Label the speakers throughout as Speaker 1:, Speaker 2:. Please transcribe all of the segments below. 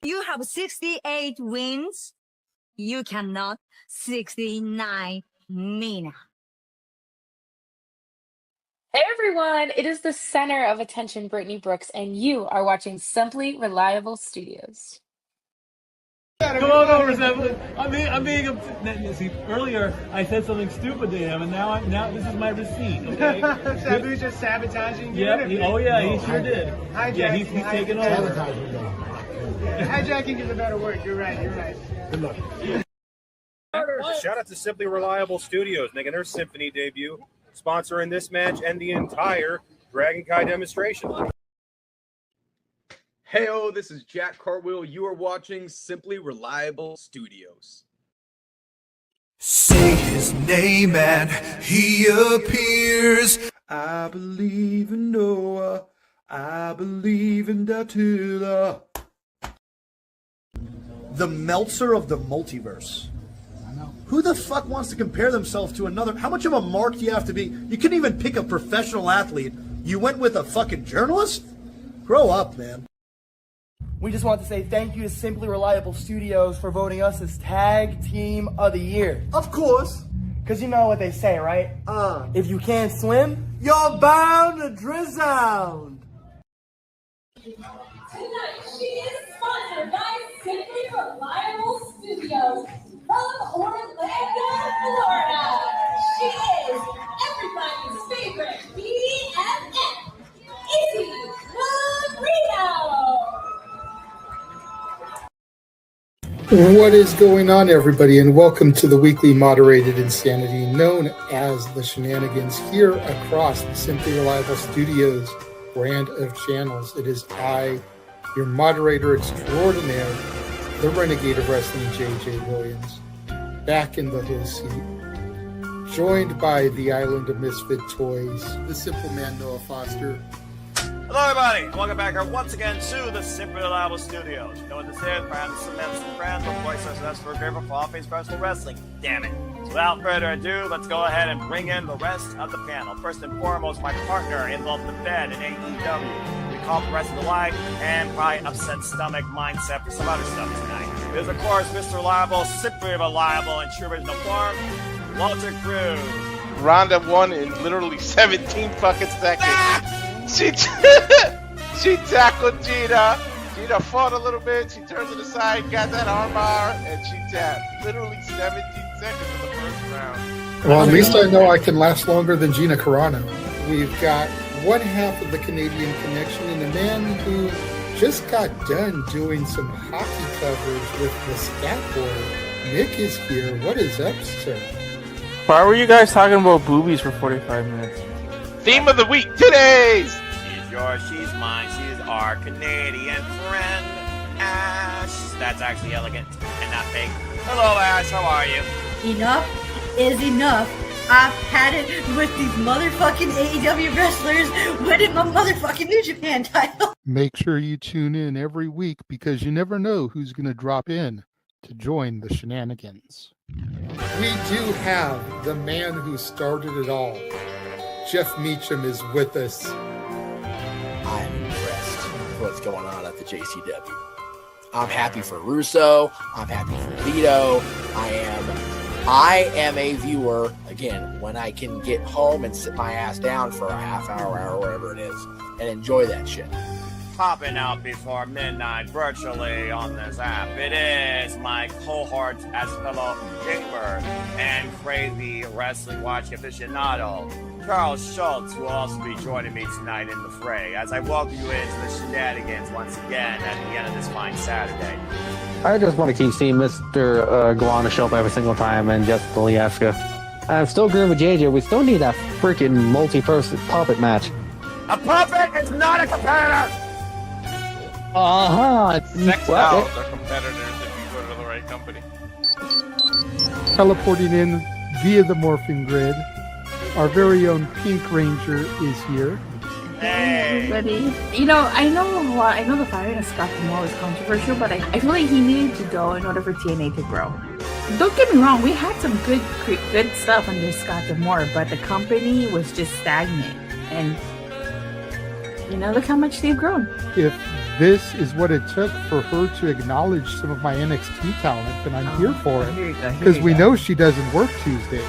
Speaker 1: You have 68 wins. You cannot 69 Mina.
Speaker 2: Hey everyone, it is the center of attention, Brittany Brooks, and you are watching Simply Reliable Studios.
Speaker 3: Come on over, Simply. I'm being see, earlier I said something stupid to him, and now this is my receipt. Okay.
Speaker 4: Sabu's just sabotaging you.
Speaker 3: Yep. He sure did.
Speaker 4: Hijacking.
Speaker 3: Yeah, he's taking over.
Speaker 4: Hijacking is a better word. You're right.
Speaker 3: Good luck.
Speaker 5: Shout out to Simply Reliable Studios making their Symphony debut, sponsoring this match and the entire Dragon Kai demonstration.
Speaker 6: Heyo, this is Jack Cartwheel. You are watching Simply Reliable Studios.
Speaker 7: Say his name and he appears.
Speaker 8: I believe in Noah. I believe in Datula.
Speaker 9: The Meltzer of the multiverse. Who the fuck wants to compare themselves to another? How much of a mark do you have to be? You couldn't even pick a professional athlete. You went with a fucking journalist? Grow up, man.
Speaker 10: We just want to say thank you to Simply Reliable Studios for voting us as Tag Team of the Year.
Speaker 9: Of course.
Speaker 10: Because you know what they say, right? If you can't swim, you're bound to drown.
Speaker 11: Tonight, she is sponsored by Simply Reliable Studios from Orlando, Florida. She is everybody's favorite BFF, Izzy Marino.
Speaker 12: What is going on, everybody, and welcome to the weekly moderated insanity known as the Shenanigans here across the Simply Reliable Studios brand of channels. It is I, your moderator extraordinaire, the Renegade of Wrestling, JJ Williams, back in the host seat, joined by the Island of Misfit Toys, the Simple Man Noah Foster.
Speaker 13: Hello everybody, and welcome back here once again to the Simply Reliable Studios. You know what this is? Brand some friends, of course, that's for favorite fall-face professional wrestling. Damn it. So without further ado, let's go ahead and bring in the rest of the panel. First and foremost, my partner in love the bed in AEW. We call the rest of the life and probably upset stomach mindset for some other stuff tonight. It is, of course, Mr. Reliable, Simply Reliable, in true original form, Walter Cruz.
Speaker 14: Ronda won in literally 17 fucking seconds. She tackled Gina. Gina fought a little bit. She turned to the side, got that armbar, and she tapped. Literally 17 seconds in the first round.
Speaker 12: Well, at least I know I can last longer than Gina Carano. We've got one half of the Canadian connection and a man who just got done doing some hockey coverage with the scat board. Nick is here. What is up, sir?
Speaker 15: Why were you guys talking about boobies for 45 minutes?
Speaker 14: Theme of the week, today's.
Speaker 13: She's yours, she's mine, she's our Canadian friend, Ash. That's actually elegant and not fake. Hello, Ash, how are you?
Speaker 1: Enough is enough. I've had it with these motherfucking AEW wrestlers winning my motherfucking New Japan title.
Speaker 12: Make sure you tune in every week because you never know who's going to drop in to join the Shenanigans. We do have the man who started it all. Jeff Meacham is with us.
Speaker 16: I'm impressed with what's going on at the JCW. I'm happy for Russo. I'm happy for Vito. I am a viewer, again, when I can get home and sit my ass down for a half hour, whatever it is, and enjoy that shit.
Speaker 13: Popping out before midnight virtually on this app. It is my cohort as fellow gamer and crazy wrestling watching aficionado, Charles Schultz, who will also be joining me tonight in the fray as I welcome you into the Shenanigans once again at the end of this fine Saturday.
Speaker 17: I just want to keep seeing Mr. Guana show up every single time and just Polyaska. I'm still agreeing with JJ. We still need that freaking multi-person puppet match.
Speaker 13: A puppet is not a competitor!
Speaker 14: Sex dolls are competitors if you go to the right company.
Speaker 12: Teleporting in via the morphing grid, our very own Pink Ranger is here.
Speaker 13: Hey,
Speaker 2: everybody. You know, I know the firing of Scott D'Amore is controversial, but I feel like he needed to go in order for TNA to grow. Don't get me wrong, we had some good stuff under Scott D'Amore, but the company was just stagnant. And, you know, look how much they've grown.
Speaker 12: If this is what it took for her to acknowledge some of my NXT talent, and I'm here for it because we know she doesn't work Tuesdays.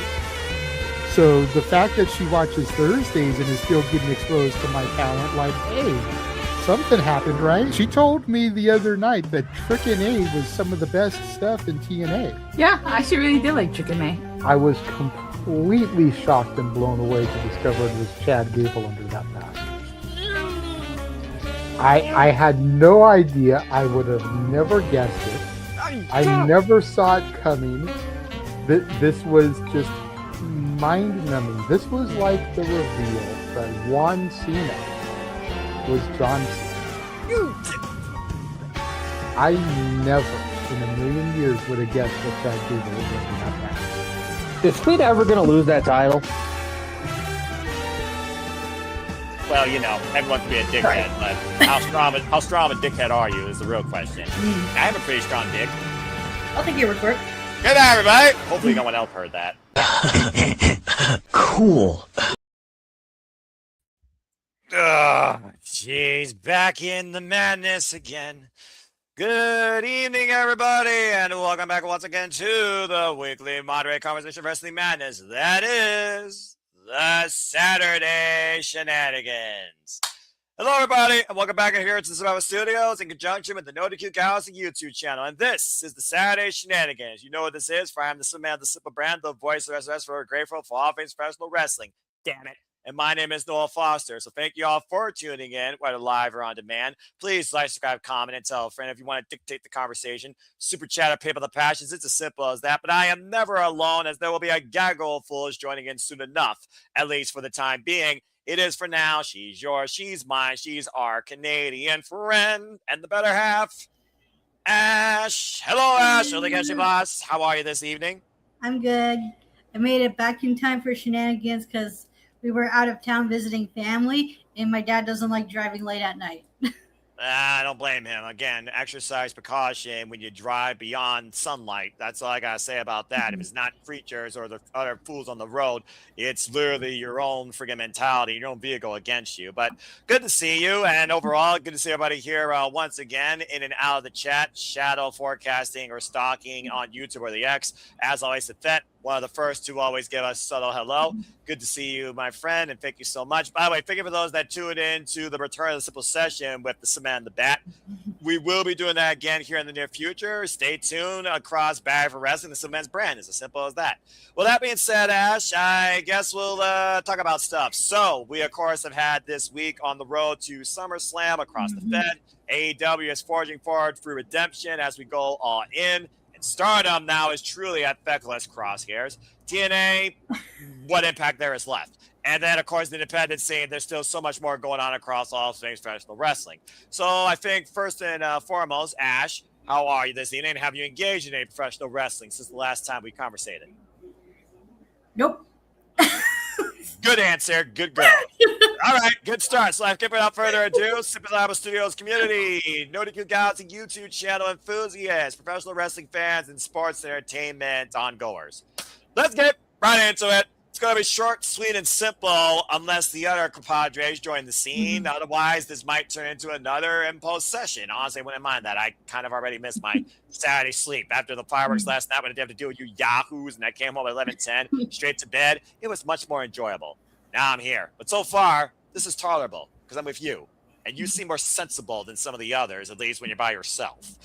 Speaker 12: So the fact that she watches Thursdays and is still getting exposed to my talent, like, hey, something happened, right? She told me the other night that Trick and A was some of the best stuff in TNA.
Speaker 2: Yeah, I actually really did like Chicken May.
Speaker 12: I was completely shocked and blown away to discover it was Chad Gable under that mask. I had no idea. I would have never guessed it. I never saw it coming. This was just mind-numbing. This was like the reveal that Juan Cena was John Cena. I never in a million years would have guessed that Chad Gable was going to have that.
Speaker 17: Is Speed ever going to lose that title?
Speaker 13: Well, you know, everyone can be a dickhead, but how strong of a dickhead are you is the real question. I have a pretty strong dick.
Speaker 1: I'll take your report.
Speaker 13: Good night, everybody. Hopefully no one else heard that.
Speaker 18: Cool.
Speaker 13: Jeez, back in the madness again. Good evening, everybody, and welcome back once again to the weekly moderate conversation wrestling madness. That is the Saturday Shenanigans. Hello, everybody, and welcome back here to the Survivor Studios in conjunction with the No DQ Galaxy YouTube channel. And this is the Saturday Shenanigans. You know what this is, for I am the simple man, the simple brand, the voice of SOS for grateful for all things professional wrestling. Damn it. And my name is Noel Foster. So thank you all for tuning in, whether live or on demand. Please like, subscribe, comment, and tell a friend if you want to dictate the conversation. Super chat or Paper the Passions. It's as simple as that. But I am never alone, as there will be a gaggle of fools joining in soon enough, at least for the time being. It is for now. She's yours. She's mine. She's our Canadian friend and the better half, Ash. Hello, Ash. Early Catchy Boss. How are you this evening?
Speaker 1: I'm good. I made it back in time for Shenanigans because we were out of town visiting family, and my dad doesn't like driving late at night.
Speaker 13: I don't blame him. Again, exercise precaution when you drive beyond sunlight. That's all I got to say about that. If it's not creatures or the other fools on the road, it's literally your own friggin' mentality, your own vehicle against you. But good to see you. And overall, good to see everybody here once again in and out of the chat, shadow forecasting or stalking on YouTube or the X. As always, the Fet, one of the first to always give us subtle hello. Good to see you, my friend, and thank you so much. By the way, thank you for those that tuned in to the return of the Simple Session with the Cement and the Bat. We will be doing that again here in the near future. Stay tuned across Bad for Wrestling, the Cement's brand. It's as simple as that. Well, that being said, Ash, I guess we'll talk about stuff. So we, of course, have had this week on the road to SummerSlam across the Fed. AEW is forging forward through redemption as we go all in. Stardom now is truly at feckless crosshairs. TNA, what impact there is left? And then, of course, the independent scene, there's still so much more going on across all things professional wrestling. So I think first and foremost, Ash, how are you this evening? Have you engaged in any professional wrestling since the last time we conversated?
Speaker 1: Nope.
Speaker 13: Good answer. Good girl. All right. Good start. So without further ado, Super Labo Studios community, No DQ Galaxy YouTube channel enthusiasts, professional wrestling fans, and sports entertainment ongoers. Let's get right into it. It's going to be short, sweet, and simple unless the other compadres join the scene. Otherwise, this might turn into another imposed session. Honestly, I wouldn't mind that. I kind of already missed my Saturday sleep. After the fireworks last night, when I didn't have to deal with you yahoos, and I came home at 11:10, straight to bed, it was much more enjoyable. Now I'm here. But so far, this is tolerable because I'm with you. And you seem more sensible than some of the others, at least when you're by yourself.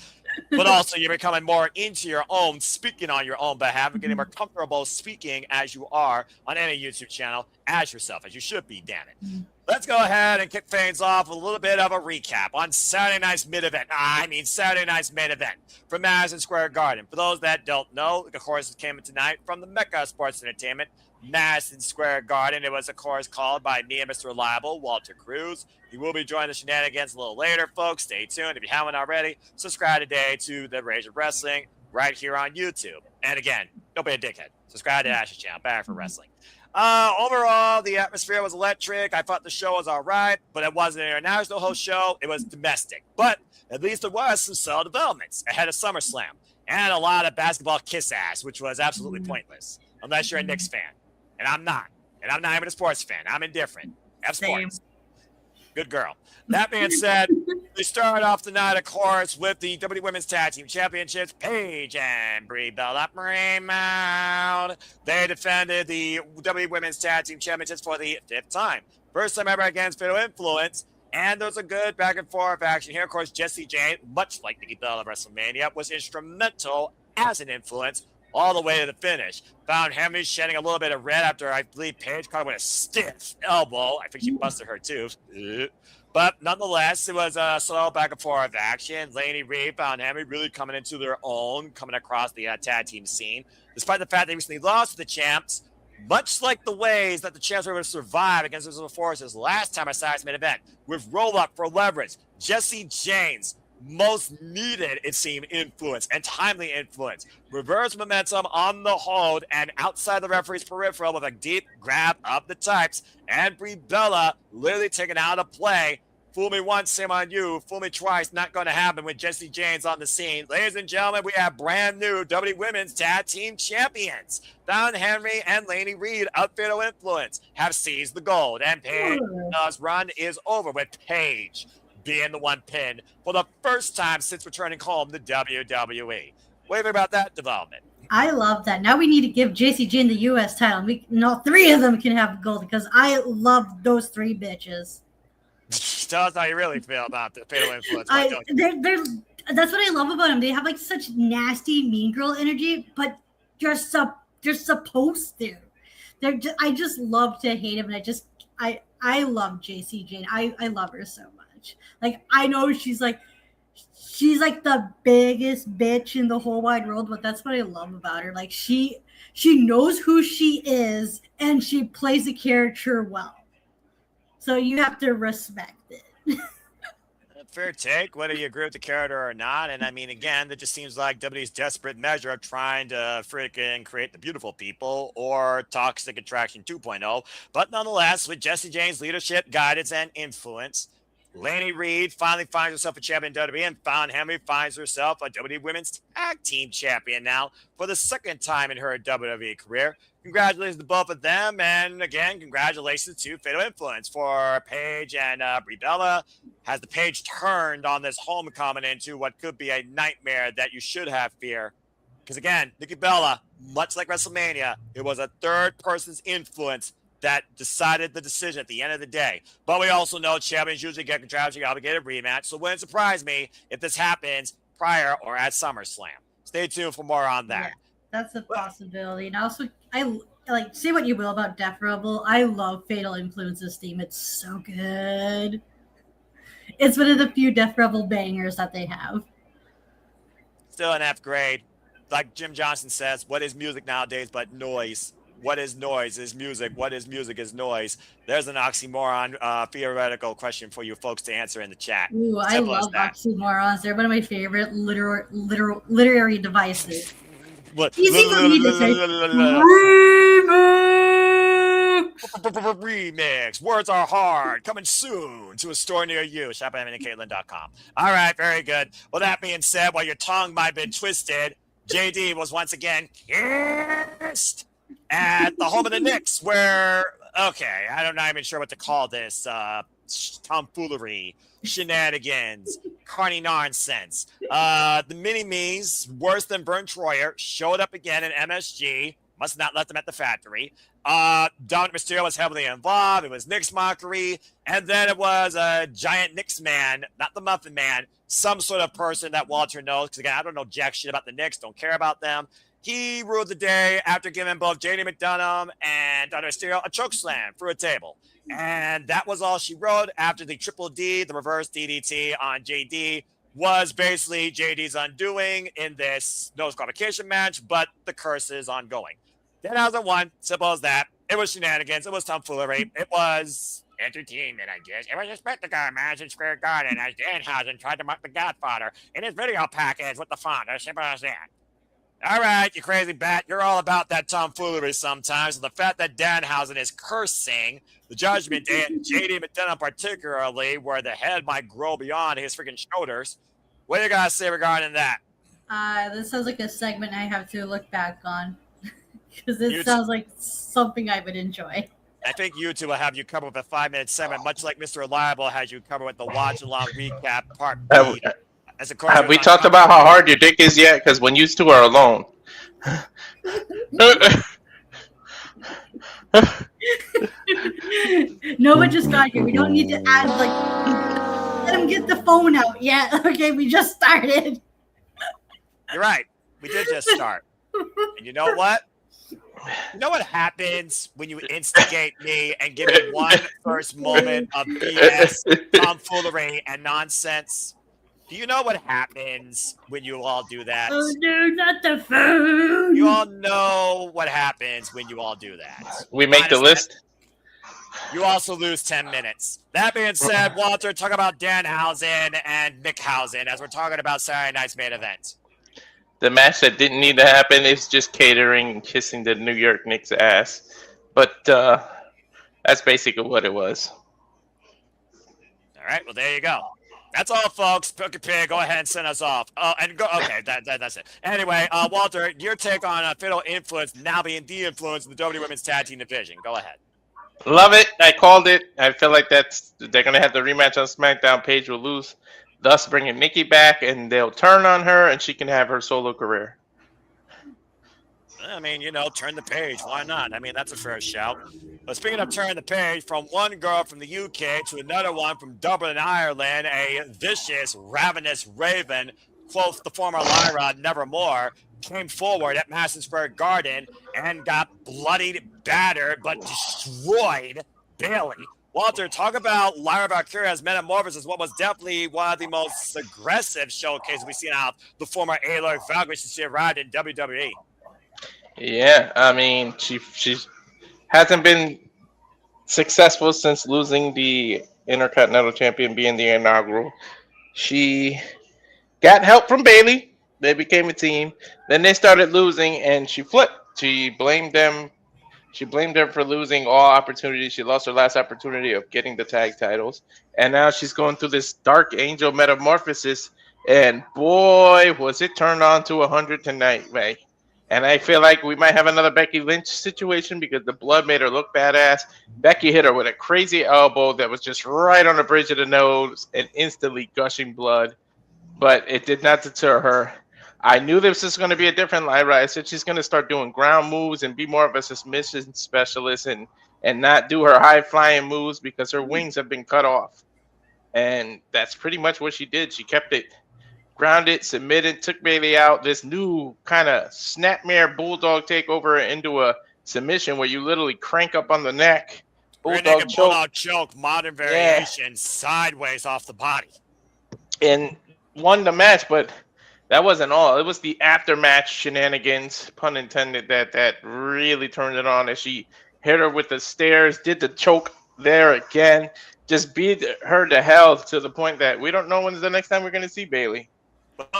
Speaker 13: But also, you're becoming more into your own, speaking on your own behalf, and getting more comfortable speaking as you are on any YouTube channel as yourself, as you should be, damn it. Let's go ahead and kick things off with a little bit of a recap on Saturday night's Saturday night's main event from Madison Square Garden. For those that don't know, of course, it came in tonight from the Mecca Sports Entertainment, Madison Square Garden. It was, of course, called by me and Mr. Reliable, Walter Cruz. He will be joining the Shenanigans a little later, folks. Stay tuned. If you haven't already, subscribe today to the Rage of Wrestling right here on YouTube. And again, don't be a dickhead. Subscribe to Ash's channel, Bad for Wrestling. Overall, the atmosphere was electric. I thought the show was all right, but it wasn't an international host show. It was domestic. But at least there was some subtle developments ahead of SummerSlam and a lot of basketball kiss ass, which was absolutely pointless unless you're a Knicks fan. And I'm not. And I'm not even a sports fan. I'm indifferent. F sports. Good girl. That being said, We started off the night, of course, with the WWE Women's Tag Team Championships. Paige and Brie Bella Raymond. They defended the WWE Women's Tag Team Championships for the 5th time. First time ever against Fatal Influence. And there's a good back and forth action here. Of course, Jessie Jane, much like Nikki Bella at WrestleMania, was instrumental as an influence all the way to the finish. Found Henry shedding a little bit of red after, I believe, Paige caught him with a stiff elbow. I think she busted her tooth. But nonetheless, it was a slow back and forth action. Laney Reed found Henry really coming into their own, coming across the tag team scene. Despite the fact they recently lost to the champs, much like the ways that the champs were able to survive against the Visible Forces last time a size main event, with roll-up for leverage, Jessie Jane's most needed, it seemed, influence and timely influence. Reverse momentum on the hold and outside the referee's peripheral with a deep grab of the types. And Brie Bella literally taken out of play. Fool me once, shame on you. Fool me twice, not going to happen with Jessie Jane's on the scene. Ladies and gentlemen, we have brand new WWE Women's Tag Team Champions. Don Henry and Laney Reed of Fatal Influence have seized the gold. And Paige's run is over with Paige being the one pinned for the first time since returning home to WWE. What do you think about that development?
Speaker 1: I love that. Now we need to give JC Jane the U.S. title. No, 3 of them can have gold because I love those 3 bitches.
Speaker 13: Tell us how you really feel about the Fatal Influence.
Speaker 1: That's what I love about them. They have like such nasty mean girl energy, but they're supposed to. I just love to hate them, and I love JC Jane. I love her so much. Like, I know she's like the biggest bitch in the whole wide world, but that's what I love about her. Like, she knows who she is and she plays the character well. So you have to respect it.
Speaker 13: Fair take, whether you agree with the character or not. And I mean, again, that just seems like WWE's desperate measure of trying to freaking create the beautiful people or Toxic Attraction 2.0. But nonetheless, with Jessie Jane's leadership, guidance, and influence, Laney Reed finally finds herself a champion in WWE, and Fallon Henry finds herself a WWE Women's Tag Team Champion now for the 2nd time in her WWE career. Congratulations to both of them, and again, congratulations to Fatal Influence for Paige and Brie Bella. Has the page turned on this homecoming into what could be a nightmare that you should have fear? Because again, Nikki Bella, much like WrestleMania, it was a third person's influence that decided the decision at the end of the day. But we also know champions usually get contractually obligated rematch, so it wouldn't surprise me if this happens prior or at SummerSlam. Stay tuned for more on that.
Speaker 1: Yeah, that's a possibility. And also, I like, say what you will about Death Rebel. I love Fatal Influence's theme. It's so good. It's one of the few Death Rebel bangers that they have.
Speaker 13: Still an F grade. Like Jim Johnson says, what is music nowadays but noise? What is noise is music. What is music is noise. There's an oxymoron theoretical question for you folks to answer in the chat.
Speaker 1: Ooh, I love oxymorons. They're one of my favorite literary devices.
Speaker 13: What?
Speaker 1: Easy for me to say.
Speaker 13: Remix. Words are hard. Coming soon to a store near you. Shop at MNCaitlin.com. All right, very good. Well, that being said, while your tongue might have been twisted, JD was once again kissed at the home of the Knicks, where, okay, I'm not even sure what to call this. Tomfoolery, shenanigans, carny nonsense. The mini-me's, worse than Vern Troyer, showed up again in MSG. Must not let them at the factory. Dominic Mysterio was heavily involved. It was Knicks mockery. And then it was a giant Knicks man, not the Muffin Man, some sort of person that Walter knows. Because, again, I don't know jack shit about the Knicks. Don't care about them. He ruled the day after giving both JD McDonough and Dominic Mysterio a chokeslam through a table. And that was all she wrote after the triple D, the reverse DDT on JD, was basically JD's undoing in this no disqualification match, but the curse is ongoing. 10,001, simple as that. It was shenanigans. It was tomfoolery. It was entertainment, I guess. It was a spectacle in Madison Square Garden as Danhausen tried to mock the Godfather in his video package with the font. As simple as that. All right, you crazy bat. You're all about that tomfoolery sometimes. And the fact that Danhausen is cursing the Judgment Day and JD McDonough particularly, where the head might grow beyond his freaking shoulders. What do you guys say regarding that?
Speaker 1: This sounds like a segment I have to look back on. Because it sounds like something I would enjoy.
Speaker 13: I think you two will have you covered with a 5-minute segment, much like Mr. Reliable has you covered with the watch-along recap part B. As of course,
Speaker 14: Have we talked about how hard your dick is yet? Because when you two are alone.
Speaker 1: Nova just got here. We don't need to add let him get the phone out yet. Okay, we just started.
Speaker 13: You're right. We did just start. And you know what? You know what happens when you instigate me and give me one first moment of BS, tomfoolery, and nonsense? Do you know what happens when you all do that?
Speaker 1: Oh no, not the phone.
Speaker 13: You all know what happens when you all do that.
Speaker 14: We make the list.
Speaker 13: You also lose 10 minutes. That being said, Walter, talk about Danhausen and Mickhausen as we're talking about Saturday night's main event.
Speaker 14: The match that didn't need to happen is just catering and kissing the New York Knicks' ass. But that's basically what it was.
Speaker 13: All right, well, there you go. That's all, folks. Poker Pig, go ahead and send us off. Oh, and go. Okay, that's it. Anyway, Walter, your take on Fatal Influence now being the influence in the WWE Women's Tag Team Division. Go ahead.
Speaker 14: Love it. I called it. I feel like they're going to have the rematch on SmackDown. Paige will lose, thus bringing Nikki back, and they'll turn on her, and she can have her solo career.
Speaker 13: I mean, turn the page. Why not? I mean, that's a fair shout. But speaking of turning the page, from one girl from the UK to another one from Dublin, Ireland, a vicious, ravenous raven, quoth the former Lyra Nevermore, came forward at Madison Square Garden and got bloodied, battered, but destroyed Bailey. Walter, talk about Lyra Valkyria's metamorphosis, what was definitely one of the most aggressive showcases we've seen out of the former A-Lord Valkyrie since she arrived in WWE.
Speaker 14: Yeah, I mean, she hasn't been successful since losing the Intercontinental Champion, being the inaugural. She got help from Bailey. They became a team. Then they started losing, and she flipped. She blamed them. She blamed them for losing all opportunities. She lost her last opportunity of getting the tag titles, and now she's going through this Dark Angel metamorphosis. And boy, was it turned on to 100 tonight, man. And I feel like we might have another Becky Lynch situation because the blood made her look badass. Becky hit her with a crazy elbow that was just right on the bridge of the nose and instantly gushing blood. But it did not deter her. I knew this was going to be a different Lyra. I said she's going to start doing ground moves and be more of a submission specialist and not do her high-flying moves because her wings have been cut off. And that's pretty much what she did. She kept it grounded, submitted, took Bailey out. This new kind of snapmare bulldog takeover into a submission where you literally crank up on the neck. Bulldog
Speaker 13: choke, modern variation, sideways off the body.
Speaker 14: And won the match, but that wasn't all. It was the aftermatch shenanigans, pun intended, that really turned it on as she hit her with the stairs, did the choke there again, just beat her to hell to the point that we don't know when's the next time we're going to see Bailey.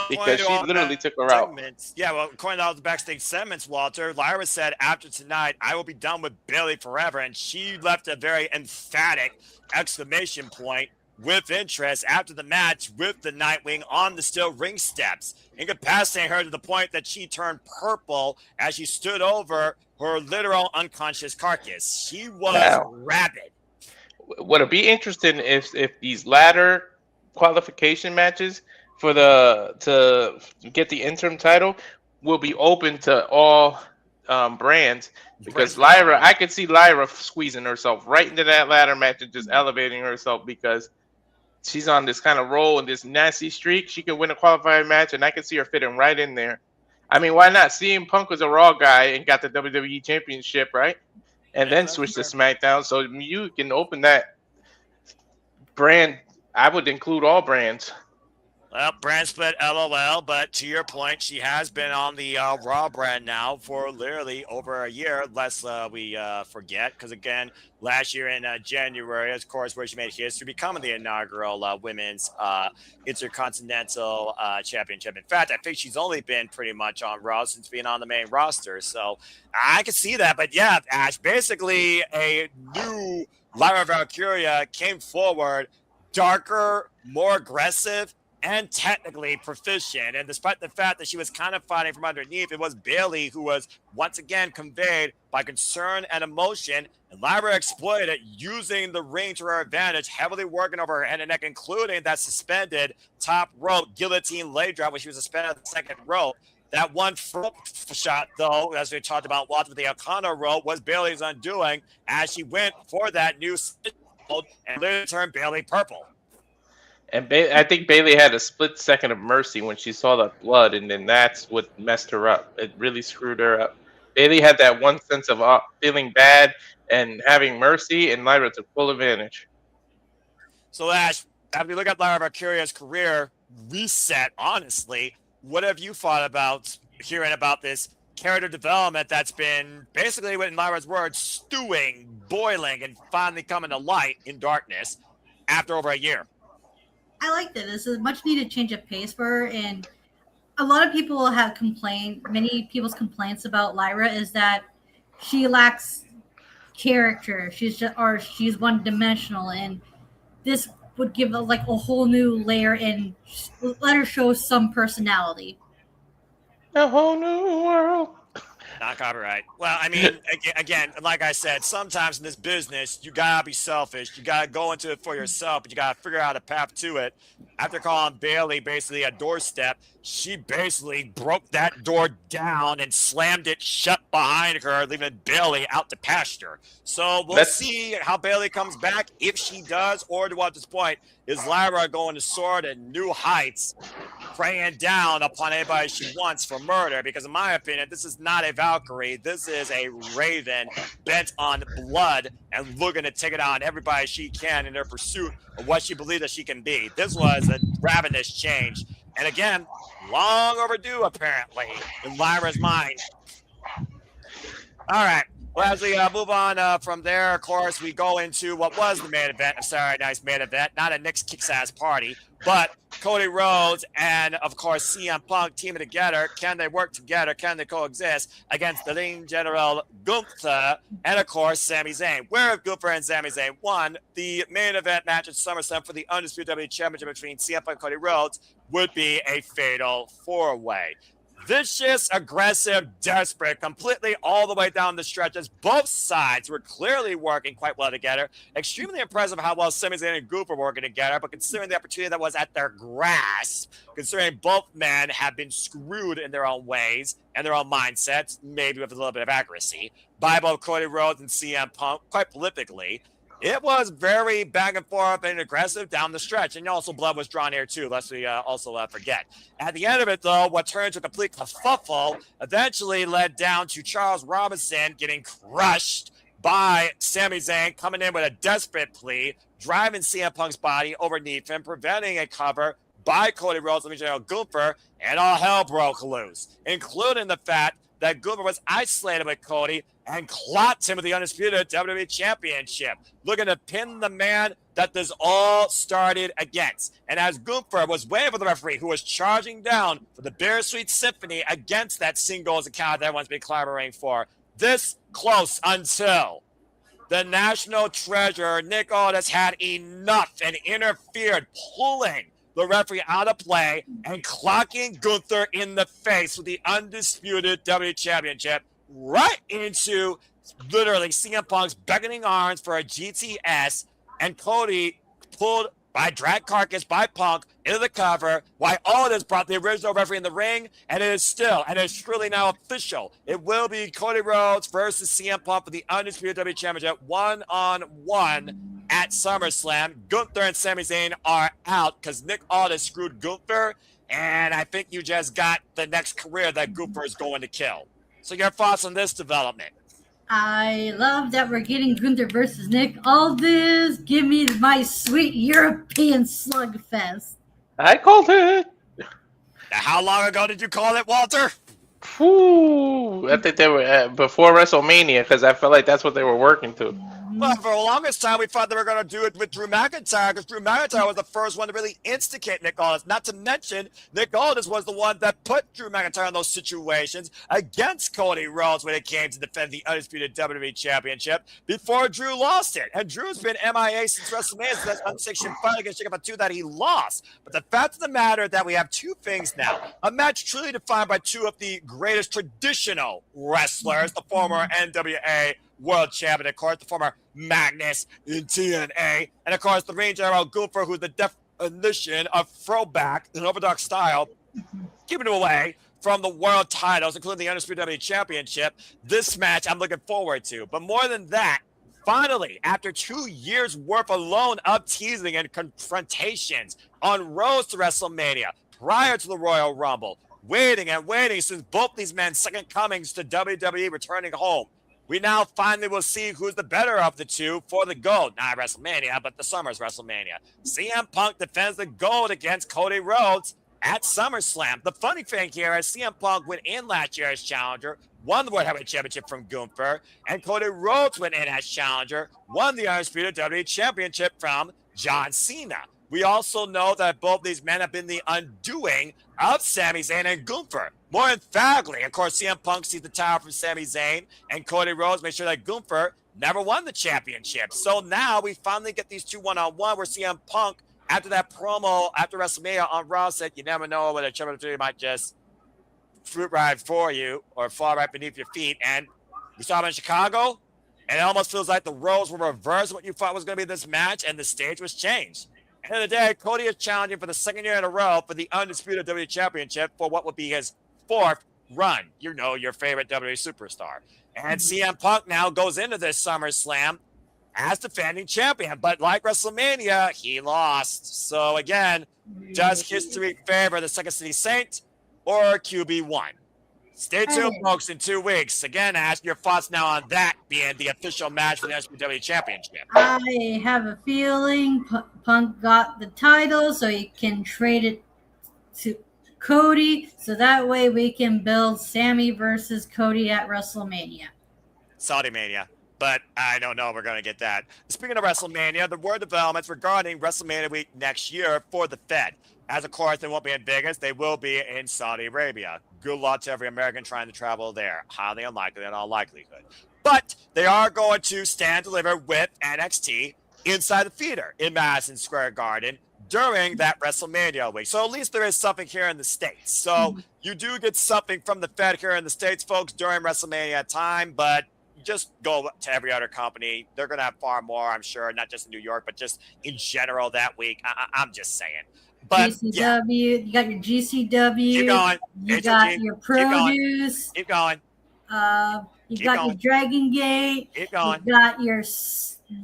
Speaker 14: Because she literally took her out.
Speaker 13: Yeah, well, according to all the backstage segments, Walter, Lyra said, after tonight, I will be done with Bailey forever. And she left a very emphatic exclamation point with interest after the match with the Nightwing on the steel ring steps, incapacitating her to the point that she turned purple as she stood over her literal unconscious carcass. She was rabid.
Speaker 14: Would it be interesting if these latter qualification matches for to get the interim title will be open to all brands? Because Lyra, I could see Lyra squeezing herself right into that ladder match and just elevating herself because she's on this kind of roll and this nasty streak. She could win a qualifying match, and I could see her fitting right in there. I mean, why not? CM Punk was a Raw guy and got the WWE Championship, right? And then switch to SmackDown. So you can open that brand. I would include all brands.
Speaker 13: Well, brand split, LOL, but to your point, she has been on the Raw brand now for literally over a year, lest we forget. Because, again, last year in January, of course, where she made history, becoming the inaugural Women's Intercontinental Championship. In fact, I think she's only been pretty much on Raw since being on the main roster. So I can see that. But, yeah, Ash, basically a new Lyra Valkyria came forward, darker, more aggressive, and technically proficient. And despite the fact that she was kind of fighting from underneath, it was Bayley who was once again conveyed by concern and emotion. And Lyra exploited it using the ring to her advantage, heavily working over her head and neck, including that suspended top rope guillotine leg drop when she was suspended at the second rope. That one front shot, though, as we talked about, with the O'Connor rope, was Bayley's undoing as she went for that new hold and later turned Bayley purple.
Speaker 14: And I think Bayley had a split second of mercy when she saw the blood, and then that's what messed her up. It really screwed her up. Bayley had that one sense of feeling bad and having mercy, and Lyra took full advantage.
Speaker 13: So, Ash, after you look at Lyra Valkyria's career reset, honestly, what have you thought about hearing about this character development that's been basically, in Lyra's words, stewing, boiling, and finally coming to light in darkness after over a year?
Speaker 1: I like that. This is a much needed change of pace for her. And a lot of people have complained, many people's complaints about Lyra is that she lacks character. She's one dimensional. And this would give a whole new layer and let her show some personality.
Speaker 14: A whole new world.
Speaker 13: Not copyright. Well, I mean, again, like I said, sometimes in this business, you gotta be selfish. You gotta go into it for yourself, but you gotta figure out a path to it. After calling Bayley basically a doorstep, she basically broke that door down and slammed it shut behind her, leaving Bayley out to pasture. So we'll see how Bayley comes back, if she does, or at this point, is Lyra going to soar to new heights, preying down upon anybody she wants for murder? Because in my opinion, this is not a Valkyrie. This is a Raven bent on blood and looking to take it on everybody she can in her pursuit of what she believes that she can be. This was a ravenous change. And again, long overdue, apparently, in Lyra's mind. All right. Well, as we move on from there, of course, we go into what was the main event, a Saturday night's main event, not a Nick's Kicks-Ass party, but Cody Rhodes and, of course, CM Punk teaming together. Can they work together? Can they coexist against the Ring General Gunther and, of course, Sami Zayn? Where Gunther and Sami Zayn won the main event match at SummerSlam for the Undisputed WWE Championship between CM Punk and Cody Rhodes would be a fatal four-way. Vicious, aggressive, desperate, completely all the way down the stretches. Both sides were clearly working quite well together. Extremely impressive how well Sami Zayn and Goop were working together, but considering the opportunity that was at their grasp, considering both men have been screwed in their own ways and their own mindsets, maybe with a little bit of accuracy, by both Cody Rhodes and CM Punk, quite prolifically, it was very back and forth and aggressive down the stretch. And also blood was drawn here too, lest we also forget. At the end of it, though, what turned to a complete kerfuffle eventually led down to Charles Robinson getting crushed by Sami Zayn, coming in with a desperate plea, driving CM Punk's body underneath him, preventing a cover by Cody Rhodes and General Gunther, and all hell broke loose, including the fact that Gunther was isolated with Cody and clocked him with the Undisputed WWE Championship, looking to pin the man that this all started against. And as Gunther was waiting for the referee, who was charging down for the Bittersweet Symphony against that singles account that everyone's been clamoring for, this close until the national treasure, Nick Aldis, had enough and interfered, pulling the referee out of play and clocking Gunther in the face with the Undisputed WWE Championship right into literally CM Punk's beckoning arms for a GTS, and Cody pulled by drag carcass by Punk into the cover, while all this brought the original referee in the ring, and it is truly now official. It will be Cody Rhodes versus CM Punk for the Undisputed WWE Championship one-on-one at SummerSlam. Gunther and Sami Zayn are out because Nick Aldis screwed Gunther, and I think you just got the next career that Gunther is going to kill. So your thoughts on this development?
Speaker 1: I love that we're getting Gunther versus Nick Aldis. Give me my sweet European slugfest.
Speaker 14: I called it.
Speaker 13: Now, how long ago did you call it, Walter?
Speaker 14: Ooh, I think they were before WrestleMania, because I felt like that's what they were working to.
Speaker 13: Well, for the longest time, we thought they were going to do it with Drew McIntyre because Drew McIntyre was the first one to really instigate Nick Aldis. Not to mention, Nick Aldis was the one that put Drew McIntyre in those situations against Cody Rhodes when it came to defend the undisputed WWE Championship before Drew lost it. And Drew's been MIA since WrestleMania, so that's unsanctioned fight against Jacob Fatu that he lost. But the fact of the matter is that we have two things now. A match truly defined by two of the greatest traditional wrestlers, the former NWA World Champion, of course, the former Magnus in TNA, and of course, the Range General Gunther, who's the definition of throwback in Overdog style, keeping it away from the world titles, including the Undisputed WWE Championship. This match I'm looking forward to. But more than that, finally, after 2 years worth alone of teasing and confrontations on roads to WrestleMania, prior to the Royal Rumble, waiting and waiting since both these men's second comings to WWE returning home, we now finally will see who's the better of the two for the gold. Not WrestleMania, but the summer's WrestleMania. CM Punk defends the gold against Cody Rhodes at SummerSlam. The funny thing here is CM Punk went in last year as challenger, won the World Heavyweight Championship from Gunther, and Cody Rhodes went in as challenger, won the Undisputed WWE Championship from John Cena. We also know that both these men have been the undoing of Sami Zayn and Gunther. More emphatically, of course, CM Punk sees the title from Sami Zayn, and Cody Rhodes made sure that Gunther never won the championship. So now we finally get these two one-on-one where CM Punk, after that promo after WrestleMania on Raw, said, you never know whether WWE might just fruit ride for you or fall right beneath your feet. And we saw him in Chicago, and it almost feels like the roles were reversed what you thought was going to be this match, and the stage was changed. End of the day, Cody is challenging for the second year in a row for the Undisputed WWE Championship for what would be his fourth run. You know, your favorite WWE superstar. And CM Punk now goes into this SummerSlam as defending champion. But like WrestleMania, he lost. So again, does history favor the Second City Saint or QB1? Stay tuned, folks, in 2 weeks. Again, ask your thoughts now on that being the official match for the WWE Championship.
Speaker 1: I have a feeling Punk got the title so he can trade it to Cody, so that way we can build Sammy versus Cody at WrestleMania.
Speaker 13: Saudi Mania. But I don't know if we're going to get that. Speaking of WrestleMania, there were developments regarding WrestleMania week next year for the Fed. As of course, they won't be in Vegas. They will be in Saudi Arabia. Good luck to every American trying to travel there. Highly unlikely in all likelihood. But they are going to stand deliver with NXT inside the theater in Madison Square Garden during that WrestleMania week. So at least there is something here in the States. So you do get something from the Fed here in the States, folks, during WrestleMania time, but just go to every other company. They're going to have far more, I'm sure, not just in New York, but just in general that week. I'm just saying. But
Speaker 1: GCW, yeah. You got your GCW.
Speaker 13: Keep going.
Speaker 1: You got your produce.
Speaker 13: Keep going.
Speaker 1: You got your Dragon Gate.
Speaker 13: Keep going.
Speaker 1: You got your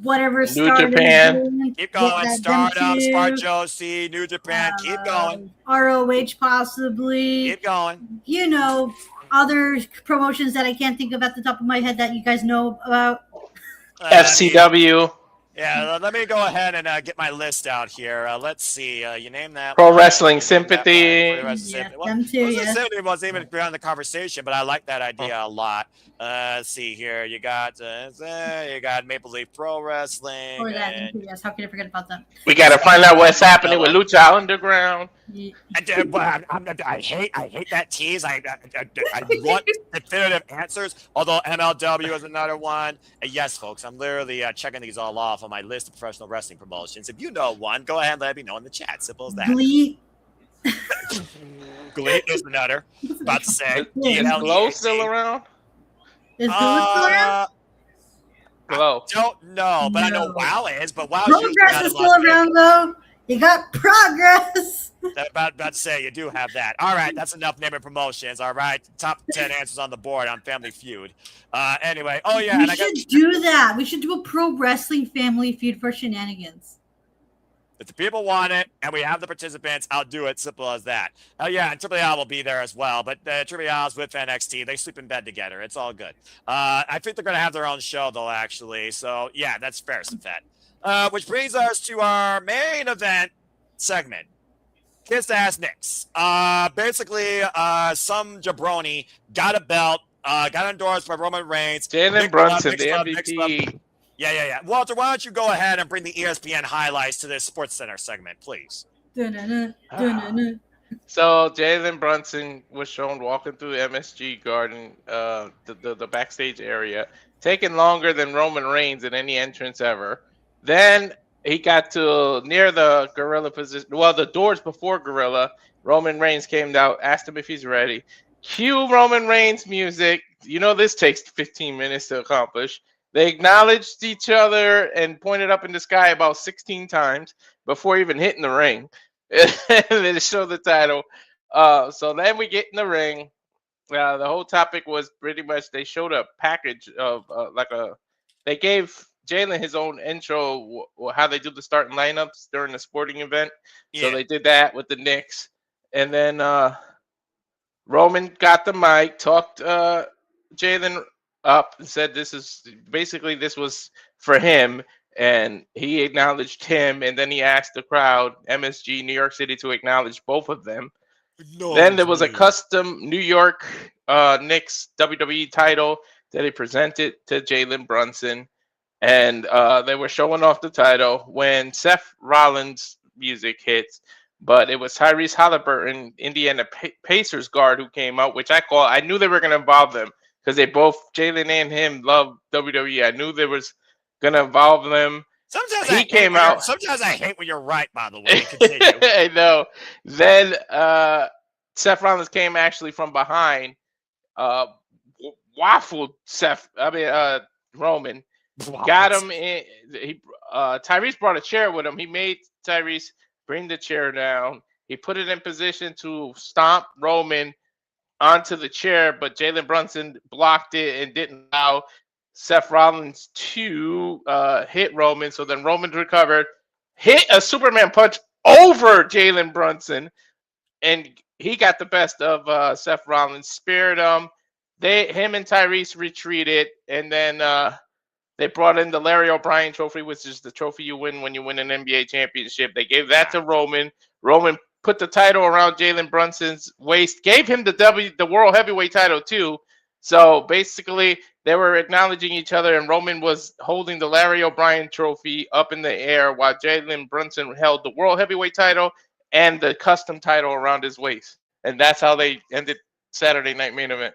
Speaker 1: whatever
Speaker 15: New
Speaker 1: Stardom.
Speaker 15: Japan.
Speaker 13: Keep going. Stardom, Smart Josie, New Japan. Keep going.
Speaker 1: ROH possibly.
Speaker 13: Keep going.
Speaker 1: You know, other promotions that I can't think of at the top of my head that you guys know about.
Speaker 15: FCW.
Speaker 13: Yeah, let me go ahead and get my list out here. Let's see. You name that.
Speaker 15: Pro Wrestling Sympathy.
Speaker 1: Them too, yeah.
Speaker 13: Sympathy wasn't even beyond the conversation, but I like that idea a lot. Let's see here. You got Maple Leaf Pro Wrestling.
Speaker 1: Or that, yes. How can I forget about that?
Speaker 15: We got to find out what's happening with Lucha Underground.
Speaker 13: I hate that tease. I want definitive answers. Although MLW is another one. And yes, folks, I'm literally checking these all off on my list of professional wrestling promotions. If you know one, go ahead and let me know in the chat. Simple as that.
Speaker 1: Glee.
Speaker 13: Glee is another. About to say.
Speaker 15: Is Glow still around?
Speaker 1: Is Glow still around?
Speaker 15: Glow.
Speaker 13: I don't know, but I know WoW is. But WoW
Speaker 1: Progress is still around, though. You got Progress.
Speaker 13: About to say, you do have that. All right, that's enough naming promotions. All right, top 10 answers on the board on Family Feud. Anyway, oh yeah.
Speaker 1: We should do that. We should do a pro wrestling Family Feud for Shenanigans.
Speaker 13: If the people want it and we have the participants, I'll do it. Simple as that. Oh yeah, and Triple L will be there as well. But Triple L's with NXT. They sleep in bed together. It's all good. I think they're going to have their own show, though, actually. So yeah, that's fair, Symphet. Which brings us to our main event segment. Kiss Ass Nicks. Basically, some jabroni got a belt, got endorsed by Roman Reigns.
Speaker 15: Jalen Brunson, the MVP.
Speaker 13: Yeah. Walter, why don't you go ahead and bring the ESPN highlights to this Sports Center segment, please?
Speaker 14: So Jalen Brunson was shown walking through MSG Garden, the backstage area, taking longer than Roman Reigns in any entrance ever. Then he got to near the Gorilla position. Well, the doors before Gorilla. Roman Reigns came out, asked him if he's ready. Cue Roman Reigns music. You know this takes 15 minutes to accomplish. They acknowledged each other and pointed up in the sky about 16 times before even hitting the ring. And then show the title. So then we get in the ring. The whole topic was pretty much they showed a package of they gave Jalen his own intro, how they do the starting lineups during the sporting event. Yeah. So they did that with the Knicks. And then Roman got the mic, talked Jalen up and said this was for him. And he acknowledged him, and then he asked the crowd, MSG, New York City, to acknowledge both of them. Then there was a custom New York Knicks WWE title that he presented to Jalen Brunson, and they were showing off the title when Seth Rollins' music hits. But it was Tyrese Halliburton, Indiana Pacers guard, who came out, which I knew they were going to involve them because they both, Jalen and him, love WWE. I knew there was gonna involve them.
Speaker 13: Sometimes I hate when you're right, by the way. Continue.
Speaker 14: I know. Then Seth Rollins came actually from behind, waffled Roman. Got him in. Tyrese brought a chair with him. He made Tyrese bring the chair down. He put it in position to stomp Roman onto the chair, but Jalen Brunson blocked it and didn't allow Seth Rollins to hit Roman. So then Roman recovered, hit a Superman punch over Jalen Brunson, and he got the best of Seth Rollins, speared him. Him and Tyrese retreated, and then they brought in the Larry O'Brien trophy, which is the trophy you win when you win an NBA championship. They gave that to Roman. Roman put the title around Jalen Brunson's waist, gave him the World Heavyweight title too. So basically, they were acknowledging each other, and Roman was holding the Larry O'Brien trophy up in the air while Jalen Brunson held the World Heavyweight title and the custom title around his waist. And that's how they ended Saturday Night Main Event.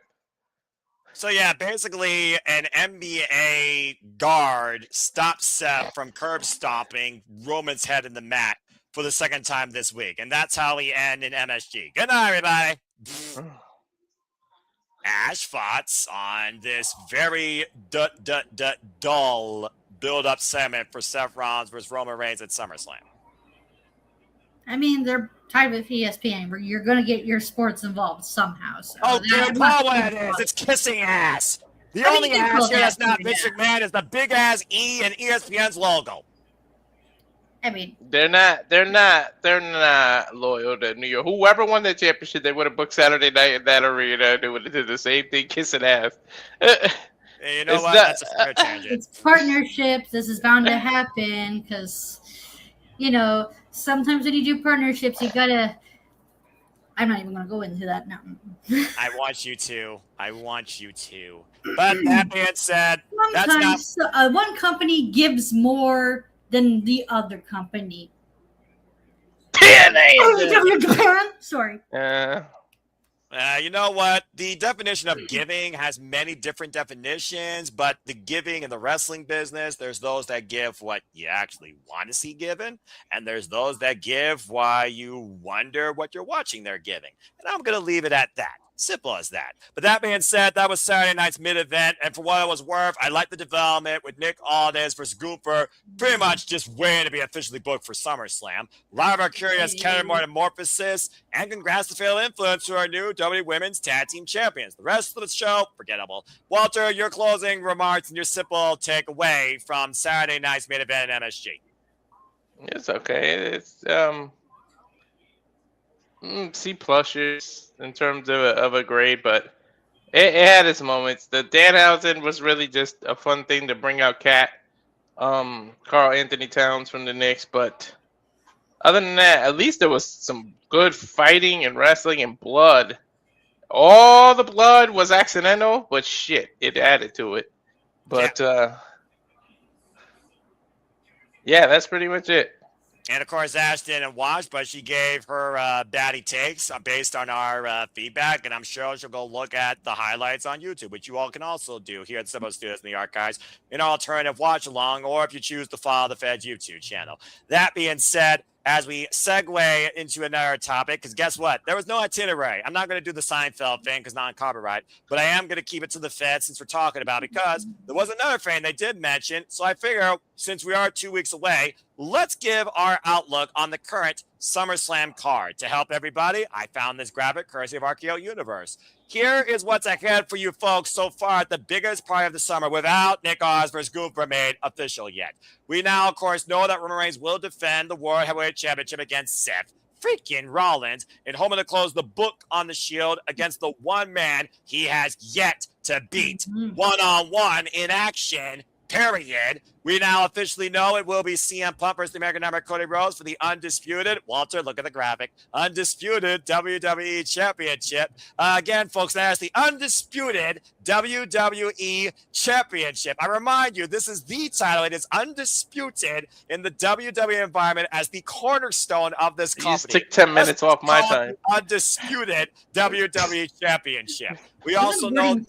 Speaker 13: So yeah, basically an NBA guard stopped Seth from curb stomping Roman's head in the mat for the second time this week. And that's how we end in MSG. Good night, everybody. Ash thoughts on this very dull build-up segment for Seth Rollins versus Roman Reigns at SummerSlam.
Speaker 1: I mean, they're tied with ESPN, where you're going to get your sports involved somehow. So
Speaker 13: dude, call what it is. It's kissing ass. The only ass here that's not Vince McMahon is the big-ass E and ESPN's logo.
Speaker 1: I mean,
Speaker 14: they're not loyal to New York. Whoever won that championship, they would have booked Saturday night in that arena. They would have did the same thing, kissing ass.
Speaker 13: Hey, you know what? That's a fair tangent.
Speaker 1: It's partnerships. This is bound to happen because, sometimes when you do partnerships, you gotta. I'm not even gonna go into that now.
Speaker 13: I want you to. But that being said,
Speaker 1: sometimes one company gives more than the other company. Sorry.
Speaker 13: You know what? The definition of giving has many different definitions, but the giving in the wrestling business, there's those that give what you actually want to see given, and there's those that give why you wonder what you're watching they're giving. And I'm going to leave it at that. Simple as that. But that being said, that was Saturday night's mid-event, and for what it was worth, I like the development with Nick Aldis versus Gunther, pretty much just waiting to be officially booked for SummerSlam. A lot of our curious metamorphosis, and congrats to Fatal Influence to our new WWE Women's Tag Team Champions. The rest of the show, forgettable. Walter, your closing remarks and your simple takeaway from Saturday night's main event in MSG.
Speaker 14: It's okay. It's C pluses in terms of a grade, but it had its moments. The Danhausen was really just a fun thing to bring out Karl Anthony Towns from the Knicks, but other than that, at least there was some good fighting and wrestling and blood. All the blood was accidental, but shit, it added to it. But Yeah, that's pretty much it.
Speaker 13: And of course, Ash didn't watch, but she gave her baddie takes based on our feedback. And I'm sure she'll go look at the highlights on YouTube, which you all can also do here at Simple Studios in the archives, an alternative watch along, or if you choose to follow the Fed YouTube channel. That being said, as we segue into another topic, because guess what? There was no itinerary. I'm not going to do the Seinfeld thing because non-copyright, but I am going to keep it to the Fed since we're talking about it, because there was another thing they did mention. So I figure since we are 2 weeks away, let's give our outlook on the current SummerSlam card. To help everybody, I found this graphic courtesy of RKO Universe. Here is what's ahead for you folks so far at the biggest part of the summer without Nick Osborne's Gooper made official yet. We now, of course, know that Roman Reigns will defend the World Heavyweight Championship against Seth freaking Rollins, and hoping to close the book on the Shield against the one man he has yet to beat one-on-one in action. Period. We now officially know it will be CM Punk versus the American Nightmare Cody Rhodes for the undisputed, Walter, look at the graphic, undisputed WWE Championship. Again, folks, that is the undisputed WWE Championship. I remind you, this is the title. It is undisputed in the WWE environment as the cornerstone of this company.
Speaker 14: You just took 10 minutes off my time.
Speaker 13: Undisputed WWE Championship. We also know...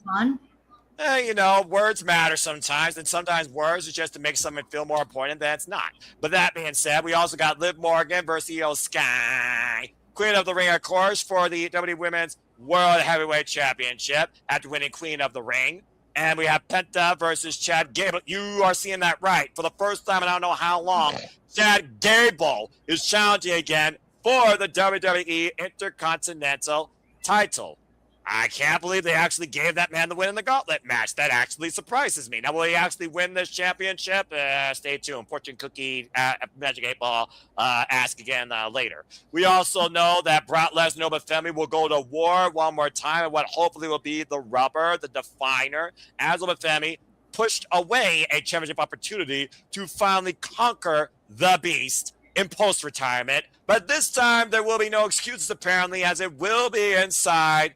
Speaker 13: you know, words matter sometimes, and sometimes words are just to make something feel more important than it's not. But that being said, we also got Liv Morgan versus Io Sky, Queen of the Ring, of course, for the WWE Women's World Heavyweight Championship after winning Queen of the Ring. And we have Penta versus Chad Gable. You are seeing that right. For the first time in I don't know how long, Chad Gable is challenging again for the WWE Intercontinental title. I can't believe they actually gave that man the win in the gauntlet match. That actually surprises me. Now, will he actually win this championship? Stay tuned. Fortune cookie, Magic 8 Ball, ask again later. We also know that Brock Lesnar and Obafemi will go to war one more time and what hopefully will be the rubber, the definer, as Obafemi pushed away a championship opportunity to finally conquer the beast in post-retirement. But this time, there will be no excuses, apparently, as it will be inside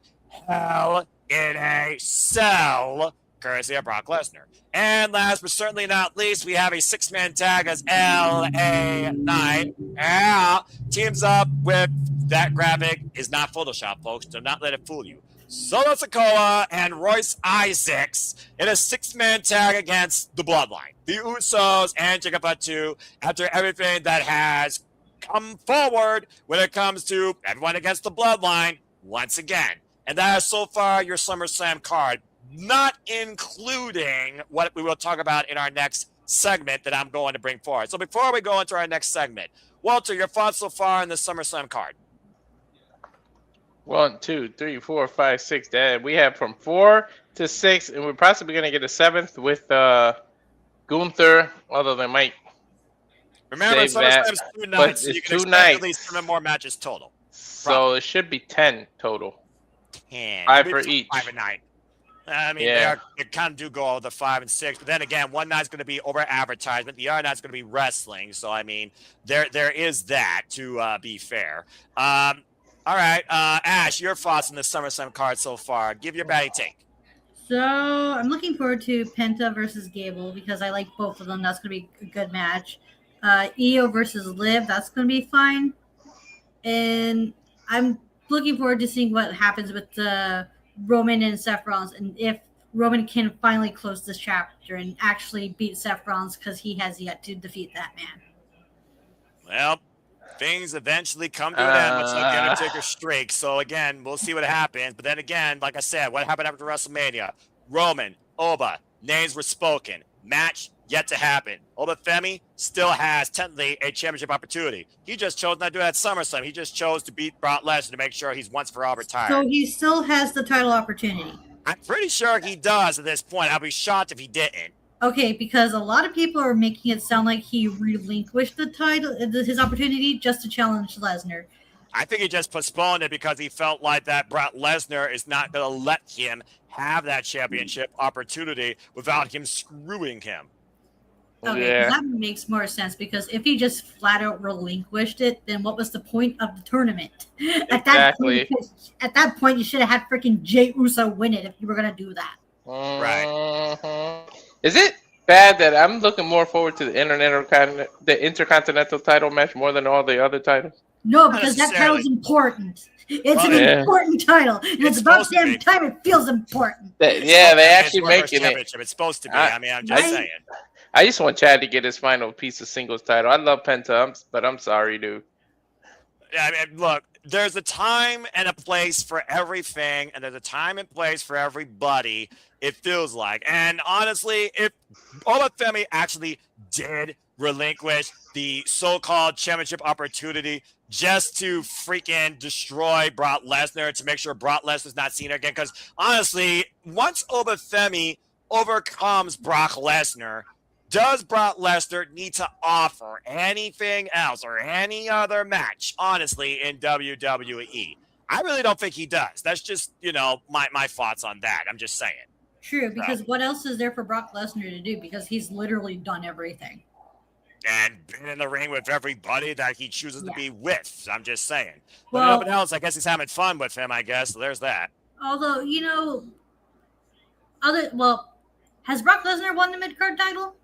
Speaker 13: Hell in a Cell, courtesy of Brock Lesnar. And last but certainly not least, we have a six-man tag as LA Knight. Teams up with that graphic is not Photoshop, folks. Do not let it fool you. Solo Sikoa and Royce Isaacs in a six-man tag against the Bloodline. The Usos and Jacob Fatu, after everything that has come forward when it comes to everyone against the Bloodline once again. And that is so far your SummerSlam card, not including what we will talk about in our next segment that I'm going to bring forward. So before we go into our next segment, Walter, your thoughts so far on the SummerSlam card?
Speaker 14: 1, 2, 3, 4, 5, 6. We have from 4 to 6, and we're possibly going to get a 7th with Gunther, although they might.
Speaker 13: Remember, SummerSlam is 2 nights, so you can expect at least 7 more matches total.
Speaker 14: So it should be 10 total.
Speaker 13: 10.
Speaker 14: 5 for each.
Speaker 13: 5 a night. I mean, they kind of do go over the 5 and 6, but then again, one night's going to be over advertisement, the other night's going to be wrestling. So I mean, there is that to be fair. All right, Ash, your thoughts on the SummerSlam card so far? Give your batty take.
Speaker 1: So I'm looking forward to Penta versus Gable because I like both of them. That's going to be a good match. Io versus Liv, that's going to be fine. And I'm looking forward to seeing what happens with Roman and Seth Rollins, and if Roman can finally close this chapter and actually beat Seth Rollins because he has yet to defeat that man.
Speaker 13: Well, things eventually come to an end, much like the Undertaker streak. So again, we'll see what happens. But then again, like I said, what happened after WrestleMania? Roman, Oba, names were spoken. Match yet to happen. Obafemi still has technically a championship opportunity. He just chose not to do that at SummerSlam. He just chose to beat Brock Lesnar to make sure he's once for all retired.
Speaker 1: So he still has the title opportunity.
Speaker 13: I'm pretty sure he does at this point. I'll be shocked if he didn't.
Speaker 1: Okay, because a lot of people are making it sound like he relinquished the title, his opportunity, just to challenge Lesnar.
Speaker 13: I think he just postponed it because he felt like that Brock Lesnar is not going to let him have that championship opportunity without him screwing him.
Speaker 1: Okay, that makes more sense because if he just flat out relinquished it, then what was the point of the tournament?
Speaker 14: Exactly.
Speaker 1: At that point, you should have had freaking Jey Uso win it if you were going to do that.
Speaker 14: Right. Is it?
Speaker 15: bad that I'm looking more forward to the Intercontinental title match more than all the other titles.
Speaker 1: No, because that title's important. It's an important title, and it's about damn time it feels important.
Speaker 15: They actually making it.
Speaker 13: It's supposed to be. I mean, I'm just saying.
Speaker 15: I just want Chad to get his final piece of singles title. I love Penta, but I'm sorry, dude.
Speaker 13: I mean, look, there's a time and a place for everything, and there's a time and place for everybody, it feels like. And honestly, if Obafemi actually did relinquish the so-called championship opportunity just to freaking destroy Brock Lesnar, to make sure Brock Lesnar's not seen again, because honestly, once Obafemi overcomes Brock Lesnar, does Brock Lesnar need to offer anything else or any other match, honestly, in WWE? I really don't think he does. That's just, my thoughts on that. I'm just saying.
Speaker 1: True, because what else is there for Brock Lesnar to do? Because he's literally done everything.
Speaker 13: And been in the ring with everybody that he chooses to be with. I'm just saying. But
Speaker 1: Well,
Speaker 13: nobody else, I guess he's having fun with him, I guess. So there's that.
Speaker 1: although, has Brock Lesnar won the mid-card title?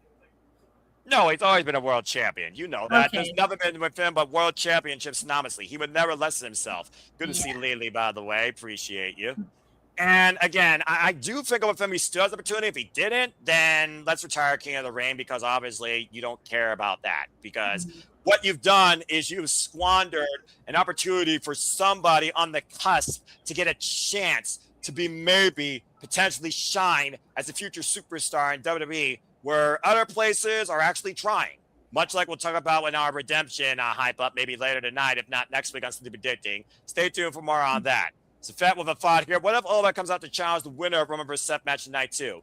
Speaker 13: No, he's always been a world champion. You know that.
Speaker 1: Okay.
Speaker 13: There's never been with him but world championships synonymously. He would never lessen himself. Good to see Lily, by the way. Appreciate you. And again, I do think of him, he still has the opportunity. If he didn't, then let's retire King of the Ring, because obviously you don't care about that. Because what you've done is you've squandered an opportunity for somebody on the cusp to get a chance to be maybe potentially shine as a future superstar in WWE, where other places are actually trying. Much like we'll talk about when our Redemption hype up maybe later tonight, if not next week on Simply Predicting. Stay tuned for more on that. So Fat with a thought here. What if Ola comes out to challenge the winner of Roman vs. Seth match tonight too?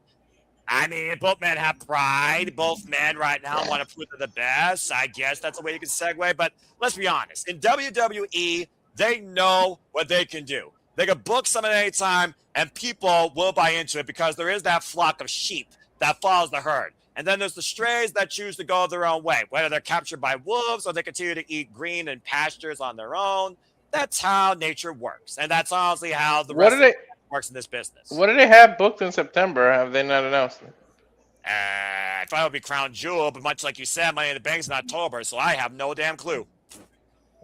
Speaker 13: I mean, both men have pride. Both men right now want to prove they're the best. I guess that's a way you can segue. But let's be honest. In WWE, they know what they can do. They can book someone at any time, and people will buy into it because there is that flock of sheep that follows the herd. And then there's the strays that choose to go their own way, whether they're captured by wolves or they continue to eat green and pastures on their own. That's how nature works. And that's honestly how the rest of it works in this business.
Speaker 15: What do they have booked in September? Have they not announced it?
Speaker 13: I thought it would be Crown Jewel, but much like you said, Money in the Bank's in October, so I have no damn clue.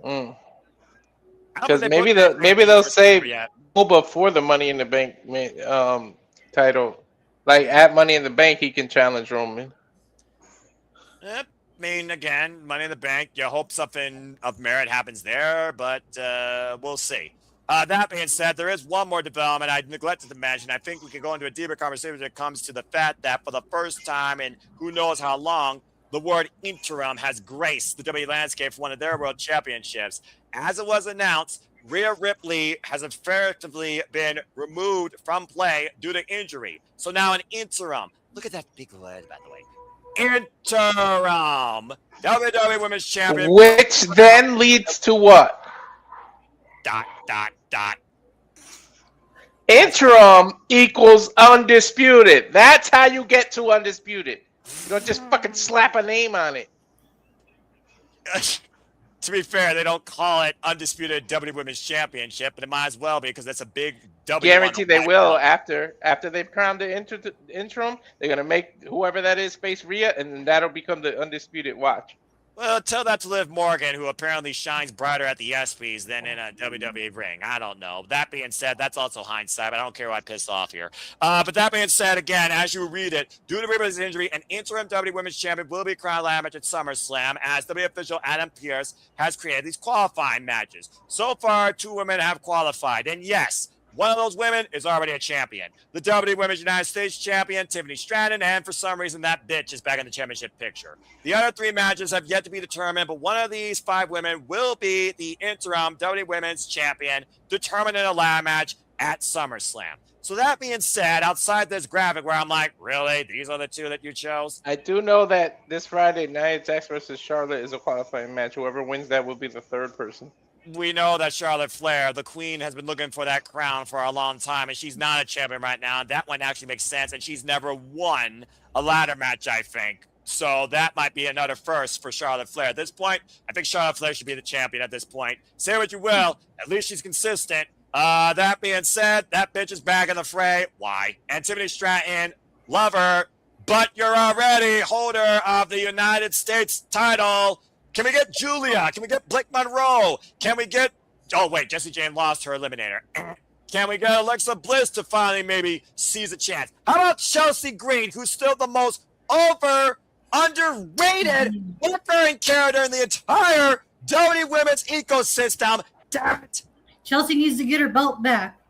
Speaker 15: Because maybe they'll say before the Money in the Bank title. Like at Money in the Bank, he can challenge Roman.
Speaker 13: Yep. I mean, again, Money in the Bank, you hope something of merit happens there, but we'll see. That being said, there is one more development I neglected to mention. I think we can go into a deeper conversation when it comes to the fact that for the first time in who knows how long, the word interim has graced the WWE landscape for one of their world championships. As it was announced, Rhea Ripley has effectively been removed from play due to injury. So now an interim. Look at that big word, by the way. Interim WWE Women's Champion.
Speaker 15: Which then leads to what? ... Interim equals undisputed. That's how you get to undisputed. You don't just fucking slap a name on it.
Speaker 13: To be fair, they don't call it Undisputed WWE Women's Championship, but it might as well be because that's a big W.
Speaker 15: Guarantee they will after they've crowned the interim. They're gonna make whoever that is face Rhea, and then that'll become the Undisputed Watch.
Speaker 13: Well, tell that to Liv Morgan, who apparently shines brighter at the ESPYs than in a WWE ring. I don't know. That being said, that's also hindsight, but I don't care who I piss off here. But that being said, again, as you read it, due to Ripley's injury, an interim WWE Women's Champion will be crowned live match at SummerSlam, as WWE official Adam Pearce has created these qualifying matches. So far, 2 women have qualified, and yes, one of those women is already a champion. The WWE Women's United States Champion, Tiffany Stratton, and for some reason, that bitch is back in the championship picture. The other 3 matches have yet to be determined, but one of these 5 women will be the interim WWE Women's Champion, determined in a ladder match at SummerSlam. So that being said, outside this graphic where I'm like, really? These are the 2 that you chose?
Speaker 15: I do know that this Friday, Nia Jax versus Charlotte is a qualifying match. Whoever wins that will be the 3rd person.
Speaker 13: We know that Charlotte Flair, the queen, has been looking for that crown for a long time, and she's not a champion right now. And that one actually makes sense, and she's never won a ladder match, I think. So that might be another first for Charlotte Flair. At this point, I think Charlotte Flair should be the champion at this point. Say what you will, at least she's consistent. That being said, that bitch is back in the fray. Why? And Tiffany Stratton, love her, but you're already holder of the United States title. Can we get Julia? Can we get Blake Monroe? Can we get... Oh, wait, Jessie Jane lost her eliminator. Can we get Alexa Bliss to finally maybe seize a chance? How about Chelsea Green, who's still the most underrated warfaring character in the entire WWE women's ecosystem? Damn it.
Speaker 1: Chelsea needs to get her belt back.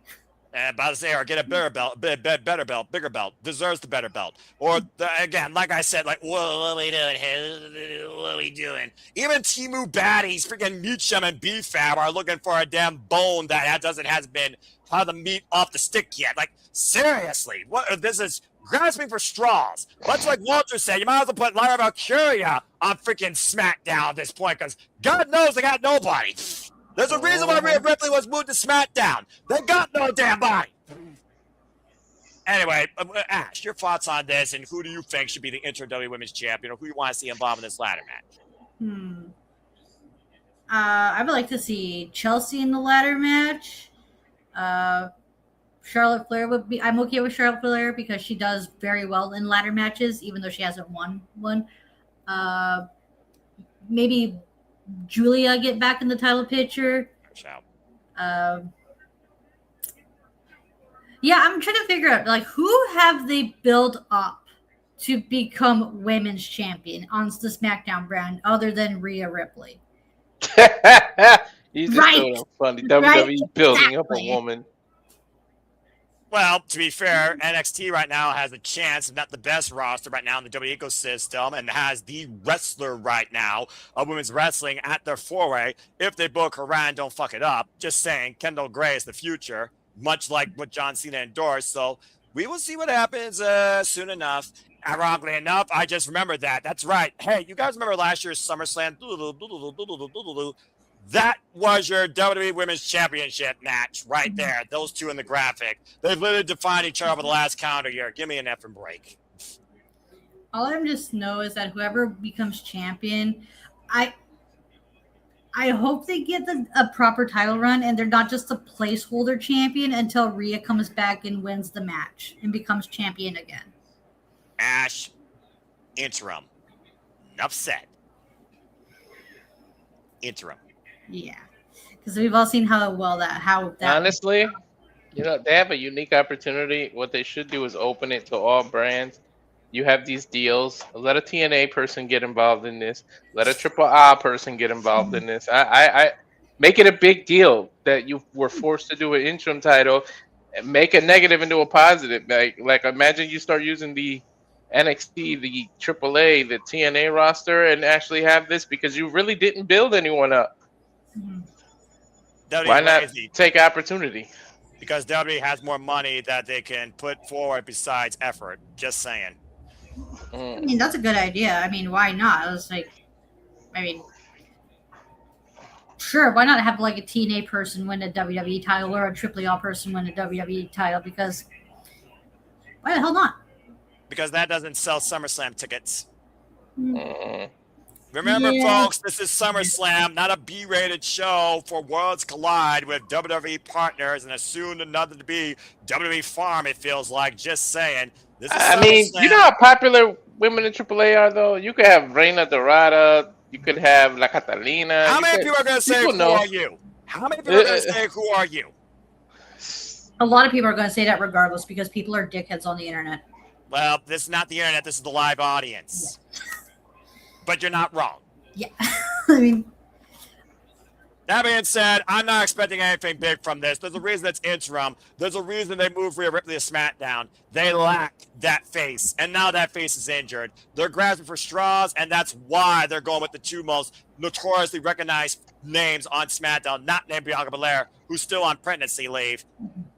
Speaker 13: About to say, or get a better belt, better belt, bigger belt, deserves the better belt. Or, again, like I said, like, what are we doing here? What are we doing? Even Timu Baddies, freaking Muchum and B-Fab are looking for a damn bone that hasn't been how the meat off the stick yet. Like, seriously, what? This is grasping for straws. Much like Walter said, you might as well put Lyra Valkyria on freaking SmackDown at this point, because God knows they got nobody. There's a reason why Rhea Ripley was moved to SmackDown. They got no damn body. Anyway, Ash, your thoughts on this, and who do you think should be the interim WWE Women's Champion, or who you want to see involved in this ladder match?
Speaker 1: I would like to see Chelsea in the ladder match. Charlotte Flair would be. I'm okay with Charlotte Flair because she does very well in ladder matches, even though she hasn't won one. Maybe Julia get back in the title picture. Yeah, I'm trying to figure out, like, who have they built up to become women's champion on the SmackDown brand other than Rhea Ripley?
Speaker 15: You just so funny. WWE building up a woman.
Speaker 13: Well, to be fair, NXT right now has a chance, if not the best roster right now in the WWE ecosystem, and has the wrestler right now of women's wrestling at their foray. If they book her and don't fuck it up, just saying, Kendall Gray is the future, much like what John Cena endorsed. So we will see what happens soon enough. Ironically enough, I just remembered that. That's right. Hey, you guys remember last year's SummerSlam? That was your WWE Women's Championship match right there. Those two in the graphic. They've literally defined each other over the last calendar year. Give me an effing break.
Speaker 1: All I just know is that whoever becomes champion, I hope they get a proper title run and they're not just a placeholder champion until Rhea comes back and wins the match and becomes champion again.
Speaker 13: Ash, interim. Enough said. Interim.
Speaker 1: Yeah, because we've all seen how that.
Speaker 15: Honestly, they have a unique opportunity. What they should do is open it to all brands. You have these deals. Let a TNA person get involved in this. Let a Triple A person get involved in this. I make it a big deal that you were forced to do an interim title. And make a negative into a positive. Like imagine you start using the NXT, the AAA, the TNA roster, and actually have this because you really didn't build anyone up. Why not take opportunity?
Speaker 13: Because WWE has more money that they can put forward besides effort. Just saying.
Speaker 1: I mean, that's a good idea. I mean, why not? I was like, sure, why not have like a TNA person win a WWE title or a AAA person win a WWE title? Because why the hell not?
Speaker 13: Because that doesn't sell SummerSlam tickets. Remember, folks, this is SummerSlam, not a B-rated show for Worlds Collide with WWE partners and soon another to be WWE Farm, it feels like. Just saying. This is
Speaker 15: I mean, you know how popular women in AAA are, though? You could have Reina Dorada. You could have La Catalina.
Speaker 13: How many people are going to say, who are you? How many people are going to say, who are you?
Speaker 1: A lot of people are going to say that regardless because people are dickheads on the internet.
Speaker 13: Well, this is not the internet. This is the live audience. Yeah. But you're not wrong.
Speaker 1: Yeah. I mean,
Speaker 13: that being said, I'm not expecting anything big from this. There's a reason it's interim. There's a reason they moved Rhea Ripley to SmackDown. They lack that face, and now that face is injured. They're grasping for straws, and that's why they're going with the two most notoriously recognized names on SmackDown, not named Bianca Belair, who's still on pregnancy leave.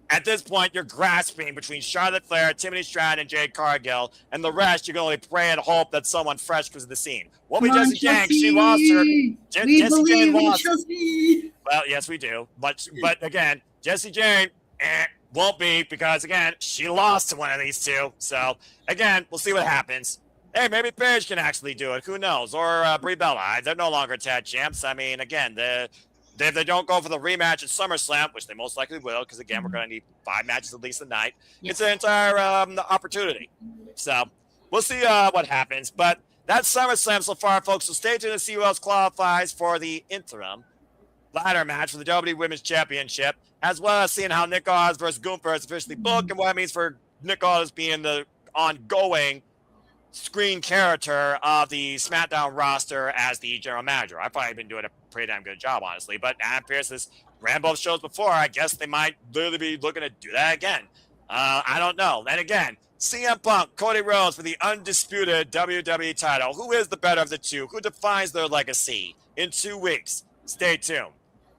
Speaker 13: At this point, you're grasping between Charlotte Flair, Timothy Stratton, and Jade Cargill, and the rest, you can only pray and hope that someone fresh comes to the scene. What we Jessie Jane, she lost her. Jessie Jane lost. Well, yes, we do. But again, Jessie Jane won't be because, again, she lost to one of these two. So, again, we'll see what happens. Hey, maybe Paige can actually do it. Who knows? Or Brie Bella. They're no longer tag champs. I mean, again, if they don't go for the rematch at SummerSlam, which they most likely will, because, again, we're going to need 5 matches at least a night, it's an entire opportunity. So, we'll see what happens. But that's SummerSlam so far, folks. So stay tuned to see who else qualifies for the interim ladder match for the WWE Women's Championship, as well as seeing how Nick Aldis versus Gunther is officially booked and what it means for Nick Aldis being the ongoing screen character of the SmackDown roster as the general manager. I've probably been doing a pretty damn good job, honestly. But Adam Pearce has ran both shows before. I guess they might literally be looking to do that again. I don't know. And again, CM Punk, Cody Rhodes for the undisputed WWE title. Who is the better of the two? Who defines their legacy in 2 weeks? Stay tuned.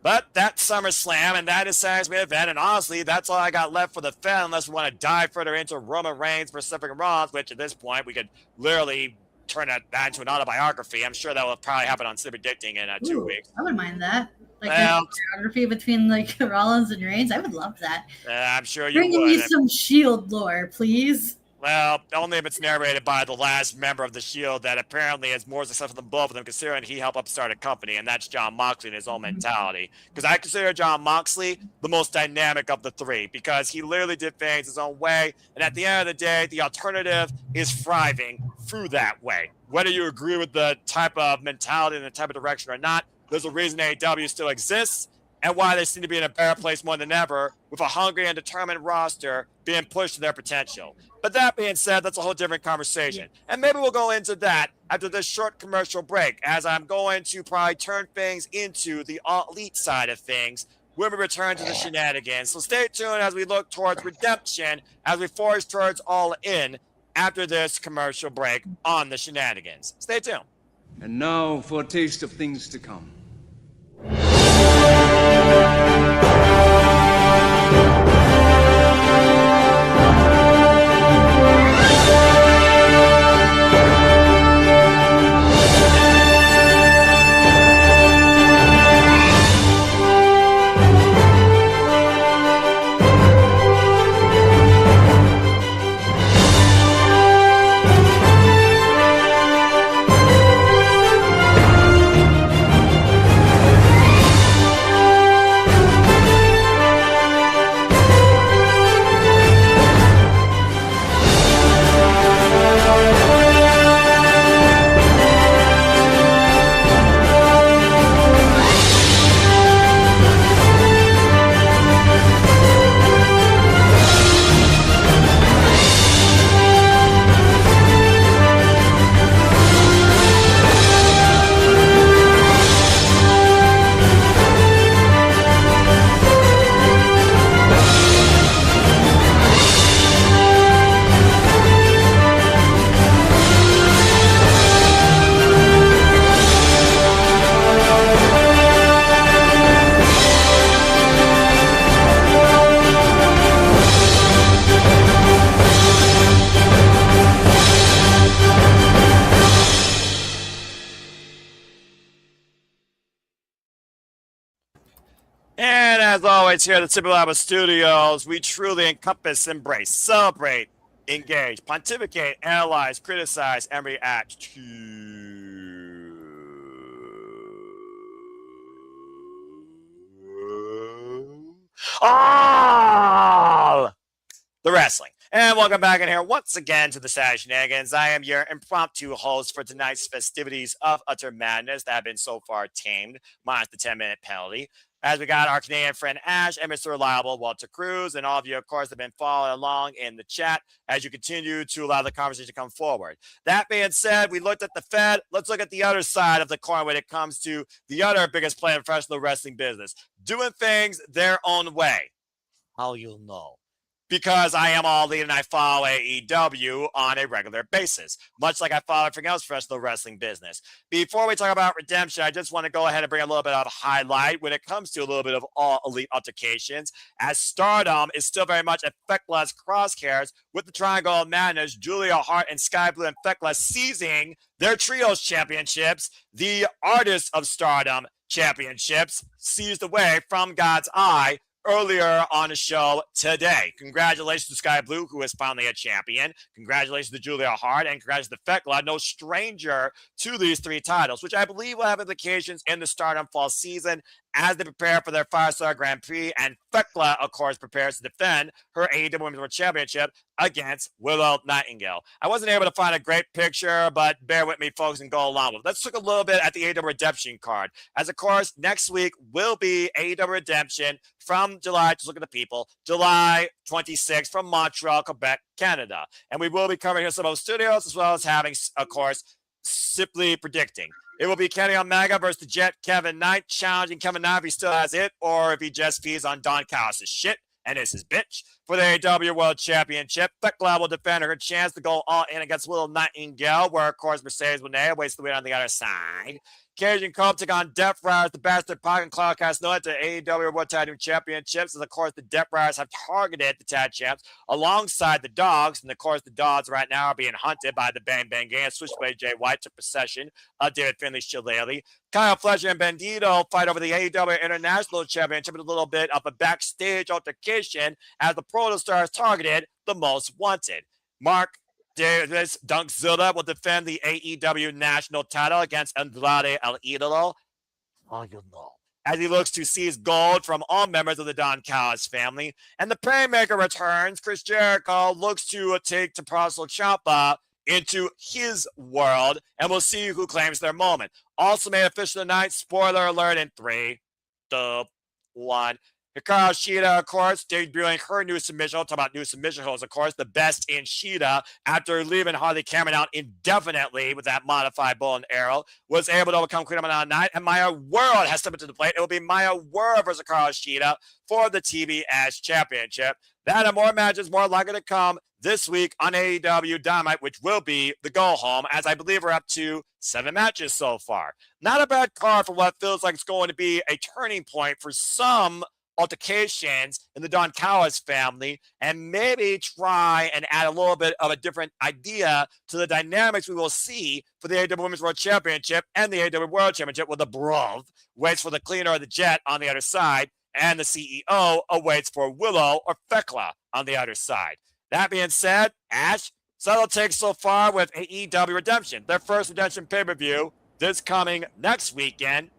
Speaker 13: But that's SummerSlam, and that is Saturday's main event. And honestly, that's all I got left for the Fed, unless we want to dive further into Roman Reigns Pacific and Rollins, which at this point we could literally turn that into an autobiography. I'm sure that will probably happen on Super Dicting in 2 weeks.
Speaker 1: I wouldn't mind that. Like a choreography between like Rollins and Reigns. I would love that.
Speaker 13: I'm sure you
Speaker 1: Bring
Speaker 13: would.
Speaker 1: me some Shield lore, please.
Speaker 13: Well, only if it's narrated by the last member of the Shield that apparently is more successful than both of them, considering he helped upstart a company, and that's Jon Moxley in his own mentality. Because I consider Jon Moxley the most dynamic of the three, because he literally did things his own way, and at the end of the day, the alternative is thriving through that way. Whether you agree with the type of mentality and the type of direction or not, there's a reason AEW still exists, and why they seem to be in a better place more than ever, with a hungry and determined roster being pushed to their potential. But that being said, that's a whole different conversation. And maybe we'll go into that after this short commercial break, as I'm going to probably turn things into the elite side of things when we return to the Shenanigans. So stay tuned as we look towards redemption, as we forge towards All In after this commercial break on the Shenanigans. Stay tuned.
Speaker 18: And now for a taste of things to come.
Speaker 13: And as always, here at the Super Lava Studios, we truly encompass, embrace, celebrate, engage, pontificate, analyze, criticize, and react to all the wrestling. And welcome back in here once again to the Saturday Shenanigans. I am your impromptu host for tonight's festivities of Utter Madness that have been so far tamed, minus the 10-minute penalty. As we got our Canadian friend Ash and Mr. Reliable Walter Cruz, and all of you, of course, have been following along in the chat as you continue to allow the conversation to come forward. That being said, we looked at the Fed. Let's look at the other side of the coin when it comes to the other biggest player in professional wrestling business, doing things their own way. How you'll know. Because I am all in and I follow AEW on a regular basis, much like I follow everything else professional wrestling business. Before we talk about redemption, I just want to go ahead and bring a little bit of a highlight when it comes to a little bit of all elite altercations, as Stardom is still very much at Fecla's crosshairs with the Triangle of Madness, Julia Hart and Sky Blue and Fecla seizing their trios championships. The Artists of Stardom championships seized away from God's Eye earlier on the show today. Congratulations to Sky Blue, who is finally a champion. Congratulations to Julia Hart, and congratulations to Fecla, no stranger to these three titles, which I believe will have implications in the Stardom fall season as they prepare for their 5-star Grand Prix, and Thekla, of course, prepares to defend her AEW Women's World Championship against Willow Nightingale. I wasn't able to find a great picture, but bear with me, folks, and go along with it. Let's look a little bit at the AEW Redemption card. As, of course, next week will be AEW Redemption from July, just look at the people, July 26th from Montreal, Quebec, Canada. And we will be covering here some of those studios, as well as having, of course, Simply Predicting. It will be Kenny Omega versus the Jet Kevin Knight, challenging Kevin Knight if he still has it, or if he just feeds on Don Callis' shit and is his bitch. For the AEW World Championship, Thekla will defend her chance to go all in against Willow Nightingale, where, of course, Mercedes Moné waits the win on the other side. Cajun Cope took on Death Riders, the Bastard Pac, and Claudio Castagnoli to AEW World Tag Team Championships. And, of course, the Death Riders have targeted the tag champs alongside the Dogs. And, of course, the Dogs right now are being hunted by the Bang Bang Gang. Switchblade Jay White took possession of David Finley Shillelagh. Kyle Fletcher and Bandito fight over the AEW International Championship in a little bit of a backstage altercation as the Protostars targeted the Most Wanted. Mark Davis Dunkzilla will defend the AEW national title against Andrade El Idolo. Oh, you know. As he looks to seize gold from all members of the Don Callis family. And the Paymaker returns. Chris Jericho looks to take Tommaso Ciampa into his world, and we'll see who claims their moment. Also made official tonight, spoiler alert in 3, 2, 1. Hikaru Shida, of course, debuting her new submission. We'll talk about new submission holds, of course. The best in Shida, after leaving Harley Cameron out indefinitely with that modified bow and arrow, was able to overcome Queen of the Night. And Maya World has stepped into the plate. It will be Maya World versus Hikaru Shida for the TBS Championship. That and more matches more likely to come this week on AEW Dynamite, which will be the go-home, as I believe we're up to 7 matches so far. Not a bad card for what feels like it's going to be a turning point for some altercations in the Don Callis family, and maybe try and add a little bit of a different idea to the dynamics we will see for the AEW Women's World Championship and the AEW World Championship, with the Brov waits for the Cleaner or the Jet on the other side, and the CEO awaits for Willow or Thekla on the other side. That being said, Ash, subtle takes so far with AEW Redemption, their first Redemption pay-per-view this coming next weekend.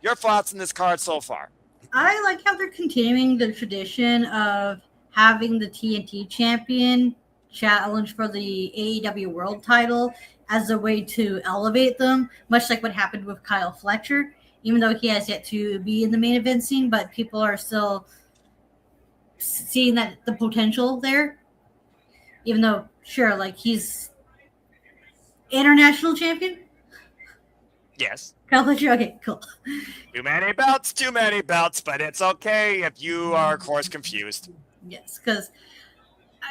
Speaker 13: Your thoughts on this card so far?
Speaker 1: I like how they're continuing the tradition of having the TNT champion challenge for the AEW World title as a way to elevate them, much like what happened with Kyle Fletcher, even though he has yet to be in the main event scene, but people are still seeing that the potential there, even though, sure, like he's international champion.
Speaker 13: Yes.
Speaker 1: Kyle Fletcher, okay, cool.
Speaker 13: Too many belts, but it's okay if you are, of course, confused.
Speaker 1: Yes, because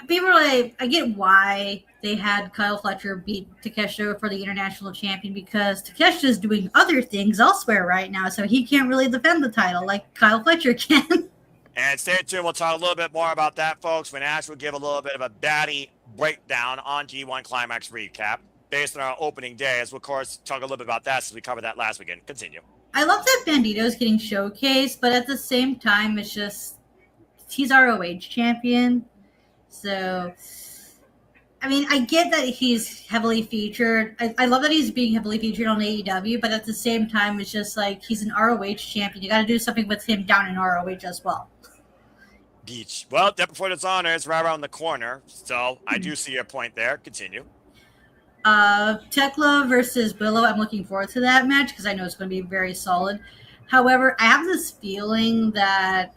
Speaker 1: people are like, I get why they had Kyle Fletcher beat Takeshita for the international champion, because Takeshita's doing other things elsewhere right now, so he can't really defend the title like Kyle Fletcher can.
Speaker 13: And stay tuned. We'll talk a little bit more about that, folks, when Ash will give a little bit of a baddie breakdown on G1 Climax recap based on our opening day, as we'll, of course, talk a little bit about that since we covered that last weekend. Continue.
Speaker 1: I love that Bandito's getting showcased, but at the same time, it's just he's ROH champion. So, I mean, I get that he's heavily featured. I love that he's being heavily featured on AEW, but at the same time, it's just like he's an ROH champion. You got to do something with him down in ROH as well.
Speaker 13: Beach. Well, Death Before Dishonor is right around the corner, so I do see your point there. Continue.
Speaker 1: Tekla versus Willow, I'm looking forward to that match because I know it's going to be very solid. However, I have this feeling that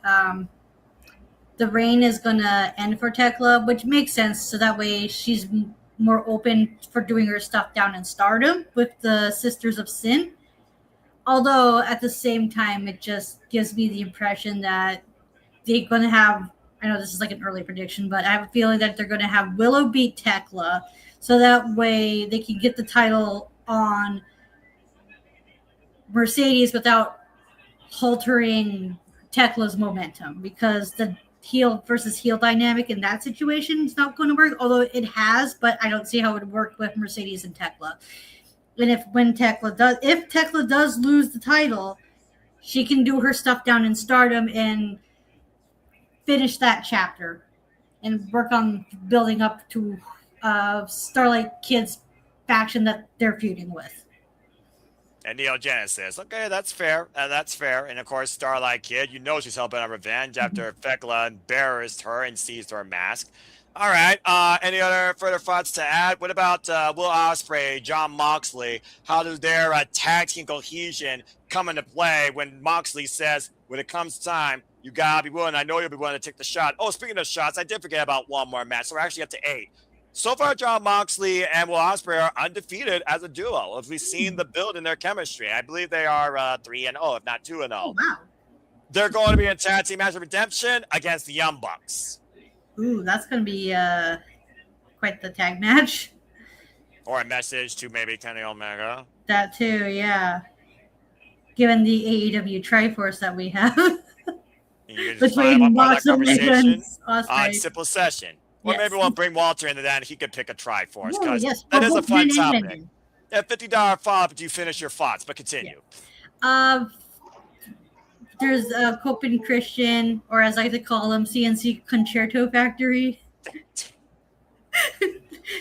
Speaker 1: the reign is going to end for Tekla, which makes sense. So that way she's more open for doing her stuff down in Stardom with the Sisters of Sin. Although at the same time, it just gives me the impression that they're going to have, I know this is like an early prediction, but I have a feeling that they're going to have Willow beat Tekla. So that way they can get the title on Mercedes without altering Tekla's momentum, because the heel versus heel dynamic in that situation is not going to work, although it has, but I don't see how it would work with Mercedes and Tekla. And if Tekla does lose the title, she can do her stuff down in Stardom and finish that chapter and work on building up to Starlight Kid's faction that they're feuding with.
Speaker 13: And Neo Genesis. Okay, that's fair. That's fair. And of course, Starlight Kid, you know she's hell bent on revenge after Fekla embarrassed her and seized her mask. All right. Any other further thoughts to add? What about Will Ospreay, John Moxley? How does their tag team cohesion come into play when Moxley says, when it comes time, you gotta be willing. I know you'll be willing to take the shot. Oh, speaking of shots, I did forget about one more match. So we're actually up to 8. So far, John Moxley and Will Ospreay are undefeated as a duo. If we've seen the build in their chemistry, I believe they are 3-0, if not 2-0.
Speaker 1: Oh, wow.
Speaker 13: They're going to be in tag team match of redemption against the Young Bucks.
Speaker 1: Ooh, that's going to be quite the tag match.
Speaker 13: Or a message to maybe Kenny Omega.
Speaker 1: That too, yeah. Given the AEW Triforce that we have.
Speaker 13: You can just find
Speaker 1: Between
Speaker 13: them up on that
Speaker 1: Moxley
Speaker 13: conversation
Speaker 1: and
Speaker 13: on
Speaker 1: Ospreay.
Speaker 13: Simple Session. Or
Speaker 1: Yes.
Speaker 13: maybe we'll bring Walter into that and he could pick a Triforce.
Speaker 1: Oh,
Speaker 13: Because
Speaker 1: yes.
Speaker 13: that
Speaker 1: For
Speaker 13: is a
Speaker 1: both
Speaker 13: fun
Speaker 1: men and
Speaker 13: topic.
Speaker 1: women.
Speaker 13: Yeah, $50 follow-up if you finish your thoughts, but continue.
Speaker 1: There's Copen Christian, or as I like to call him, CNC Concerto Factory,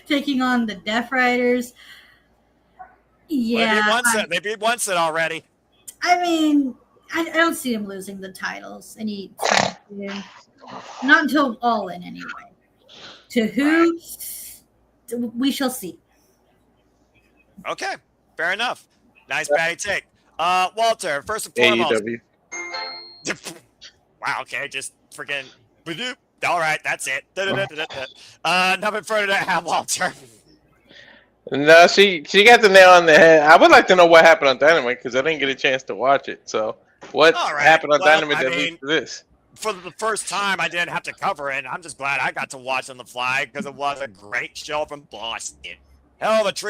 Speaker 1: taking on the Death Riders. Yeah,
Speaker 13: They beat one set already.
Speaker 1: I mean, I don't see him losing the titles anytime soon. Not until All In, anyway. To who? We shall see.
Speaker 13: Okay, fair enough. Nice batty take. Walter, first and foremost.
Speaker 15: AEW.
Speaker 13: Wow, okay, just freaking. All right, that's it. Nothing further to have, Walter.
Speaker 15: No, she got the nail on the head. I would like to know what happened on Dynamite because I didn't get a chance to watch it. So, what happened on Dynamite that leads to this?
Speaker 13: For the first time, I didn't have to cover it. I'm just glad I got to watch on the fly because it was a great show from Boston. Hell of a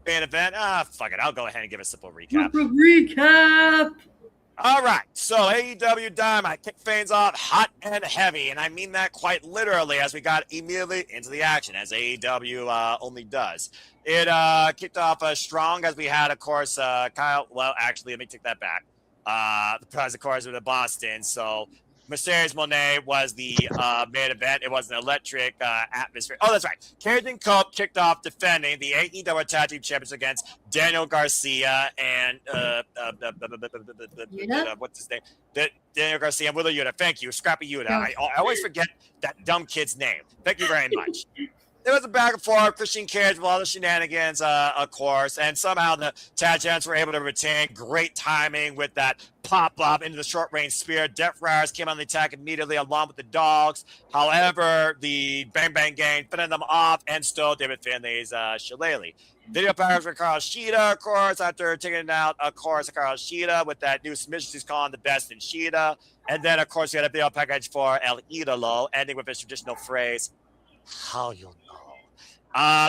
Speaker 13: main event. Fuck it. I'll go ahead and give a simple recap.
Speaker 1: Recap.
Speaker 13: All right, so AEW Dynamite kicked things off hot and heavy, and I mean that quite literally as we got immediately into the action, as AEW only does. It kicked off strong as we had, of course, Kyle. Well, actually, let me take that back. Because, of course, with the Boston, so Mercedes Moné was the main event. It was an electric atmosphere. Oh, that's right. Carrington Cope kicked off defending the AEW Tag Team Champions against Daniel Garcia and what's his name? Daniel Garcia and Willa Yuta. Thank you, Scrappy Yuta. I always forget that dumb kid's name. Thank you very much. There was a back and forth. Christian Cage with all the shenanigans, of course, and somehow the tag champs were able to retain. Great timing with that pop-up into the short-range spear. Death Riders came on the attack immediately along with the Dogs. However, the Bang Bang Gang fended them off and stole David Finlay's Shillelagh. Video powers for Carl Sheeta, of course, after taking out, of course, Carl Sheeta with that new submission he's calling the best in Sheeta. And then, of course, we had a video package for El Idolo, ending with his traditional phrase, how you know.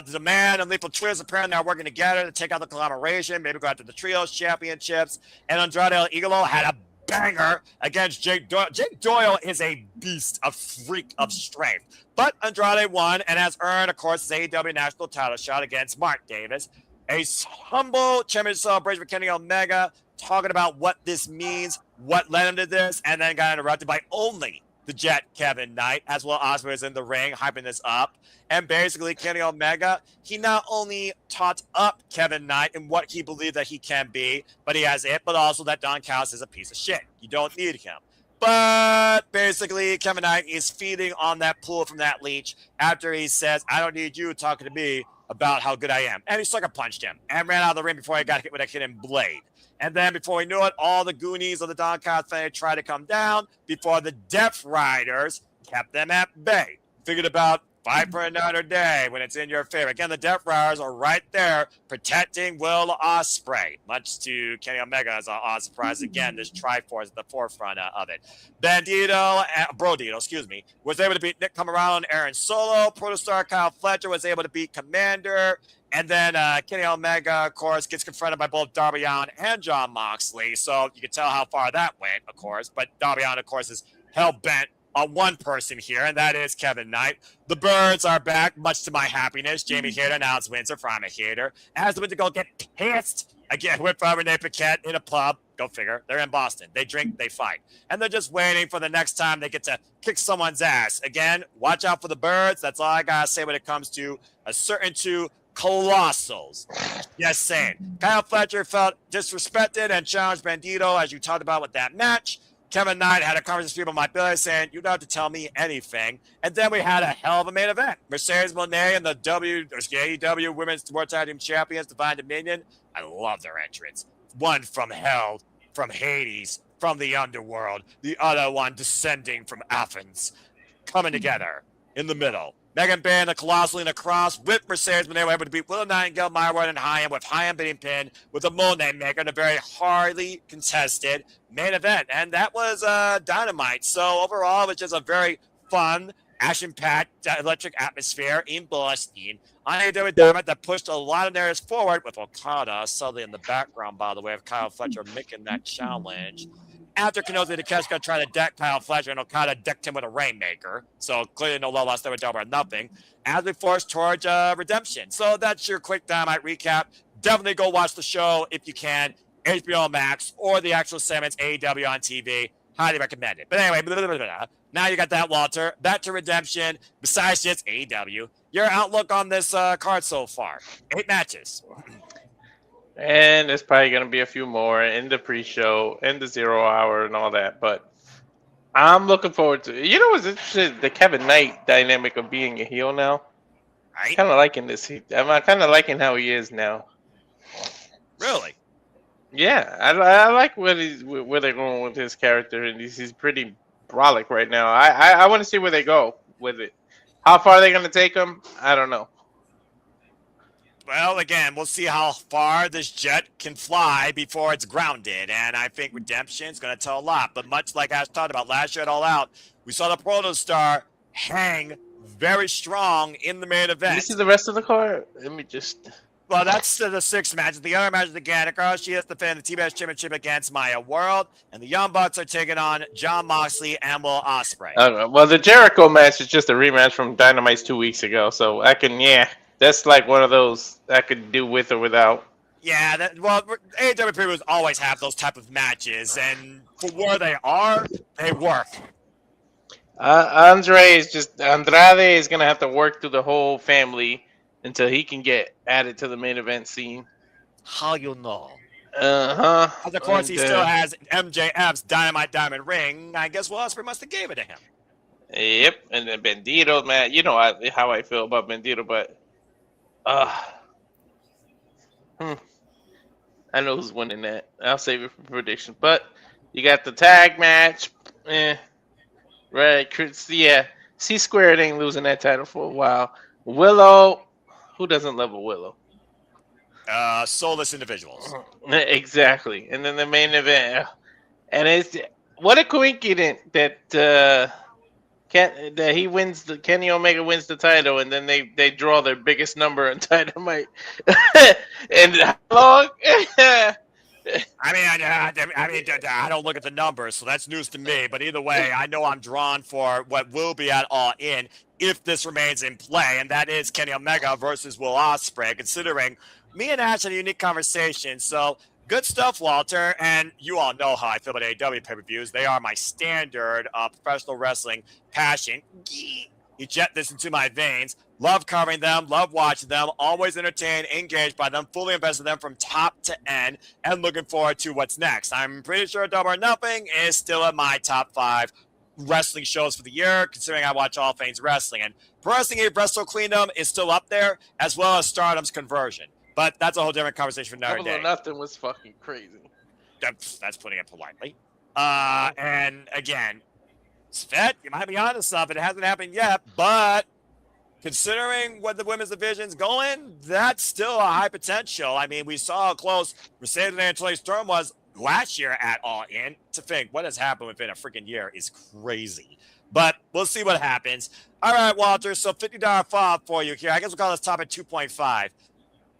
Speaker 13: The man and Lethal Twins apparently are working together to take out the conglomeration, maybe go after the Trios Championships. And Andrade El Idolo had a banger against Jake Doyle. Jake Doyle is a beast, a freak of strength. But Andrade won and has earned, of course, his AEW national title shot against Mark Davis. A humble championship celebration for Kenny Omega, talking about what this means, what led him to this, and then got interrupted by only the Jet Kevin Knight, as well as Ospreay is in the ring, hyping this up. And basically, Kenny Omega, he not only taught up Kevin Knight in what he believed that he can be, but he has it, but also that Don Callis is a piece of shit. You don't need him. But basically, Kevin Knight is feeding on that pool from that leech after he says, I don't need you talking to me about how good I am. And he sucker punched him and ran out of the ring before he got hit with a hidden blade. And then before we knew it, all the Goonies of the Don Callis family tried to come down before the Death Riders kept them at bay. Figured about 5 for another day when it's in your favor. Again, the Death Riders are right there protecting Will Ospreay, much to Kenny Omega's surprise. Again, this Triforce at the forefront of it. Brodito, was able to beat Nick Camarado and Aaron Solo. Protostar Kyle Fletcher was able to beat Commander. And then Kenny Omega, of course, gets confronted by both Darby Allin and John Moxley. So you can tell how far that went, of course. But Darby Allin, of course, is hell-bent on one person here, and that is Kevin Knight. The Birds are back, much to my happiness. Jamie Hayter now it's Windsor from a hater. As the Windsor go get pissed again with Renee Paquette in a pub. Go figure. They're in Boston. They drink, they fight. And they're just waiting for the next time they get to kick someone's ass. Again, watch out for the Birds. That's all I got to say when it comes to a certain two colossals. Just saying. Kyle Fletcher felt disrespected and challenged Bandito, as you talked about with that match. Kevin Knight had a conversation with my Billy saying, you don't have to tell me anything. And then we had a hell of a main event. Mercedes Moné and the AEW Women's World Tag Team Champions, Divine Dominion. I love their entrance. One from hell, from Hades, from the underworld. The other one descending from Athens. Coming together in the middle. Megan Bay and the Colossal in a cross with Mercedes Moné were able to beat Willow Nightingale, Myrwood, and Hayam, with Hayam beating pin with a Monet maker in a very hardly contested main event. And that was dynamite. So overall, it was just a very fun, action-packed, electric atmosphere in Boston. On AEW Dynamite that pushed a lot of narratives forward with Okada subtly in the background, by the way, of Kyle Fletcher making that challenge. After Kenosi Takeshita tried to deck Kyle Fletcher, and Okada decked him with a Rainmaker. So clearly no love lost, there double or nothing. As we force towards redemption. So that's your quick Dynamite recap. Definitely go watch the show if you can. HBO Max or the actual segments AEW on TV. Highly recommend it. But anyway, now you got that, Walter. Back to redemption. Besides just AEW, your outlook on this card so far. 8 matches.
Speaker 15: And there's probably going to be a few more in the pre-show and the 0 hour and all that. But I'm looking forward to it. You know what's interesting? The Kevin Knight dynamic of being a heel now. I'm kind of liking this. I'm kind of liking how he is now.
Speaker 13: Really?
Speaker 15: Yeah, I like where they're going with his character, and he's pretty brolic right now. I want to see where they go with it. How far are they going to take him? I don't know.
Speaker 13: Well, again, we'll see how far this jet can fly before it's grounded, and I think redemption is going to tell a lot. But much like I talked about last year at All Out, we saw the Protostar hang very strong in the main event.
Speaker 15: This is the rest of the card. Let me just.
Speaker 13: Well, that's the 6th match. The other match is the Ganica. She has to defend the TBS Championship against Maya World, and the Young Bucks are taking on John Moxley and Will Ospreay.
Speaker 15: Well, the Jericho match is just a rematch from Dynamite's 2 weeks ago, so I can, that's like one of those I could do with or without.
Speaker 13: Yeah, AEW previews always have those type of matches, and for where they are, they work.
Speaker 15: Andrade is gonna have to work through the whole family until he can get added to the main event scene.
Speaker 13: How you know?
Speaker 15: Of
Speaker 13: course, he still has MJF's Dynamite Diamond Ring. I guess Will Ospreay must have gave it to him.
Speaker 15: Yep, and then Bandito, man, you know how I feel about Bandito, but I know who's winning that. I'll save it for prediction. But you got the tag match. Right, yeah. C-Squared ain't losing that title for a while. Willow, who doesn't love a Willow?
Speaker 13: Soulless individuals.
Speaker 15: Exactly. And then the main event. And it's what a coincidence that Kenny Omega wins the title, and then they draw their biggest number on Dynamite. And how long?
Speaker 13: I don't look at the numbers, so that's news to me. But either way, I know I'm drawn for what will be at All In if this remains in play, and that is Kenny Omega versus Will Ospreay. Considering me and Ash had a unique conversation, so good stuff, Walter. And you all know how I feel about AEW pay-per-views. They are my standard professional wrestling passion. You jet this into my veins. Love covering them, love watching them, always entertained, engaged by them, fully invested in them from top to end, and looking forward to what's next. I'm pretty sure Double or Nothing is still in my top 5 wrestling shows for the year, considering I watch all things wrestling. And Pro Wrestling Wrestle Queendom is still up there, as well as Stardom's Conversion. But that's a whole different conversation for another day.
Speaker 15: Double or Nothing was fucking crazy.
Speaker 13: That's putting it politely. And again, Svet, you might be onto something. It hasn't happened yet, but considering what the women's division's going, that's still a high potential. I mean, we saw how close Mercedes and Antonio Storm was last year at All In. To think what has happened within a freaking year is crazy. But we'll see what happens. All right, Walter, so $50 fob for you here. I guess we'll call this topic 2.5.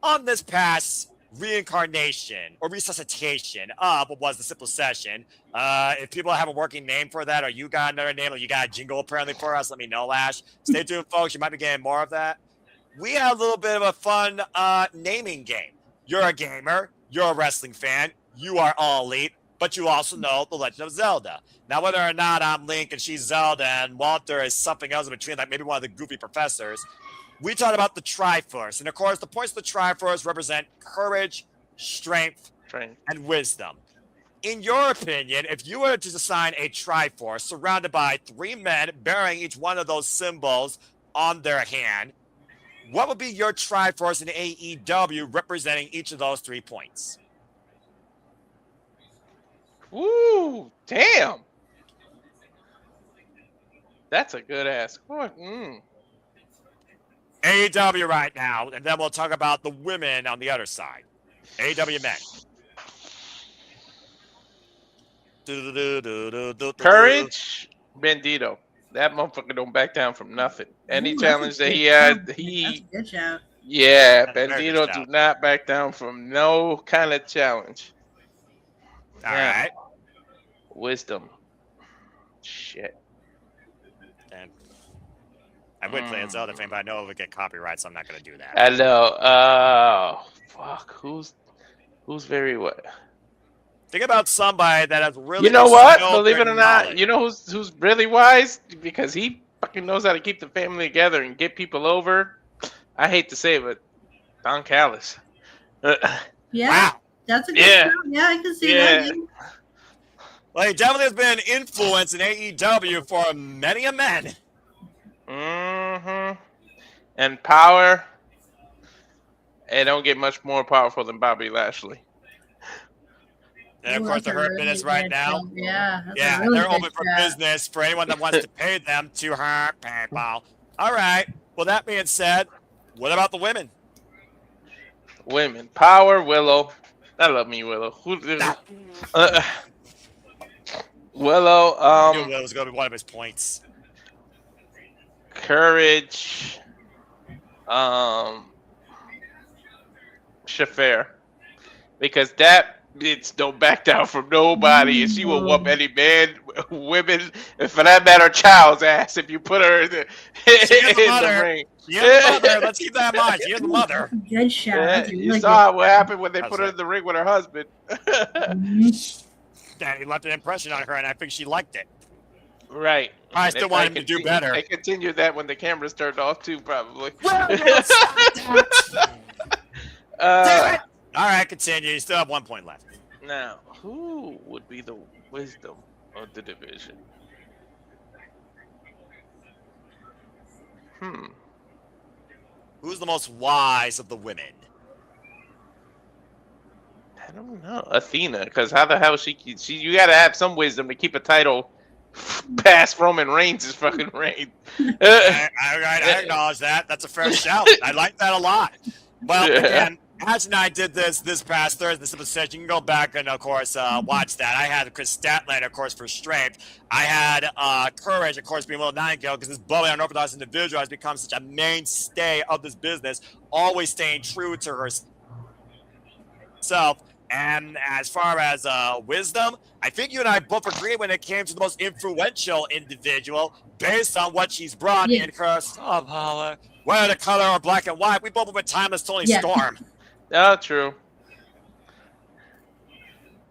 Speaker 13: On this past reincarnation or resuscitation of what was the simple session, if people have a working name for that, or you got another name, or you got a jingle apparently for us, let me know, Ash. Stay tuned, folks. You might be getting more of that. We had a little bit of a fun naming game. You're a gamer. You're a wrestling fan. You are All Elite. but you also know The Legend of Zelda. Now, whether or not I'm Link and she's Zelda and Walter is something else in between, like maybe one of the goofy professors, we talked about the Triforce. And of course, the points of the Triforce represent courage, strength, and wisdom. In your opinion, if you were to assign a Triforce surrounded by 3 men bearing each one of those symbols on their hand, what would be your Triforce in AEW representing each of those 3 points?
Speaker 15: Ooh, damn. That's a good ass.
Speaker 13: AEW right now, and then we'll talk about the women on the other side. AEW men.
Speaker 15: Courage, Bandito. That motherfucker don't back down from nothing. Any challenge that he had,
Speaker 1: That's a good shout.
Speaker 15: yeah,
Speaker 13: That's a very
Speaker 15: Bandito
Speaker 13: good
Speaker 15: do
Speaker 13: shout.
Speaker 15: not back down from no kind of challenge.
Speaker 13: All right.
Speaker 15: Wisdom. Shit.
Speaker 13: And I would play a Zelda thing, but I know it would get copyright, so I'm not going to do that.
Speaker 15: I know. Fuck. Who's very what?
Speaker 13: Think about somebody that has really.
Speaker 15: You know what?
Speaker 13: distilled
Speaker 15: Believe it
Speaker 13: their
Speaker 15: or not,
Speaker 13: knowledge.
Speaker 15: you know who's really wise because he fucking knows how to keep the family together and get people over. I hate to say it, but Don Callis.
Speaker 1: Yeah, that's a good
Speaker 15: Yeah.
Speaker 1: shout. Yeah, I can see
Speaker 15: Yeah.
Speaker 1: that.
Speaker 13: Well, he definitely has been an influence in AEW for many a men.
Speaker 15: Mm-hmm. And power. It don't get much more powerful than Bobby Lashley.
Speaker 13: And of
Speaker 1: Ooh,
Speaker 13: course,
Speaker 1: that's
Speaker 13: they're
Speaker 1: a
Speaker 13: hurt business
Speaker 1: really
Speaker 13: right
Speaker 1: good
Speaker 13: now.
Speaker 1: shout. Yeah, that's a
Speaker 13: Yeah,
Speaker 1: really
Speaker 13: they're
Speaker 1: good
Speaker 13: open for
Speaker 1: shout.
Speaker 13: business for anyone that wants to pay them to hurt people. All right. Well, that being said, what about the women?
Speaker 15: Women. Power, Willow. I love me, Willow. Willow,
Speaker 13: I knew that was going to be one of his points.
Speaker 15: Courage, Shafir. Because that bitch don't back down from nobody, and she will whoop any man, women, and for that matter, child's ass if you put her in the,
Speaker 13: She is the
Speaker 15: in the
Speaker 13: mother.
Speaker 15: ring.
Speaker 13: She is the mother. Let's keep that in mind. She is the mother.
Speaker 1: Good shout.
Speaker 15: Yeah,
Speaker 1: That's a
Speaker 15: you
Speaker 1: really
Speaker 15: saw
Speaker 1: good
Speaker 15: what happened when they
Speaker 13: That's
Speaker 15: put her
Speaker 13: right.
Speaker 15: in the ring with her husband.
Speaker 13: And he left an impression on her, and I think she liked it.
Speaker 15: Right.
Speaker 13: I still want him to do better.
Speaker 15: They continued that when the cameras turned off too, probably.
Speaker 13: Well, Damn it! All right, continue. You still have 1 point left.
Speaker 15: Now, who would be the wisdom of the division?
Speaker 13: Who's the most wise of the women?
Speaker 15: I don't know. Athena, because how the hell she you got to have some wisdom to keep a title past Roman Reigns' fucking reign.
Speaker 13: I acknowledge that. That's a fair shout. I like that a lot. Well, again, Hatch and I did this past Thursday. This episode, you can go back and, of course, watch that. I had Chris Statlander, of course, for strength. I had Courage, of course, being a little Nightingale, because this bubbly, unorthodox individual has become such a mainstay of this business, always staying true to herself. And as far as wisdom, I think you and I both agree when it came to the most influential individual based on what she's brought in her star power. Whether the color or black and white, we both went with Timeless Tony Storm.
Speaker 15: Oh, true.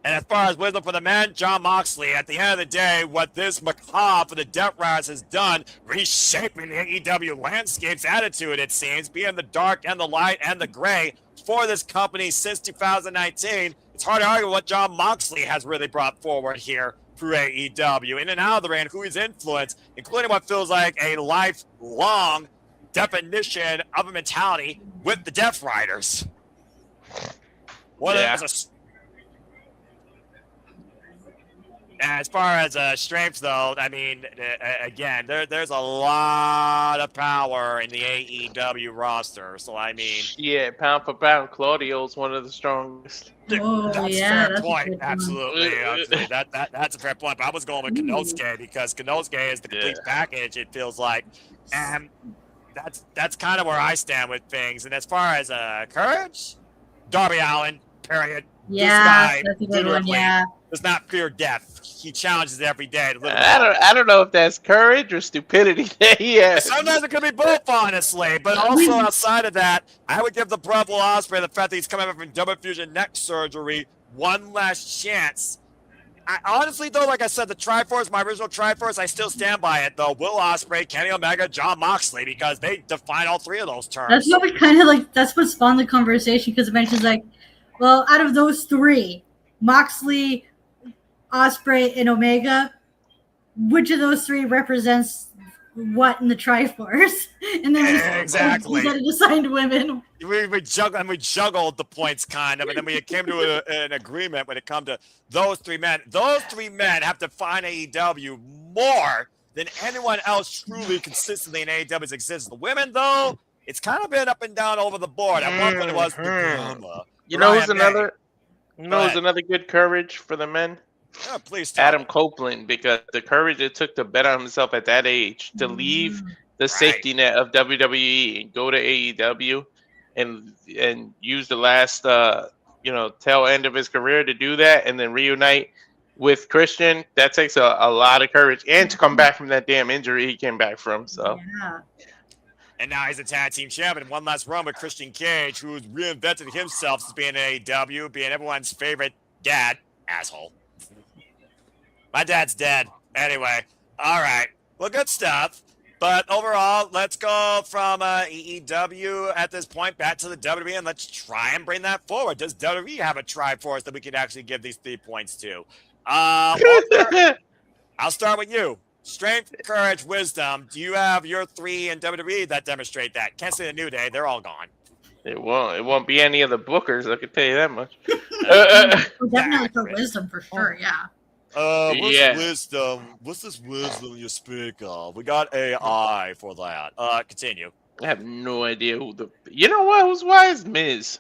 Speaker 13: And as far as wisdom for the men, John Moxley, at the end of the day, what this macabre for the Death Riders has done, reshaping the AEW landscape's attitude, it seems, being the dark and the light and the gray for this company since 2019, it's hard to argue what John Moxley has really brought forward here through AEW. In and out of the ring, who he's influenced, including what feels like a lifelong definition of a mentality with the Death Riders. As far as strength, though, I mean, again, there's a lot of power in the AEW roster. So, I mean...
Speaker 15: Yeah, pound for pound, Claudio's one of the strongest.
Speaker 1: Oh,
Speaker 13: that's
Speaker 1: yeah,
Speaker 13: a fair
Speaker 1: that's a
Speaker 13: point.
Speaker 1: good one.
Speaker 13: Absolutely. That's a fair point. But I was going with Konosuke because Konosuke is the complete package, it feels like. And that's kind of where I stand with things. And as far as courage, Darby Allin, period.
Speaker 1: Yeah, that's a good one, yeah.
Speaker 13: Does not fear death. He challenges every day to live.
Speaker 15: I don't know if that's courage or stupidity that he has.
Speaker 13: Sometimes it could be both, honestly. But also outside of that, I would give the Bravo Will Ospreay the fact that he's coming up from double fusion neck surgery one last chance I honestly, though, like I said, the Triforce, my original Triforce, I still stand by it, though. Will Ospreay, Kenny Omega, Jon Moxley, because they define all three of those terms.
Speaker 1: That's what was kind of like, that's what spawned the conversation, because eventually it's like, well, out of those three, Moxley, Ospreay, and Omega, which of those three represents what in the Triforce? And then we got to decide women.
Speaker 13: We juggled the points kind of, and then we came to an agreement when it comes to those three men. Those three men have defined AEW more than anyone else truly consistently in AEW's existence. The women, though, it's kind of been up and down over the board. At one point, it was the drama.
Speaker 15: You know who's another? You know who's another good courage for the men?
Speaker 13: Yeah, please.
Speaker 15: Adam Copeland, because the courage it took to bet on himself at that age to leave the safety net of WWE and go to AEW and use the last tail end of his career to do that and then reunite with Christian. That takes a lot of courage, and to come back from that damn injury he came back from. So.
Speaker 1: Yeah.
Speaker 13: And now he's a tag team champion. One last run with Christian Cage, who's reinvented himself as being an AEW, being everyone's favorite dad. Asshole. My dad's dead. Anyway, all right. Well, good stuff. But overall, let's go from AEW at this point back to the WWE, and let's try and bring that forward. Does WWE have a Triforce that we could actually give these 3 points to? I'll start with you. Strength, courage, wisdom. Do you have your 3 in WWE that demonstrate that? Can't say the New Day. They're all gone.
Speaker 15: It won't be any of the bookers, I can tell you that much.
Speaker 1: Definitely for wisdom, for sure, yeah.
Speaker 13: Wisdom? What's this wisdom you speak of? We got AI for that. Continue.
Speaker 15: I have no idea who the... You know what? Who's wise? Miz.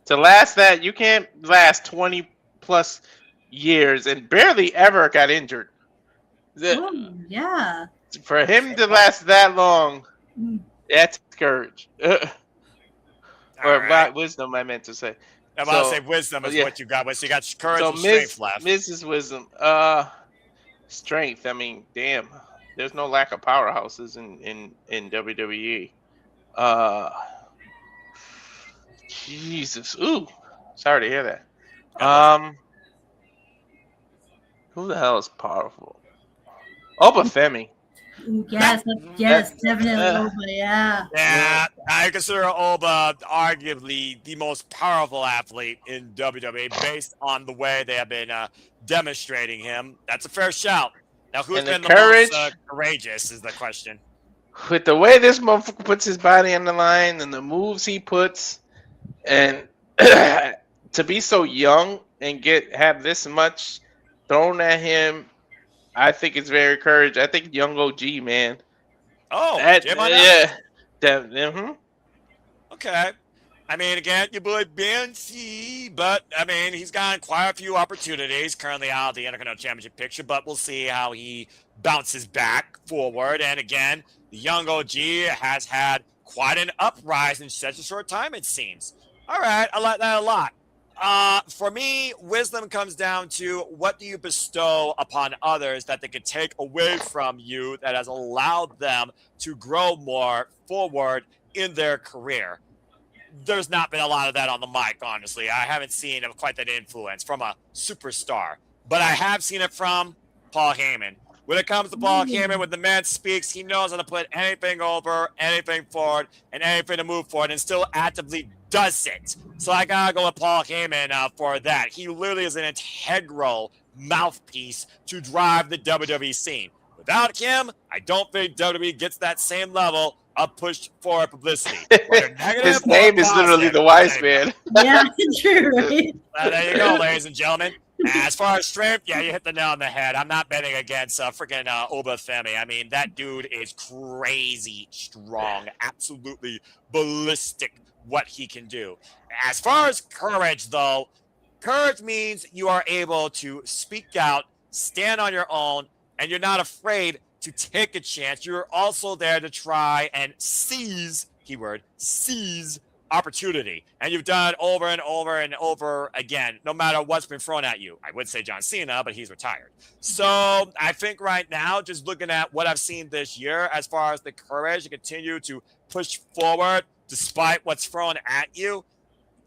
Speaker 15: To last that, you can't last 20 plus years and barely ever got injured.
Speaker 1: Yeah.
Speaker 15: For him to last that long, that's courage. Wisdom, I meant to say.
Speaker 13: I'm about to say wisdom is what you got. So you got courage and strength left.
Speaker 15: Mrs. Wisdom. Strength. I mean, damn. There's no lack of powerhouses in WWE. Jesus. Ooh. Sorry to hear that. Who the hell is powerful? Oba Femi.
Speaker 1: Yes, definitely Oba, yeah.
Speaker 13: Yeah, I consider Oba arguably the most powerful athlete in WWE based on the way they have been demonstrating him. That's a fair shout. Now, who's been the most courageous is the question.
Speaker 15: With the way this motherfucker puts his body on the line and the moves he puts, and to be so young and have this much thrown at him, I think it's very courage. I think young OG, man.
Speaker 13: Oh,
Speaker 15: yeah.
Speaker 13: Okay. I mean, again, your boy BNC, but, I mean, he's gotten quite a few opportunities currently out of the Intercontinental Championship picture, but we'll see how he bounces back forward. And, again, the young OG has had quite an uprise in such a short time, it seems. All right, I like that a lot. For me, wisdom comes down to what do you bestow upon others that they could take away from you that has allowed them to grow more forward in their career. There's not been a lot of that on the mic, honestly. I haven't seen quite that influence from a superstar, but I have seen it from Paul Heyman. When it comes to Paul Heyman, when the man speaks, he knows how to put anything over, anything forward, and anything to move forward, and still actively does it. So I gotta go with Paul Heyman for that. He literally is an integral mouthpiece to drive the WWE scene. Without him, I don't think WWE gets that same level of push for publicity.
Speaker 15: His name is literally the wise man.
Speaker 1: Yeah, true, right?
Speaker 13: There you go, ladies and gentlemen. As far as strength, yeah, you hit the nail on the head. I'm not betting against freaking Oba Femi. I mean, that dude is crazy strong, absolutely ballistic what he can do. As far as courage, though, courage means you are able to speak out, stand on your own, and you're not afraid to take a chance. You're also there to try and seize, keyword, seize opportunity. And you've done it over and over and over again, no matter what's been thrown at you. I would say John Cena, but he's retired. So I think right now, just looking at what I've seen this year, as far as the courage to continue to push forward despite what's thrown at you,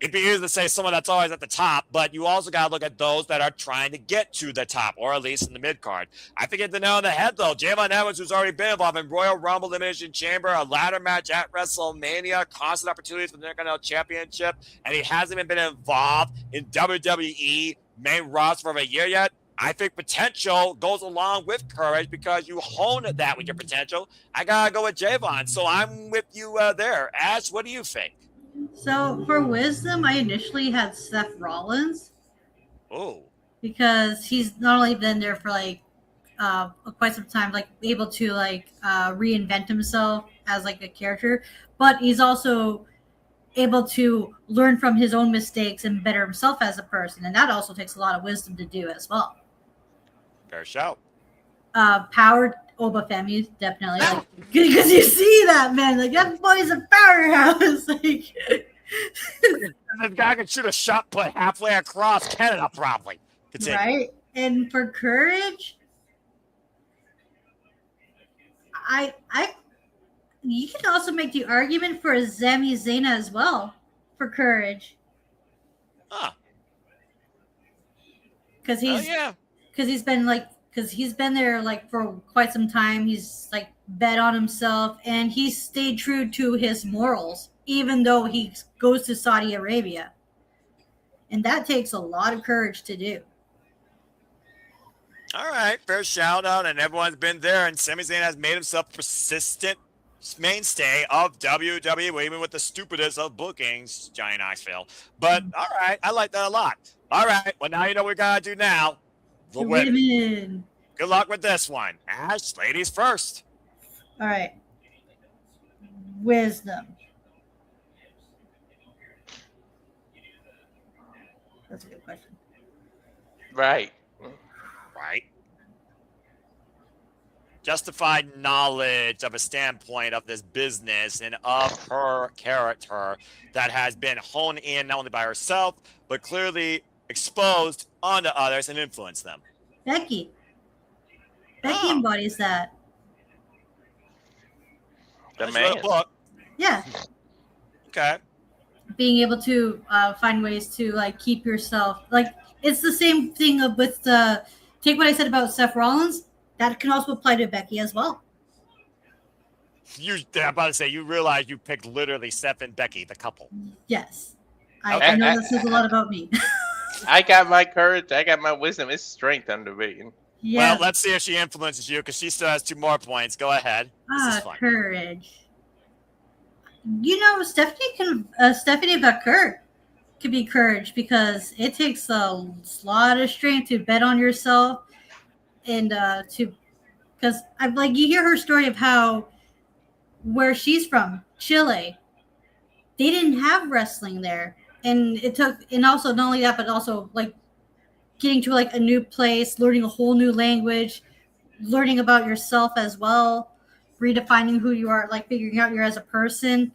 Speaker 13: it'd be easy to say someone that's always at the top, but you also got to look at those that are trying to get to the top, or at least in the mid card. I think it's the nail on the head, though. Javon Edwards, who's already been involved in Royal Rumble, Elimination Chamber, a ladder match at WrestleMania, constant opportunities for the Intercontinental Championship, and he hasn't even been involved in WWE main roster for a year yet. I think potential goes along with courage because you hone that with your potential. I got to go with Javon, so I'm with you there. Ash, what do you think?
Speaker 1: So for wisdom, I initially had Seth Rollins.
Speaker 13: Oh.
Speaker 1: Because he's not only been there for like quite some time, like able to like reinvent himself as like a character, but he's also able to learn from his own mistakes and better himself as a person, and that also takes a lot of wisdom to do as well.
Speaker 13: Fair shout.
Speaker 1: Power Obafemi, definitely, like, because you see that, man, like that boy's a powerhouse. Like,
Speaker 13: this guy can shoot a shot put halfway across Canada, probably. Continue.
Speaker 1: Right? And for courage, you can also make the argument for Sami Zayn as well for courage. Because he's been there like for quite some time. He's like bet on himself and he stayed true to his morals, even though he goes to Saudi Arabia. And that takes a lot of courage to do.
Speaker 13: All right, fair shout out, and everyone's been there, and Sami Zayn has made himself a persistent mainstay of WWE, even with the stupidest of bookings, Johnny Knoxville. But all right, I like that a lot. All right, well now you know what we gotta do now. The women. Good luck with this one. Ash, ladies first.
Speaker 1: All right. Wisdom. That's a good question.
Speaker 15: Right.
Speaker 13: Justified knowledge of a standpoint of this business and of her character that has been honed in not only by herself, but clearly exposed onto others and influenced them.
Speaker 1: Becky embodies that.
Speaker 15: The man.
Speaker 13: Book.
Speaker 1: Yeah.
Speaker 13: Okay.
Speaker 1: Being able to find ways to like keep yourself, like it's the same thing with take what I said about Seth Rollins. That can also apply to Becky as well.
Speaker 13: I'm about to say, you realize you picked literally Seth and Becky, the couple.
Speaker 1: Yes. I know this says a lot about me.
Speaker 15: I got my courage. I got my wisdom. It's strength I'm debating.
Speaker 1: Yeah.
Speaker 13: Well, let's see if she influences you because she still has 2 more points. Go ahead. This is fun.
Speaker 1: Courage. You know, Stephanie Becker could be courage because it takes a lot of strength to bet on yourself. And because I'm like, you hear her story of how where she's from, Chile, they didn't have wrestling there, and it took, and also not only that, but also like getting to like a new place, learning a whole new language, learning about yourself as well, redefining who you are, like figuring out you as a person.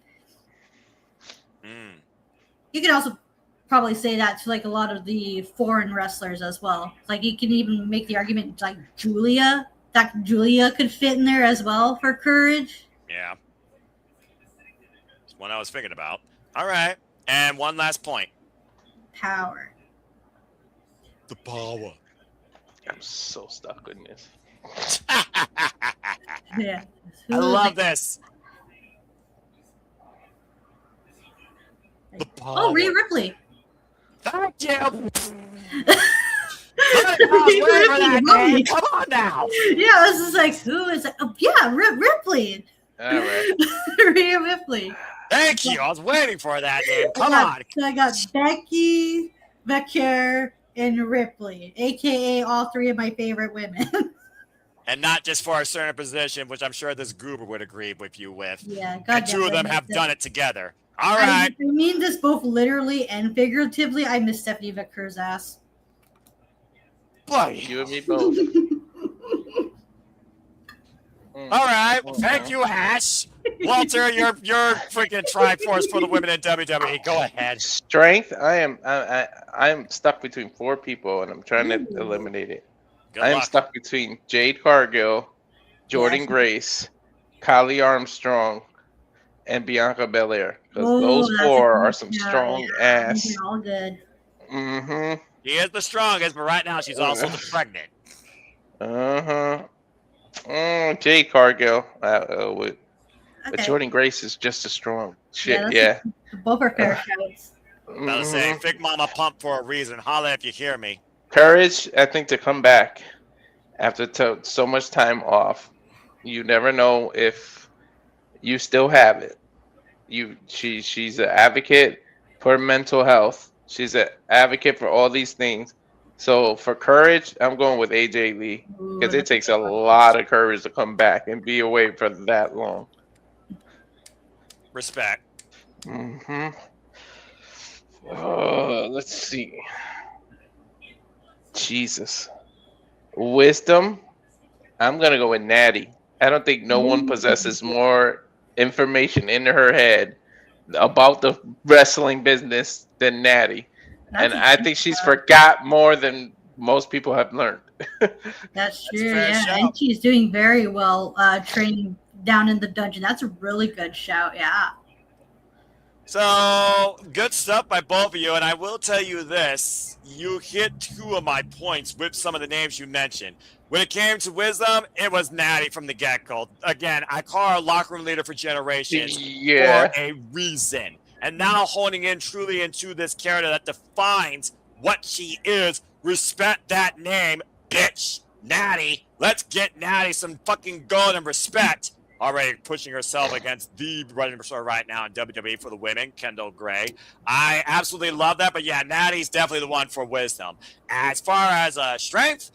Speaker 1: You could also probably say that to like a lot of the foreign wrestlers as well. Like you can even make the argument like Julia could fit in there as well for courage.
Speaker 13: Yeah. It's one I was thinking about. All right. And one last point.
Speaker 1: Power.
Speaker 13: The power.
Speaker 15: I'm so stuck with this.
Speaker 1: Yeah.
Speaker 13: I love this. The power.
Speaker 1: Oh, Rhea Ripley.
Speaker 13: Thank you.
Speaker 1: Come
Speaker 13: on now.
Speaker 1: Yeah, this is like, who is it? Oh, yeah, Ripley.
Speaker 15: All right.
Speaker 1: Rhea Ripley.
Speaker 13: Thank you. I was waiting for that name. Come on.
Speaker 1: So I got Becky, Becker, and Ripley, a.k.a. all 3 of my favorite women.
Speaker 13: And not just for a certain position, which I'm sure this goober would agree with you with.
Speaker 1: Yeah,
Speaker 13: and 2 of them have done it together. All right.
Speaker 1: I mean this both literally and figuratively. I miss Stephanie Vicker's ass.
Speaker 13: Boy.
Speaker 15: You and me both.
Speaker 13: All right. Well, thank you, Ash. Walter, you're freaking Triforce for the women in WWE. Go ahead.
Speaker 15: Strength. I'm stuck between 4 people, and I'm trying to eliminate it. I am stuck between Jade Cargill, Jordan Grace, Kylie Armstrong, and Bianca Belair. Because
Speaker 1: Oh,
Speaker 15: those
Speaker 1: that's a
Speaker 15: four are
Speaker 1: good
Speaker 15: some
Speaker 1: shout,
Speaker 15: strong
Speaker 1: yeah.
Speaker 15: ass.
Speaker 1: These are all good.
Speaker 15: Mm-hmm.
Speaker 13: She is the strongest, but right now she's also the pregnant.
Speaker 15: Uh-huh. Jade Cargill. But
Speaker 1: Okay.
Speaker 15: Jordan Grace is just as strong.
Speaker 1: Yeah,
Speaker 15: Shit,
Speaker 1: that's both are fair shouts.
Speaker 13: Gotta say, Fig Mama pumped for a reason. Holla if you hear me.
Speaker 15: Courage, I think, to come back after so much time off. You never know if you still have it. She's an advocate for mental health. She's an advocate for all these things. So for courage, I'm going with AJ Lee because it takes a lot of courage to come back and be away for that long.
Speaker 13: Respect.
Speaker 15: Let's see. Jesus. Wisdom. I'm gonna go with Natty. I don't think no one possesses more information in her head about the wrestling business than Natty. And I think she's forgot more than most people have learned.
Speaker 1: That's true, yeah. And she's doing very well training down in the dungeon. That's a really good shout, yeah.
Speaker 13: So, good stuff by both of you, and I will tell you this. You hit two of my points with some of the names you mentioned. When it came to Wisdom, it was Natty from the get-go. Again, I call her a locker room leader for generations for a reason. And now honing in truly into this character that defines what she is. Respect that name, bitch. Natty. Let's get Natty some fucking gold and respect. Already pushing herself against the running star right now in WWE for the women, Kendall Gray. I absolutely love that, but yeah, Natty's definitely the one for Wisdom. As far as strength,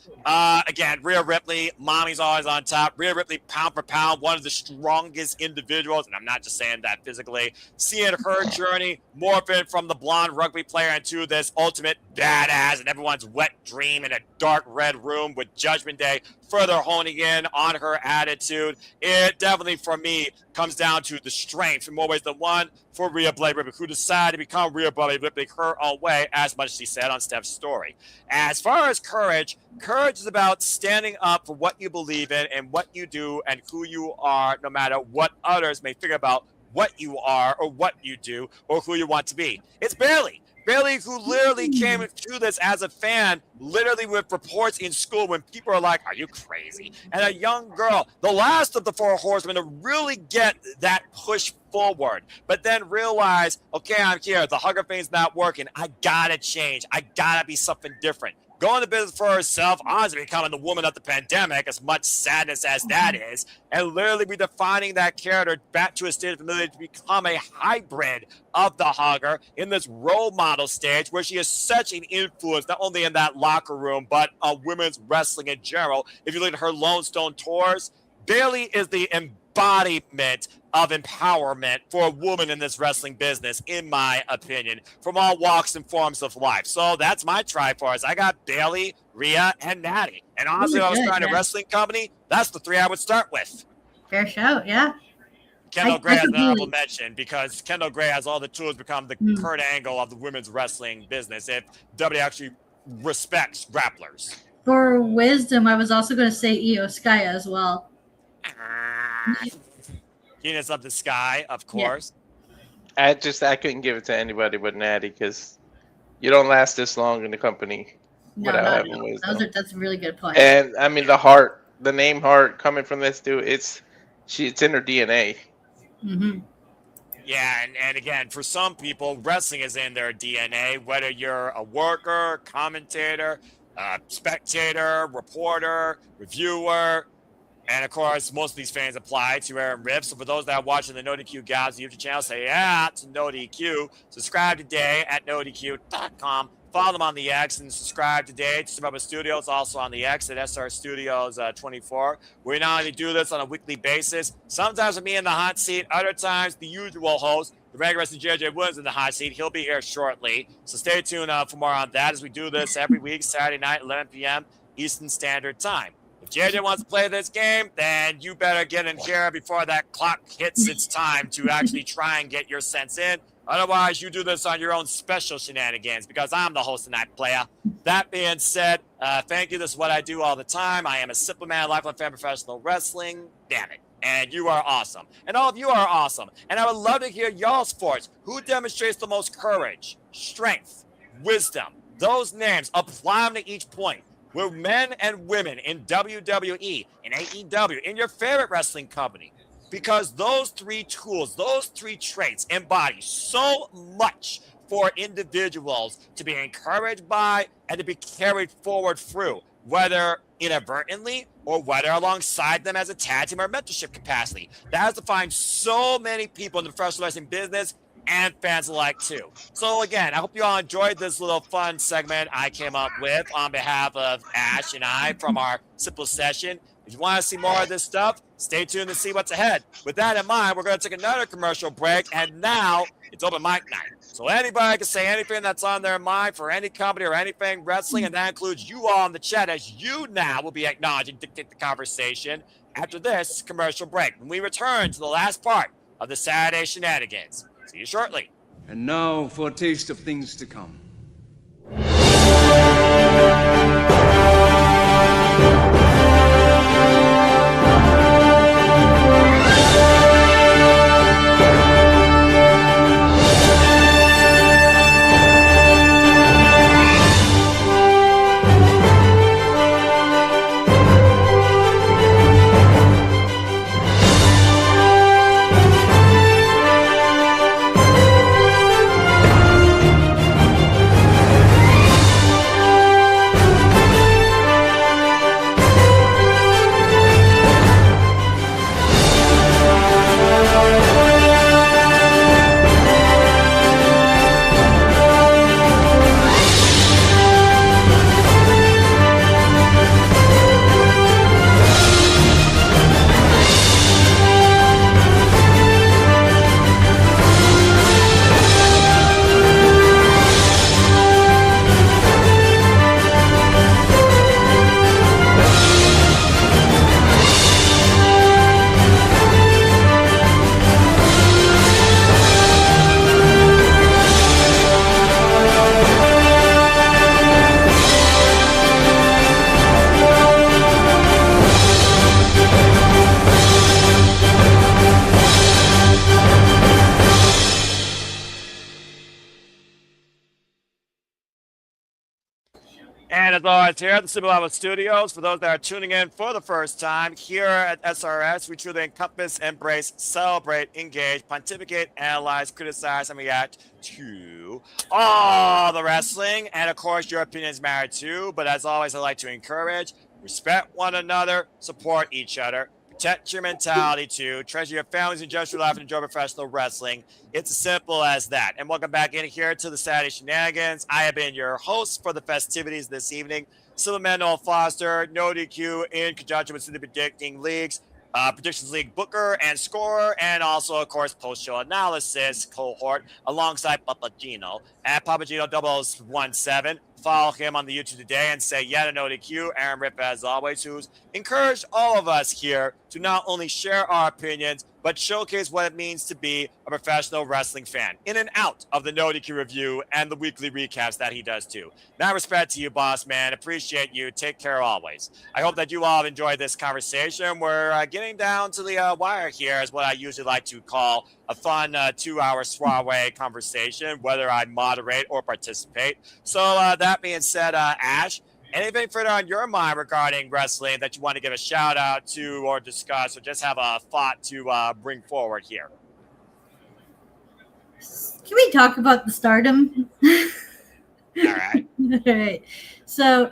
Speaker 13: again, Rhea Ripley, mommy's always on top. Rhea Ripley, pound for pound, one of the strongest individuals, and I'm not just saying that physically. Seeing her journey morphing from the blonde rugby player into this ultimate badass and everyone's wet dream in a dark red room with Judgment Day, further honing in on her attitude. It definitely, for me, comes down to the strength in more ways than one for Rhea Ripley, who decided to become Rhea Ripley her own way, as much as she said on Steph's story. As far as courage is about standing up for what you believe in and what you do and who you are, no matter what others may figure about what you are or what you do or who you want to be. It's Bailey, who literally came to this as a fan, literally with reports in school when people are like, are you crazy? And a young girl, the last of the four horsemen, to really get that push forward, but then realize, okay, I'm here. The hugger thing's not working. I gotta change. I gotta be something different. Going to business for herself, honestly becoming the woman of the pandemic, as much sadness as that is, and literally redefining that character back to a state of familiarity to become a hybrid of the hugger in this role model stage where she is such an influence, not only in that locker room, but women's wrestling in general. If you look at her Lone Stone tours, Bailey is the embodiment of empowerment for a woman in this wrestling business, in my opinion, from all walks and forms of life. So that's my Triforce. I got Bailey, Rhea, and Natty. And honestly, if I was starting a wrestling company, that's the three I would start with.
Speaker 1: Fair shout, yeah.
Speaker 13: Kendall Gray has an honorable mention because Kendall Gray has all the tools to become the Kurt Angle of the women's wrestling business if WWE actually respects grapplers.
Speaker 1: For Wisdom, I was also going to say Io Sky as well.
Speaker 13: Genius of the Sky, of course.
Speaker 15: I couldn't give it to anybody but Natty because you don't last this long in the company without having Wisdom.
Speaker 1: That's a really good point.
Speaker 15: And I mean the name Heart coming from this dude, it's in her DNA.
Speaker 1: Mm-hmm.
Speaker 13: Yeah, and again, for some people, wrestling is in their DNA, whether you're a worker, commentator, spectator, reporter, reviewer. And of course, most of these fans apply to Aaron Riff. So for those that are watching the NoDQ Gals YouTube channel, say, yeah, it's NoDQ. Subscribe today at NoDQ.com. Follow them on the X and subscribe today to Super Studios, also on the X at SR Studios 24. We not only do this on a weekly basis, sometimes with me in the hot seat, other times the usual host, the regular wrestling JJ Williams in the hot seat. He'll be here shortly. So stay tuned for more on that as we do this every week, Saturday night, 11 p.m. Eastern Standard Time. If JJ wants to play this game, then you better get in here before that clock hits its time to actually try and get your sense in. Otherwise, you do this on your own special shenanigans because I'm the host tonight, player. That being said, thank you. This is what I do all the time. I am a simple man, lifelong fan of professional wrestling. Damn it. And you are awesome. And all of you are awesome. And I would love to hear y'all's thoughts. Who demonstrates the most courage, strength, wisdom? Those names, apply them to each point. We're men and women in WWE, in AEW, in your favorite wrestling company. Because those three tools, those three traits embody so much for individuals to be encouraged by and to be carried forward through, whether inadvertently or whether alongside them as a tag team or mentorship capacity. That has defined so many people in the professional wrestling business and fans alike too. So again, I hope you all enjoyed this little fun segment I came up with on behalf of Ash and I from our simple session. If you want to see more of this stuff, stay tuned to see what's ahead. With that in mind, we're going to take another commercial break, and now it's open mic night. So anybody can say anything that's on their mind for any company or anything wrestling, and that includes you all in the chat, as you now will be acknowledged and dictate the conversation after this commercial break, when we return to the last part of the Saturday Shenanigans. See you shortly.
Speaker 18: And now for a taste of things to come.
Speaker 13: And as always, here at the Super Level Studios, for those that are tuning in for the first time, here at SRS, we truly encompass, embrace, celebrate, engage, pontificate, analyze, criticize, and react to all the wrestling. And of course, your opinions matter too. But as always, I like to encourage, respect one another, support each other, protect your mentality too, treasure your families, and just your life and enjoy professional wrestling. It's as simple as that. And welcome back in here to the Saturday Shenanigans. I have been your host for the festivities this evening, Silver Manuel Foster, No DQ, in conjunction with the Predicting Leagues, Predictions League booker and scorer, and also, of course, post-show analysis cohort alongside Papagino at Papagino017. Follow him on the YouTube today and say, yeah, to No DQ, Aaron Rip, as always, who's encouraged all of us here to not only share our opinions, but showcase what it means to be a professional wrestling fan in and out of the No DQ review and the weekly recaps that he does too. Now, respect to you, boss man. Appreciate you. Take care always. I hope that you all have enjoyed this conversation. We're getting down to the wire here, is what I usually like to call a fun 2-hour soiree conversation, whether I moderate or participate. So that being said, Ash, anything further on your mind regarding wrestling that you want to give a shout out to or discuss or just have a thought to bring forward here?
Speaker 1: Can we talk about the Stardom?
Speaker 13: All right.
Speaker 1: All right. So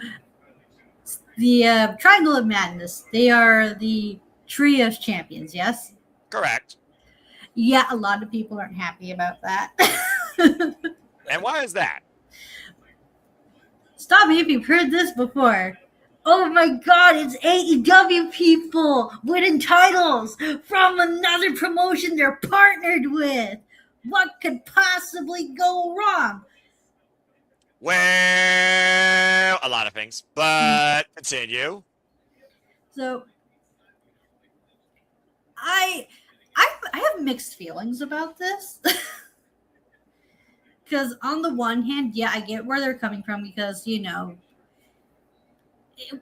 Speaker 1: the Triangle of Madness, they are the trios champions, yes?
Speaker 13: Correct.
Speaker 1: Yeah, a lot of people aren't happy about that.
Speaker 13: And why is that?
Speaker 1: Stop me if you've heard this before. Oh my God, it's AEW people winning titles from another promotion they're partnered with. What could possibly go wrong?
Speaker 13: Well, a lot of things, but continue.
Speaker 1: So, I have mixed feelings about this. Because on the one hand, yeah, I get where they're coming from because, you know,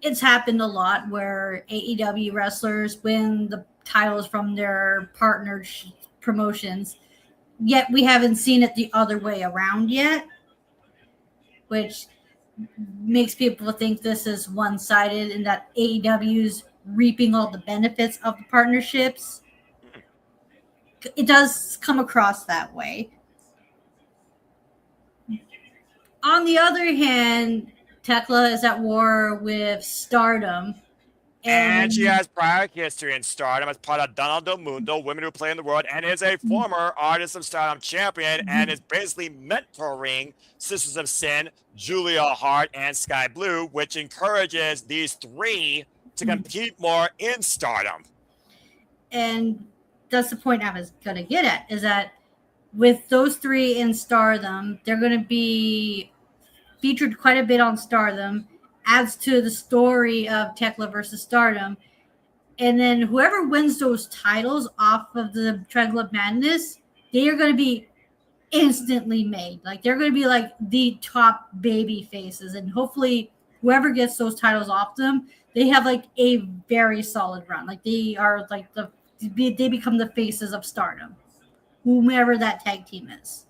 Speaker 1: it's happened a lot where AEW wrestlers win the titles from their partner promotions. Yet we haven't seen it the other way around yet, which makes people think this is one-sided and that AEW's reaping all the benefits of the partnerships. It does come across that way. On the other hand, Tekla is at war with Stardom.
Speaker 13: And she has prior history in Stardom as part of Donald Del Mundo, Women Who Play in the World, and is a former Artist of Stardom champion and is basically mentoring Sisters of Sin, Julia Hart, and Sky Blue, which encourages these three to compete more in Stardom.
Speaker 1: And that's the point I was going to get at, is that with those three in Stardom, they're going to be featured quite a bit on Stardom, adds to the story of Tekla versus Stardom. And then whoever wins those titles off of the Triangle of Madness, they are going to be instantly made. Like, they're going to be like the top baby faces. And hopefully whoever gets those titles off them, they have like a very solid run. Like, they are like they become the faces of Stardom, whomever that tag team is.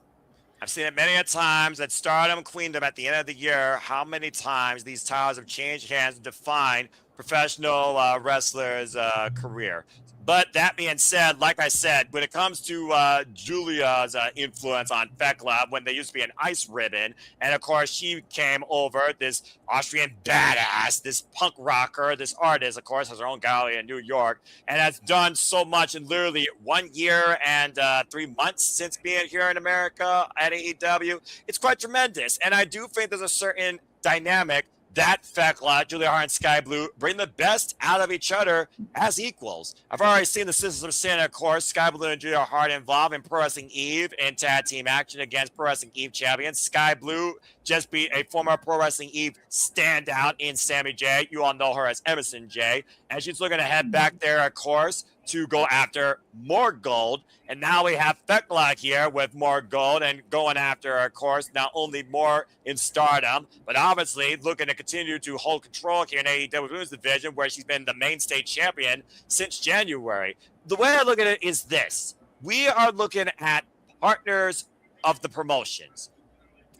Speaker 13: I've seen it many a times at Stardom Queendom at the end of the year, how many times these titles have changed hands and defined professional wrestlers' career. But that being said, like I said, when it comes to Julia's influence on Tekla, when they used to be an ice ribbon, and of course she came over, this Austrian badass, this punk rocker, this artist, of course, has her own gallery in New York, and has done so much in literally 1 year and 3 months since being here in America at AEW. It's quite tremendous, and I do think there's a certain dynamic that Tekla, Julia Hart, and Sky Blue bring the best out of each other as equals. I've already seen the Sisters of Sin, of course, Sky Blue and Julia Hart involved in Pro Wrestling Eve in tag team action against Pro Wrestling Eve champions. Sky Blue just beat a former Pro Wrestling Eve standout in Sammy J. You all know her as Emerson J. And she's looking to head back there, of course, to go after more gold. And now we have Tekla here with more gold and going after, of course, not only more in Stardom, but obviously looking to continue to hold control here in AEW Women's Division, where she's been the mainstay champion since January. The way I look at it is this. We are looking at partners of the promotions.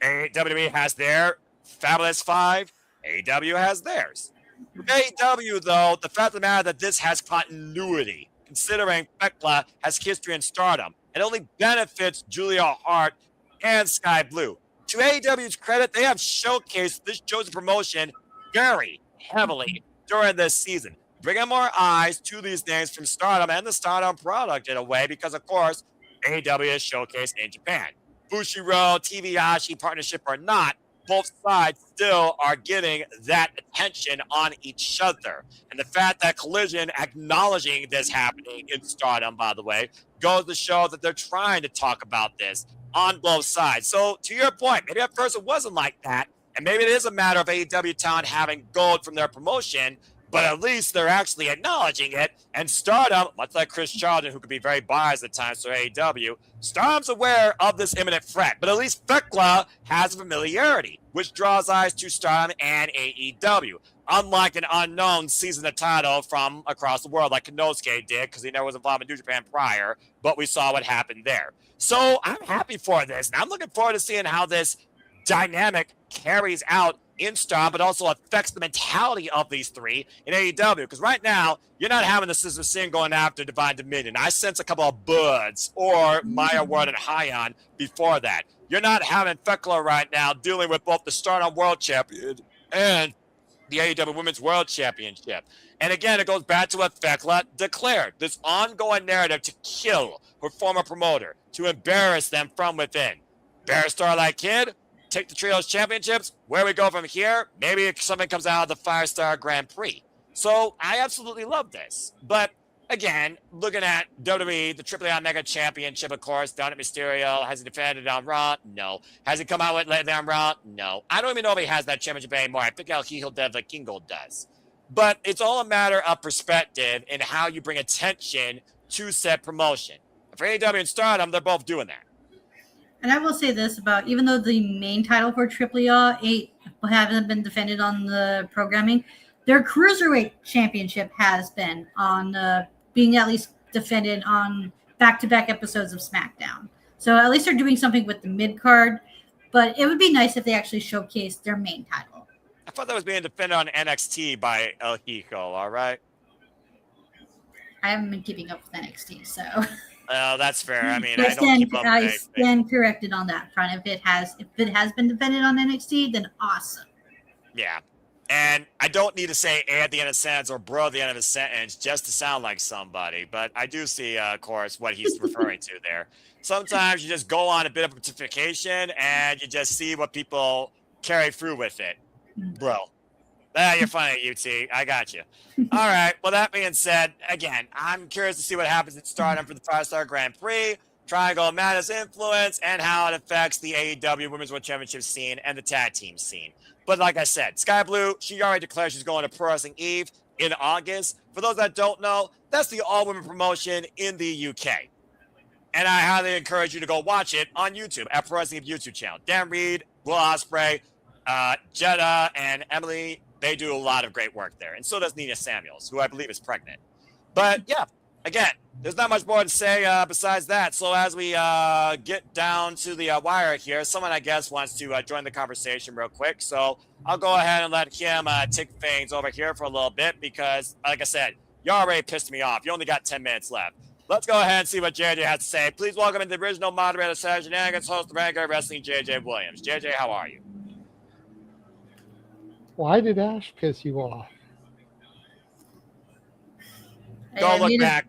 Speaker 13: WWE has their Fabulous Five. AEW has theirs. With AEW, though, the fact of the matter that this has continuity, considering Tekla has history in Stardom, it only benefits Julia Hart and Sky Blue. To AEW's credit, they have showcased this chosen promotion very heavily during this season, bringing more eyes to these names from Stardom and the Stardom product in a way, because, of course, AEW is showcased in Japan. Bushiroad, TV partnership or not, both sides still are getting that attention on each other. And the fact that Collision acknowledging this happening in Stardom, by the way, goes to show that they're trying to talk about this on both sides. So to your point, maybe at first it wasn't like that, and maybe it is a matter of AEW talent having gold from their promotion, but at least they're actually acknowledging it. And Stardom, much like Chris Charlton, who could be very biased at times for AEW, Stardom's aware of this imminent threat, but at least Tekla has familiarity, which draws eyes to Stardom and AEW. Unlike an unknown season the title from across the world like Konosuke did, because he never was involved in New Japan prior, but we saw what happened there. So I'm happy for this, and I'm looking forward to seeing how this dynamic carries out in Stardom, but also affects the mentality of these three in AEW. Because right now, you're not having the Sisters of Sin going after Divine Dominion. I sense a couple of Buds or Maya Ward and Hyon before that. You're not having Tekla right now dealing with both the Stardom World Champion and the AEW Women's World Championship. And again, it goes back to what Tekla declared, this ongoing narrative to kill her former promoter, to embarrass them from within. Embarrass Starlight Kid, take the Trios Championships. Where we go from here, maybe something comes out of the Firestar Grand Prix. So I absolutely love this. But again, looking at WWE, the AAA Mega Championship, of course, Dominic Mysterio, has he defended on Raw? No. Has he come out with lately on Raw? No. I don't even know if he has that championship anymore. I think El Hijo de Vikingo does. But it's all a matter of perspective and how you bring attention to said promotion. For AEW and Stardom, they're both doing that.
Speaker 1: And I will say this about, even though the main title for AAA hasn't been defended on the programming, their Cruiserweight Championship has been on the being at least defended on back-to-back episodes of SmackDown. So at least they're doing something with the mid-card, but it would be nice if they actually showcased their main title.
Speaker 13: I thought that was being defended on NXT by El Hijo, all right?
Speaker 1: I haven't been keeping up with NXT, so
Speaker 13: Well, that's fair. I mean,
Speaker 1: I
Speaker 13: I don't keep up with
Speaker 1: I
Speaker 13: anything.
Speaker 1: stand corrected on that front. If it has been defended on NXT, then awesome.
Speaker 13: Yeah. And I don't need to say A at the end of a sentence or bro at the end of a sentence just to sound like somebody, but I do see, of course, what he's referring to there. Sometimes you just go on a bit of pontification and you just see what people carry through with it. Bro. You're funny, UT. I got you. All right. Well, that being said, again, I'm curious to see what happens at Stardom for the 5-Star Grand Prix, Triangle Madness influence, and how it affects the AEW Women's World Championship scene and the tag team scene. But like I said, Sky Blue, she already declared she's going to Pro Wrestling Eve in August. For those that don't know, that's the all-women promotion in the UK. And I highly encourage you to go watch it on YouTube at Pro Wrestling Eve YouTube channel. Dan Reed, Will Ospreay, Jetta, and Emily, they do a lot of great work there. And so does Nina Samuels, who I believe is pregnant. But yeah, again, there's not much more to say besides that. So as we get down to the wire here, someone, I guess, wants to join the conversation real quick. So I'll go ahead and let him take things over here for a little bit because, like I said, you already pissed me off. You only got 10 minutes left. Let's go ahead and see what JJ has to say. Please welcome in the original moderator, Shenanigans, host of Renegade of Wrestling, JJ Williams. JJ, how are you?
Speaker 12: Why did Ash piss you off?
Speaker 13: Go look back.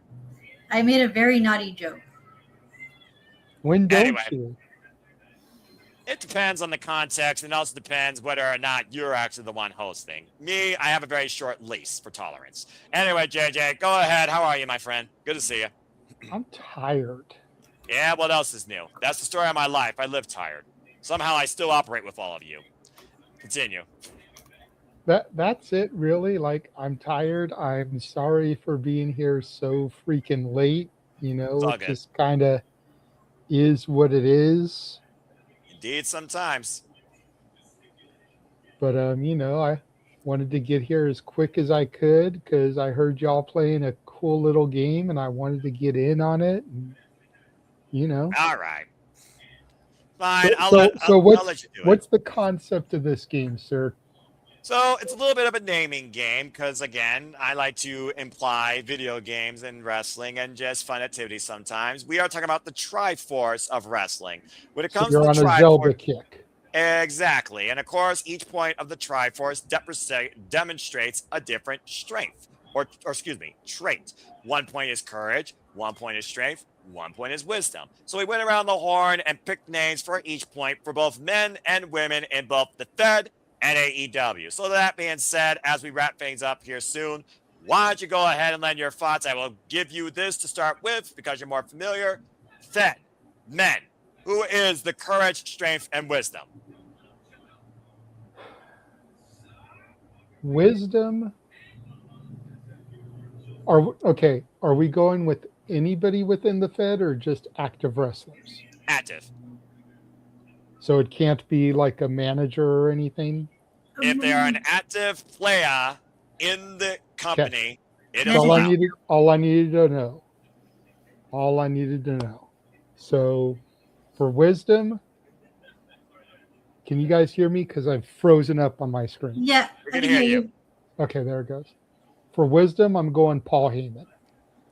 Speaker 1: I made a very naughty joke.
Speaker 12: When don't
Speaker 13: Anyway.
Speaker 12: you?
Speaker 13: It depends on the context, and also depends whether or not you're actually the one hosting. Me, I have a very short leash for tolerance. Anyway, JJ, go ahead. How are you, my friend? Good to see you.
Speaker 12: I'm tired.
Speaker 13: Yeah, what else is new? That's the story of my life. I live tired. Somehow I still operate with all of you. Continue.
Speaker 12: That's it, really. Like, I'm tired. I'm sorry for being here so freaking late. You know,
Speaker 13: It's all
Speaker 12: it
Speaker 13: good.
Speaker 12: just kind of is what it is.
Speaker 13: Indeed, sometimes.
Speaker 12: But you know, I wanted to get here as quick as I could because I heard y'all playing a cool little game, and I wanted to get in on it. And, you know.
Speaker 13: All right. Fine. I'll
Speaker 12: what's
Speaker 13: let you do it.
Speaker 12: what's the concept of this game, sir?
Speaker 13: So it's a little bit of a naming game because, again, I like to imply video games and wrestling and just fun activities sometimes. We are talking about the Triforce of wrestling. When it
Speaker 12: So
Speaker 13: comes
Speaker 12: you're
Speaker 13: to
Speaker 12: on
Speaker 13: the
Speaker 12: a Zelda
Speaker 13: Triforce,
Speaker 12: kick.
Speaker 13: exactly. And of course, each point of the Triforce demonstrates a different strength, or excuse me, trait. 1 point is courage, 1 point is strength, 1 point is wisdom. So we went around the horn and picked names for each point for both men and women in both the Fed and AEW. So that being said, as we wrap things up here soon, why don't you go ahead and lend your thoughts? I will give you this to start with because you're more familiar. Fed, men, who is the courage, strength, and wisdom?
Speaker 12: Wisdom. Are we going with anybody within the Fed or just active wrestlers?
Speaker 13: Active.
Speaker 12: So it can't be like a manager or anything?
Speaker 13: If they are an active player in the company, it is
Speaker 12: all I
Speaker 13: allowed.
Speaker 12: needed to know. All I needed to know. So for wisdom, can you guys hear me? Because I've frozen up on my screen.
Speaker 1: Yeah,
Speaker 13: We can hear you.
Speaker 12: Okay, there it goes. For wisdom, I'm going Paul Heyman.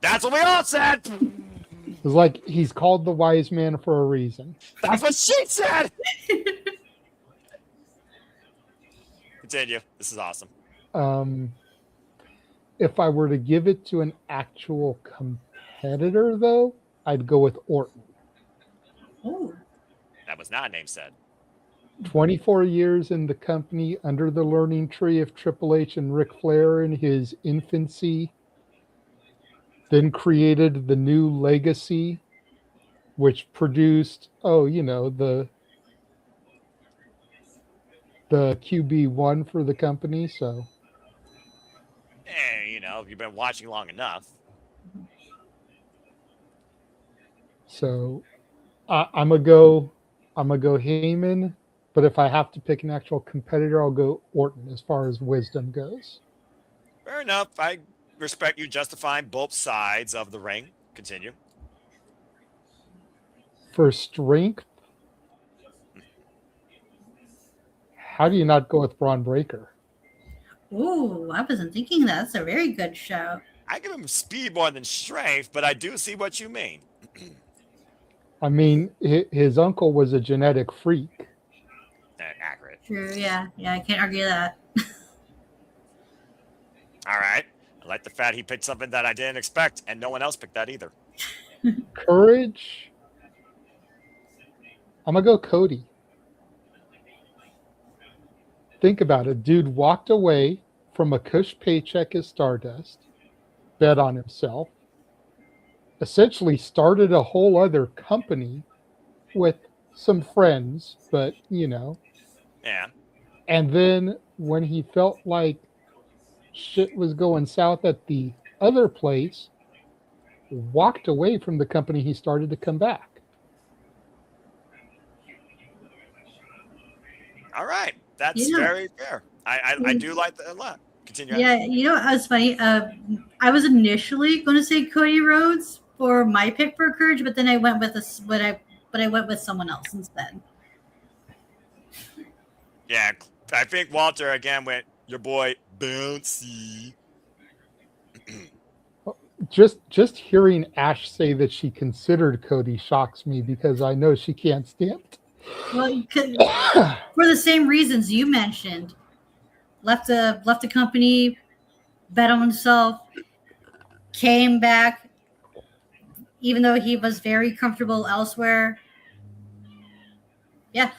Speaker 13: That's what we all said.
Speaker 12: It's like he's called the wise man for a reason.
Speaker 13: That's what she said. Continue. This is awesome.
Speaker 12: If I were to give it to an actual competitor, though, I'd go with Orton.
Speaker 13: That was not a name said.
Speaker 12: 24 years in the company under the learning tree of Triple H and Ric Flair in his infancy, then created the new legacy, which produced, the QB1 for the company. So,
Speaker 13: You've been watching long enough.
Speaker 12: So I'm gonna go Heyman, but if I have to pick an actual competitor, I'll go Orton as far as wisdom goes.
Speaker 13: Fair enough. I
Speaker 19: respect you justifying both sides of the ring. Continue.
Speaker 12: For strength, how do you not go with Braun Breaker?
Speaker 1: Ooh, I wasn't thinking that. That's a very good show.
Speaker 19: I give him speed more than strength, but I do see what you mean.
Speaker 12: I mean, his uncle was a genetic freak.
Speaker 19: Accurate.
Speaker 1: True, yeah. Yeah, I can't argue that.
Speaker 19: All right. I like the fact he picked something that I didn't expect, and no one else picked that either.
Speaker 12: Courage, I'm going to go Cody. Think about it. Dude walked away from a cush paycheck as Stardust, bet on himself, essentially started a whole other company with some friends, but, you know.
Speaker 19: Yeah.
Speaker 12: And then when he felt like shit was going south at the other place, walked away from the company he started to come back.
Speaker 19: All right. That's very fair. I do like that a lot. Continue.
Speaker 1: Yeah, you know, it was funny. I was initially going to say Cody Rhodes for my pick for Courage, but then I went with I went with someone else instead.
Speaker 19: Yeah, I think Walter again went your boy Bouncy.
Speaker 12: Just hearing Ash say that she considered Cody shocks me because I know she can't stand it.
Speaker 1: Well, for the same reasons you mentioned, left the company, bet on himself, came back, even though he was very comfortable elsewhere. Yeah.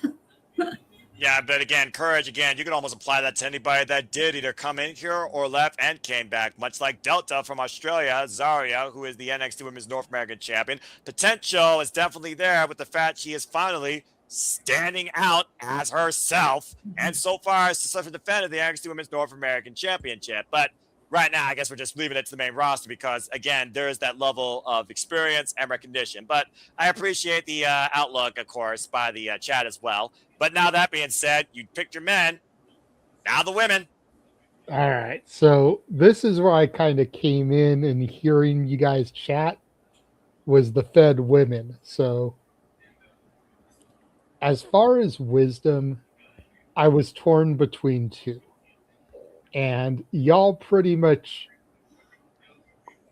Speaker 19: Yeah, but again, Courage, again, you can almost apply that to anybody that did either come in here or left and came back, much like Delta from Australia, Zarya, who is the NXT Women's North American Champion. Potential is definitely there with the fact she is finally standing out as herself, and so far has successfully defended the NXT Women's North American Championship. But right now, I guess we're just leaving it to the main roster because, again, there is that level of experience and recognition. But I appreciate the outlook, of course, by the chat as well. But now that being said, you picked your men. Now the women.
Speaker 12: All right. So this is where I kind of came in and hearing you guys chat was the Fed women. So as far as wisdom, I was torn between two. And y'all pretty much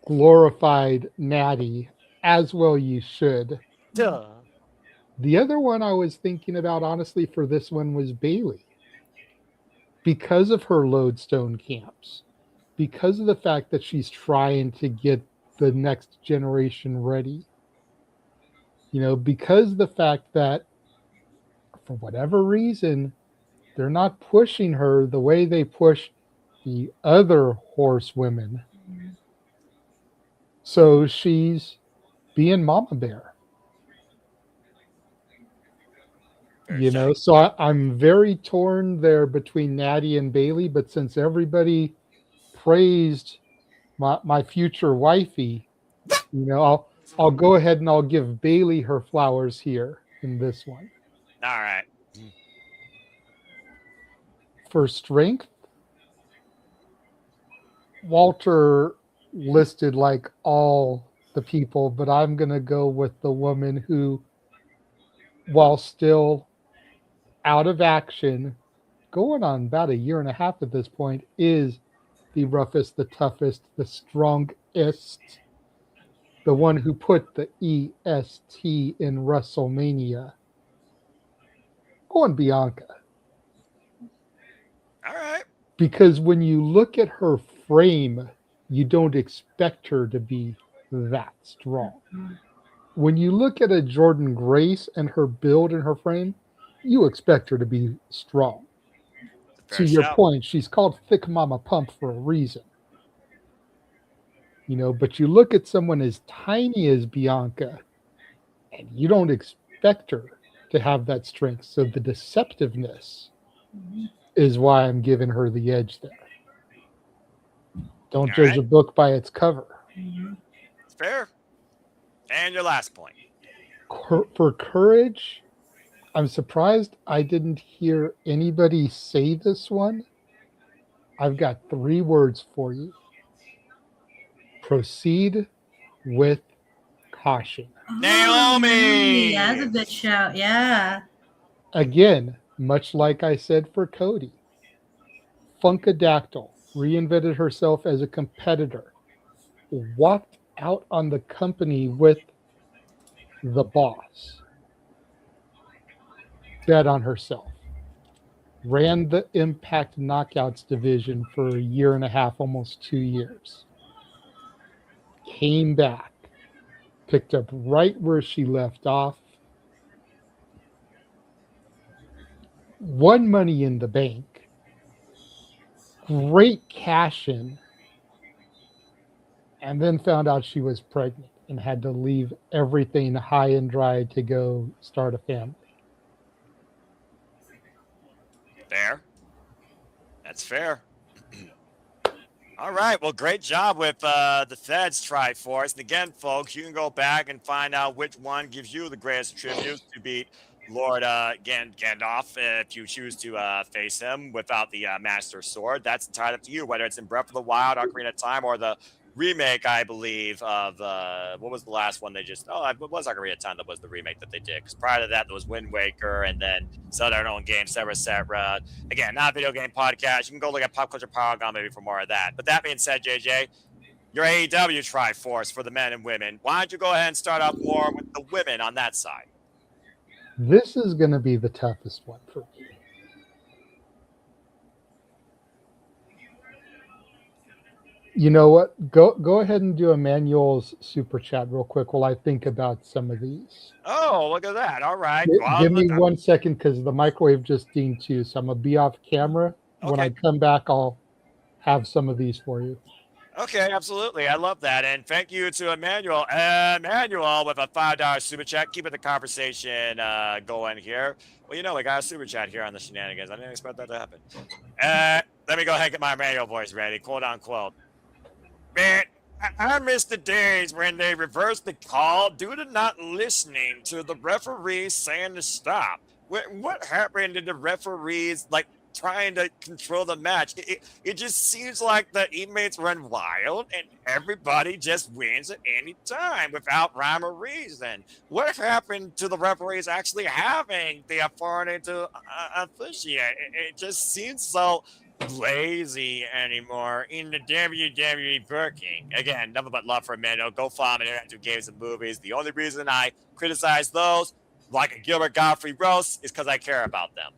Speaker 12: glorified Natty, as well you should.
Speaker 19: Duh.
Speaker 12: The other one I was thinking about, honestly, for this one was Bailey. Because of her lodestone camps, because of the fact that she's trying to get the next generation ready, you know, because of the fact that for whatever reason, they're not pushing her the way they push the other horsewomen. So she's being mama bear. You know, so I'm very torn there between Natty and Bailey, but since everybody praised my future wifey, you know, I'll go ahead and I'll give Bailey her flowers here in this one.
Speaker 19: All right.
Speaker 12: For strength, Walter listed like all the people, but I'm going to go with the woman who, while still out of action, going on about a year and a half at this point, is the roughest, the toughest, the strongest, the one who put the EST in WrestleMania. Going Bianca.
Speaker 19: All right.
Speaker 12: Because when you look at her frame, you don't expect her to be that strong. When you look at a Jordan Grace and her build and her frame, you expect her to be strong. To your point, she's called Thick Mama Pump for a reason. You know, but you look at someone as tiny as Bianca, and you don't expect her to have that strength. So the deceptiveness is why I'm giving her the edge there. Don't judge a book by its cover.
Speaker 19: It's fair. And your last point.
Speaker 12: For courage, I'm surprised I didn't hear anybody say this one. I've got 3 words for you. proceed with caution.
Speaker 19: Naomi!
Speaker 1: Yeah, that's a good shout. Yeah.
Speaker 12: Again, much like I said for Cody, Funkadactyl reinvented herself as a competitor, walked out on the company with the boss, bet on herself, ran the Impact Knockouts division for a year and a half, almost 2 years, came back, picked up right where she left off, won Money in the Bank, great cash in, and then found out she was pregnant and had to leave everything high and dry to go start a family.
Speaker 19: Fair. That's fair. All right. Well, great job with the Feds Triforce. And again, folks, you can go back and find out which one gives you the greatest tribute to beat Lord Gandalf if you choose to face him without the Master Sword. That's entirely up to you, whether it's in Breath of the Wild, Ocarina of Time, or the remake, I believe, of what was the last one they just it was Ocarina of Time that was the remake that they did, because prior to that there was Wind Waker and then some other own games, etc. Again, not a video game podcast. You can go look at Pop Culture Paragon maybe for more of that. But that being said, JJ, your AEW Triforce for the men and women, why don't you go ahead and start off more with the women on that side?
Speaker 12: This is going to be the toughest one for me. You know what? Go ahead and do Emmanuel's super chat real quick while I think about some of these.
Speaker 19: Oh, look at that. All right.
Speaker 12: Give me 1 second because the microwave just dinged too. So I'm going to be off camera. Okay. When I come back, I'll have some of these for you.
Speaker 19: Okay, absolutely. I love that. And thank you to Emmanuel. Emmanuel with a $5 super chat. Keeping the conversation going here. Well, you know, we got a super chat here on the Shenanigans. I didn't expect that to happen. Let me go ahead and get my Emmanuel voice ready, quote unquote. Man, I miss the days when they reversed the call due to not listening to the referees saying to stop. What happened to the referees, like, trying to control the match? It just seems like the inmates run wild and everybody just wins at any time without rhyme or reason. What happened to the referees actually having the authority to officiate? It just seems so lazy anymore in the WWE booking. Again, nothing but love for Emmanuel. Go follow him at Interactive Games and Movies. The only reason I criticize those, like a Gilbert Godfrey roast, is because I care about them.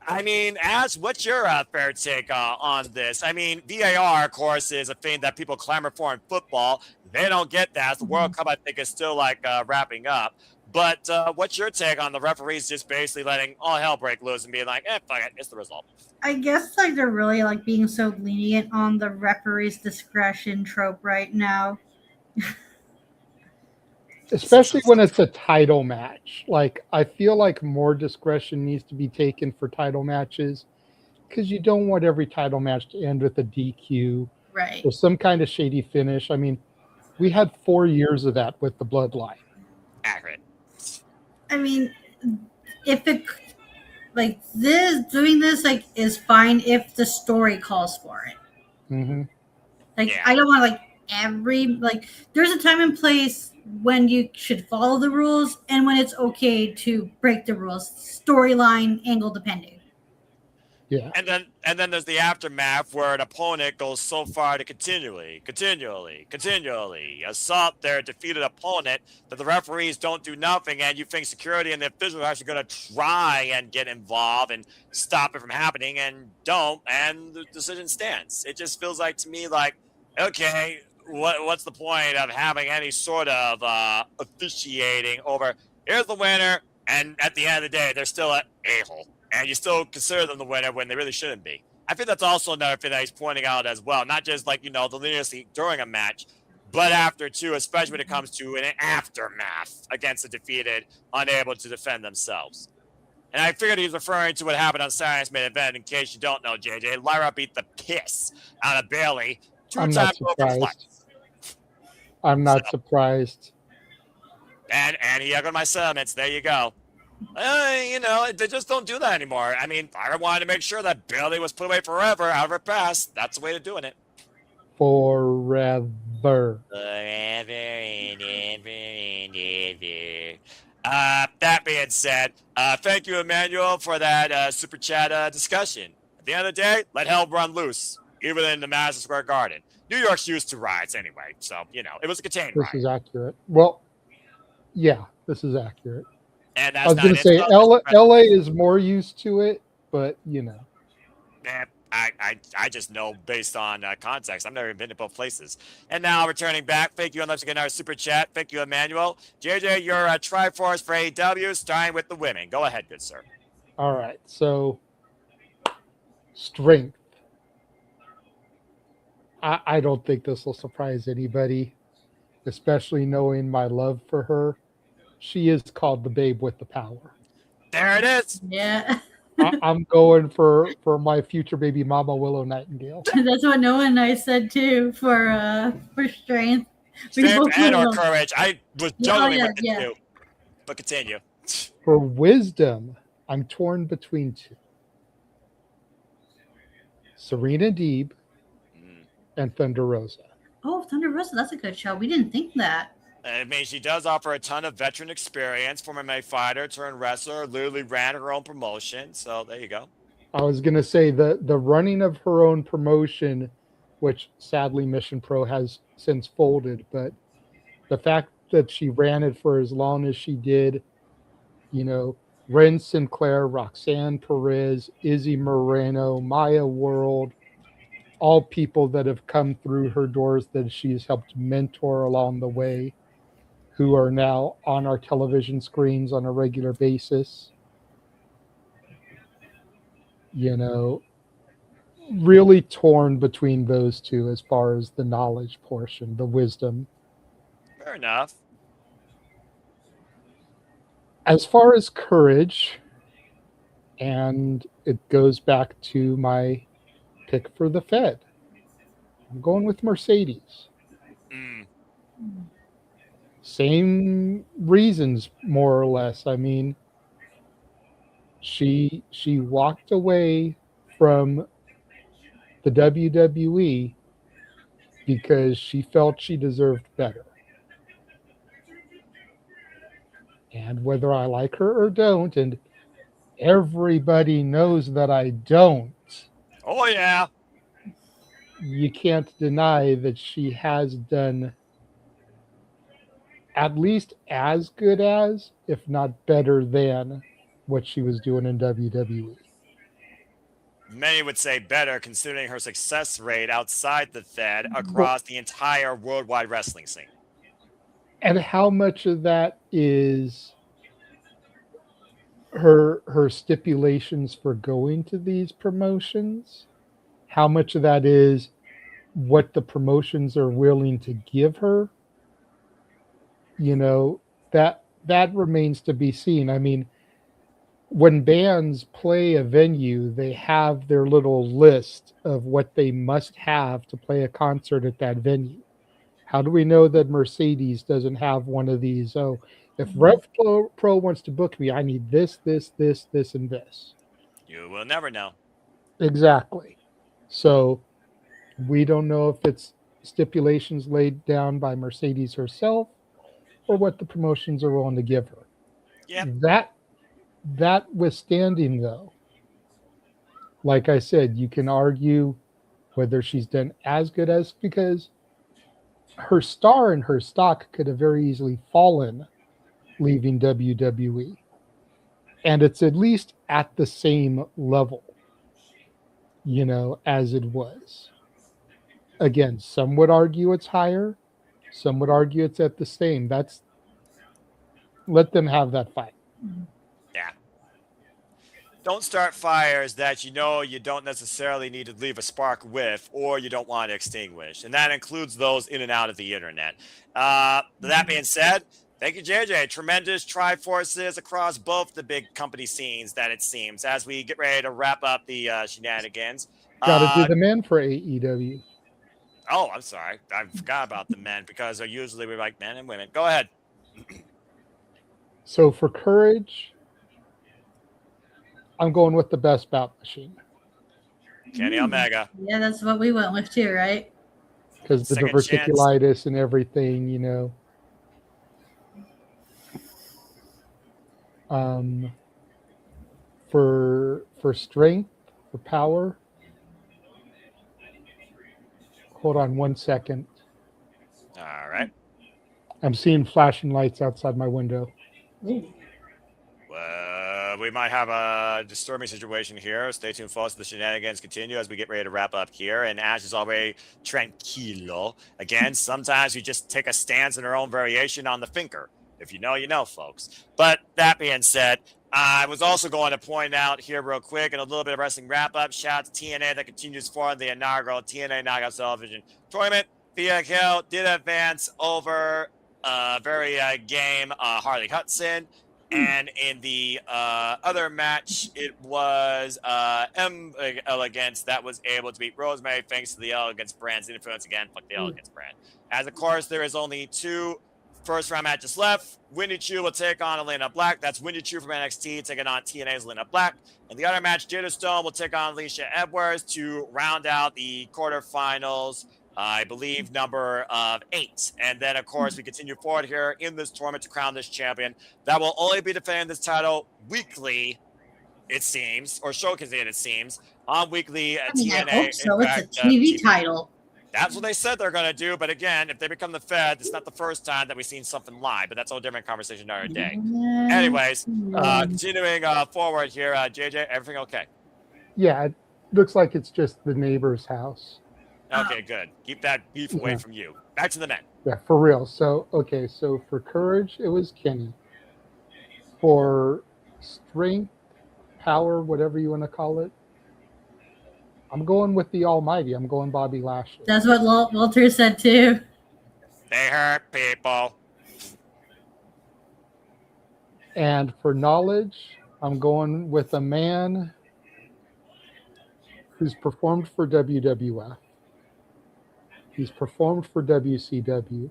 Speaker 19: I mean, what's your fair take on this? I mean, VAR, of course, is a thing that people clamor for in football. They don't get that. The World Cup, I think, is still like wrapping up. But what's your take on the referees just basically letting all hell break loose and being like, fuck it, it's the result?
Speaker 1: I guess like they're really like being so lenient on the referee's discretion trope right now.
Speaker 12: Especially when it's a title match. Like, I feel like more discretion needs to be taken for title matches because you don't want every title match to end with a DQ.
Speaker 1: Right.
Speaker 12: Or some kind of shady finish. I mean, we had 4 years of that with the Bloodline.
Speaker 19: Accurate.
Speaker 1: I mean, if it like this, doing this like is fine if the story calls for it.
Speaker 12: Mm-hmm.
Speaker 1: Like, yeah. I don't want there's a time and place when you should follow the rules and when it's okay to break the rules, storyline angle depending.
Speaker 12: Yeah.
Speaker 19: And then there's the aftermath where an opponent goes so far to continually assault their defeated opponent that the referees don't do nothing, and you think security and the officials are actually going to try and get involved and stop it from happening, and don't, and the decision stands. It just feels like to me like, okay, what's the point of having any sort of officiating over, here's the winner, and at the end of the day, they're still an a-hole. And you still consider them the winner when they really shouldn't be. I think that's also another thing that he's pointing out as well. Not just like, the leniency during a match, but after too, especially when it comes to an aftermath against the defeated, unable to defend themselves. And I figured he's referring to what happened on Saturday's main event. In case you don't know, JJ, Lyra beat the piss out of Bayley.
Speaker 12: I'm not surprised. I'm not surprised.
Speaker 19: And he echoed my sentiments. There you go. They just don't do that anymore. I mean, I wanted to make sure that Bayley was put away forever out of her past. That's the way to doing it.
Speaker 12: Forever. Forever.
Speaker 19: Forever and ever and ever. That being said, thank you, Emmanuel, for that super chat discussion. At the end of the day, let hell run loose, even in the Madison Square Garden. New York's used to riots anyway, so, you know, it was a contained
Speaker 12: This
Speaker 19: riot.
Speaker 12: is accurate. Well, yeah, this is accurate.
Speaker 19: And
Speaker 12: I
Speaker 19: that's
Speaker 12: was
Speaker 19: not
Speaker 12: going
Speaker 19: an
Speaker 12: to say
Speaker 19: insult,
Speaker 12: LA is more used to it, but you know.
Speaker 19: I just know based on context. I've never been to both places. And now returning back, thank you, and let's get our super chat. Thank you, Emmanuel. JJ, you're a Triforce for AEW, starting with the women. Go ahead, good sir.
Speaker 12: All right, so strength. I don't think this will surprise anybody, especially knowing my love for her. She is called the Babe with the Power.
Speaker 19: There it is.
Speaker 1: Yeah.
Speaker 12: I'm going for my future baby mama, Willow Nightingale.
Speaker 1: That's what Noah and I said too for strength.
Speaker 19: Strength and or courage. I was juggling with the two. But continue.
Speaker 12: For wisdom, I'm torn between two. Serena Deeb and Thunder Rosa.
Speaker 1: Oh, Thunder Rosa, that's a good show. We didn't think that.
Speaker 19: I mean, she does offer a ton of veteran experience. Former MMA fighter turned wrestler, literally ran her own promotion. So there you go.
Speaker 12: I was going to say the running of her own promotion, which sadly Mission Pro has since folded, but the fact that she ran it for as long as she did, you know, Ren Sinclair, Roxanne Perez, Izzy Moreno, Maya World, all people that have come through her doors that she's helped mentor along the way, who are now on our television screens on a regular basis. You know, really torn between those two as far as the knowledge portion, the wisdom.
Speaker 19: Fair enough.
Speaker 12: As far as courage, and it goes back to my pick for the Fed, I'm going with Mercedes. Same reasons, more or less. I mean, she walked away from the WWE because she felt she deserved better. And whether I like her or don't, and everybody knows that I don't.
Speaker 19: Oh, yeah.
Speaker 12: You can't deny that she has done at least as good as, if not better than, what she was doing in WWE.
Speaker 19: Many would say better, considering her success rate outside the Fed across the entire worldwide wrestling scene.
Speaker 12: And how much of that is her stipulations for going to these promotions? How much of that is what the promotions are willing to give her? You know, that remains to be seen. I mean, when bands play a venue, they have their little list of what they must have to play a concert at that venue. How do we know that Mercedes doesn't have one of these? Oh, if Rev Pro wants to book me, I need this, this, this, this, and this.
Speaker 19: You will never know.
Speaker 12: Exactly. So we don't know if it's stipulations laid down by Mercedes herself or what the promotions are willing to give her.
Speaker 19: Yeah.
Speaker 12: That withstanding, though, like I said, you can argue whether she's done as good as, because her star and her stock could have very easily fallen leaving WWE. And it's at least at the same level, you know, as it was. Again, some would argue it's higher. Some would argue it's at the same. Let them have that fight.
Speaker 19: Yeah. Don't start fires that you know you don't necessarily need to leave a spark with, or you don't want to extinguish. And that includes those in and out of the internet. That being said, thank you, JJ. Tremendous Triforces across both the big company scenes, that it seems, as we get ready to wrap up the Shenanigans.
Speaker 12: Got to do the men for AEW.
Speaker 19: Oh, I'm sorry. I forgot about the men, because usually we like men and women. Go ahead.
Speaker 12: So for courage, I'm going with the best bout machine.
Speaker 19: Kenny Omega.
Speaker 1: Yeah, that's what we went with too, right?
Speaker 12: because the
Speaker 19: Second chance.
Speaker 12: diverticulitis and everything, you know. For strength, for power. Hold on 1 second.
Speaker 19: All right.
Speaker 12: I'm seeing flashing lights outside my window.
Speaker 19: We might have a disturbing situation here. Stay tuned, folks. The shenanigans continue as we get ready to wrap up here. And Ash is already tranquilo. Again, sometimes we just take a stance in our own variation on the finger. If you know, you know, folks. But that being said, I was also going to point out here real quick and a little bit of wrestling wrap-up. Shout out to TNA that continues for the inaugural TNA Knockout Television Tournament. Via Hill did advance over very game Harley Hudson. And in the other match, it was M Elegance that was able to beat Rosemary thanks to the Elegance brand's influence. Again, fuck the Elegance brand. As of course, there is only 2 first-round matches left. Wendy Chu will take on Elena Black. That's Wendy Chu from NXT taking on TNA's Elena Black. And the other match, Jada Stone will take on Alicia Edwards to round out the quarterfinals. I believe number 8. And then, of course, we continue forward here in this tournament to crown this champion. That will only be defending this title weekly, it seems, or showcasing it seems, on weekly TNA.
Speaker 1: I hope so.
Speaker 19: Impact,
Speaker 1: It's a TV title.
Speaker 19: That's what they said they're going to do. But again, if they become the Fed, it's not the first time that we've seen something live. But that's a whole different conversation another day. Anyways, continuing forward here, JJ, everything okay?
Speaker 12: Yeah, it looks like it's just the neighbor's house.
Speaker 19: Okay, good. Keep that beef away from you. Back to the men.
Speaker 12: Yeah, for real. So, okay, so for courage, it was Kenny. For strength, power, whatever you want to call it, I'm going with the Almighty. I'm going Bobby Lashley.
Speaker 1: That's what Walter said too.
Speaker 19: They hurt people.
Speaker 12: And for knowledge, I'm going with a man who's performed for WWF. He's performed for WCW.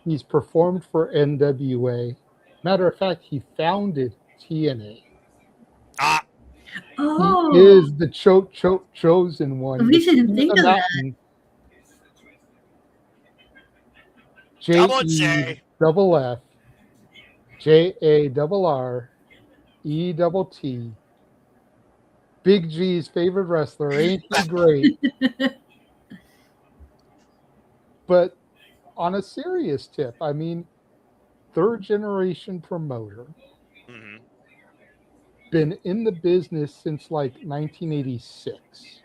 Speaker 12: He's performed for NWA. Matter of fact, he founded TNA.
Speaker 1: Oh.
Speaker 12: He is the chosen one.
Speaker 1: We didn't think of that.
Speaker 12: JEFF JARRETT. Big G's favorite wrestler. Ain't he great? But on a serious tip, I mean, 3rd generation promoter.
Speaker 19: Mm-hmm.
Speaker 12: Been in the business since like 1986.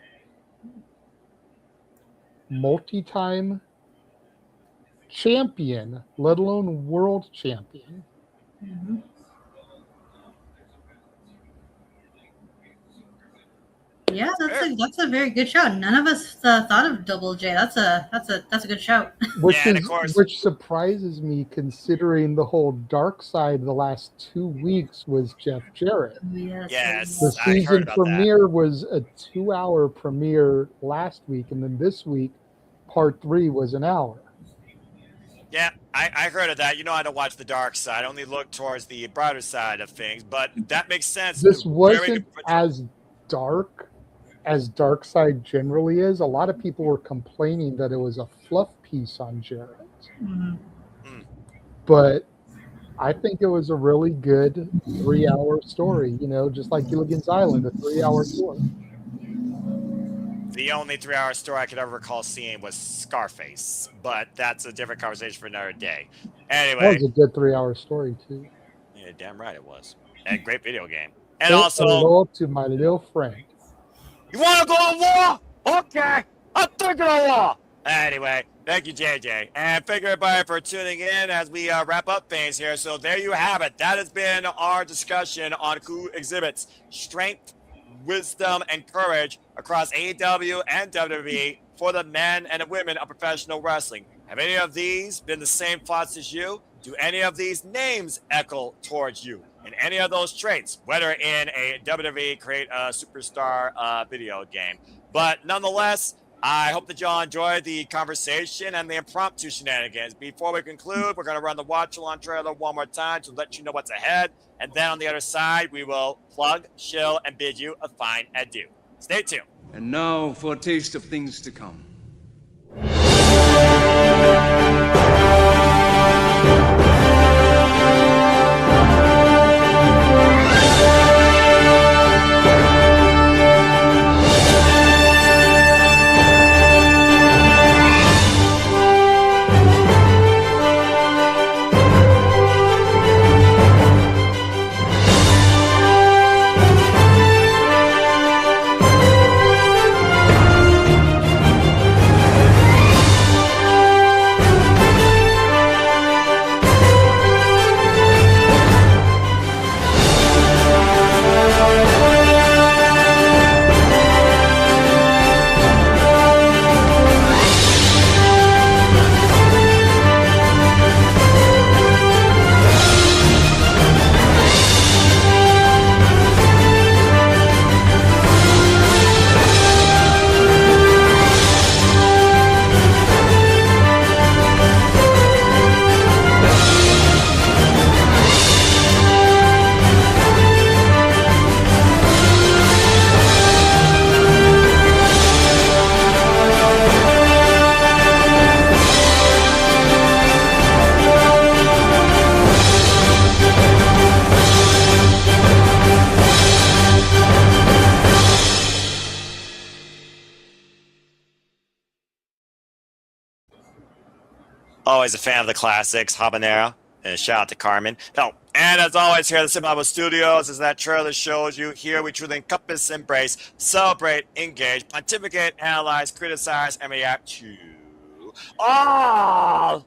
Speaker 12: Multi-time champion, let alone world champion.
Speaker 1: Mm-hmm. Yeah, that's a very good shout. None of us thought of Double J. That's a good shout.
Speaker 12: Which surprises me, considering the whole dark side the last 2 weeks was Jeff Jarrett.
Speaker 19: Yes,
Speaker 12: the season premiere was a 2-hour premiere last week, and then this week, part 3 was an hour.
Speaker 19: Yeah, I heard of that. You know, I don't watch the dark side. I only look towards the brighter side of things, but that makes sense.
Speaker 12: This wasn't as dark as Dark Side generally is. A lot of people were complaining that it was a fluff piece on Jarrett.
Speaker 1: Mm-hmm.
Speaker 12: But I think it was a really good 3-hour story, you know, just like Gilligan's Island, a 3-hour story.
Speaker 19: The only 3-hour story I could ever recall seeing was Scarface, but that's a different conversation for another day. Anyway.
Speaker 12: That was a good 3-hour story, too.
Speaker 19: Yeah, damn right it was. And great video game. And
Speaker 12: hello to my little friend.
Speaker 19: You want to go to war? Okay, I'm thinking of war. Anyway, thank you, JJ. And thank you, everybody, for tuning in as we wrap up things here. So there you have it. That has been our discussion on who exhibits strength, wisdom, and courage across AEW and WWE for the men and the women of professional wrestling. Have any of these been the same thoughts as you? Do any of these names echo towards you? In any of those traits, whether in a WWE Create a Superstar video game. But nonetheless, I hope that y'all enjoyed the conversation and the impromptu shenanigans. Before we conclude, we're going to run the watch-along trailer one more time to let you know what's ahead. And then on the other side, we will plug, shill, and bid you a fine adieu. Stay tuned.
Speaker 18: And now for a taste of things to come.
Speaker 19: Always a fan of the classics, Habanero. And shout out to Carmen. Oh, and as always, here at the Simple Bible Studios, as that trailer shows you, here we truly encompass, embrace, celebrate, engage, pontificate, analyze, criticize, and react to all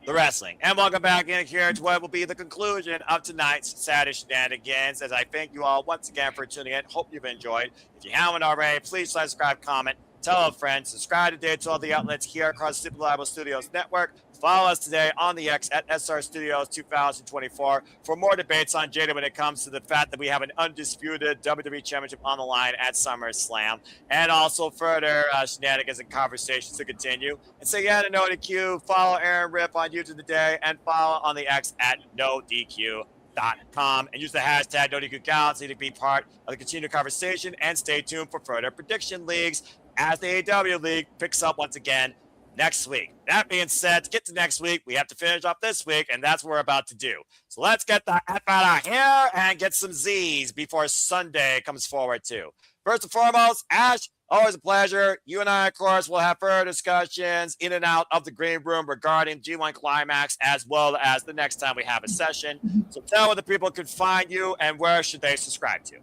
Speaker 19: the wrestling. And welcome back in here to what will be the conclusion of tonight's Saturday Shenanigans. As I thank you all once again for tuning in. Hope you've enjoyed. If you haven't already, please like, subscribe, comment, tell a friend, subscribe today to all the outlets here across the Simple Bible Studios network. Follow us today on the X at SR Studios 2024 for more debates on Jada when it comes to the fact that we have an undisputed WWE Championship on the line at SummerSlam, and also further shenanigans and conversations to continue. And so yeah, to know the Q, follow Aaron Rip on YouTube today, and follow on the X at NoDQ.com, and use the hashtag NoDQCount so you can be part of the continued conversation, and stay tuned for further prediction leagues as the AEW League picks up once again next week. That being said, to get to next week, we have to finish off this week, and that's what we're about to do. So let's get the F out of here and get some Z's before Sunday comes forward too. First and foremost, Ash, always a pleasure. You and I, of course, will have further discussions in and out of the green room regarding G1 Climax, as well as the next time we have a session. So tell where the people can find you and where should they subscribe to.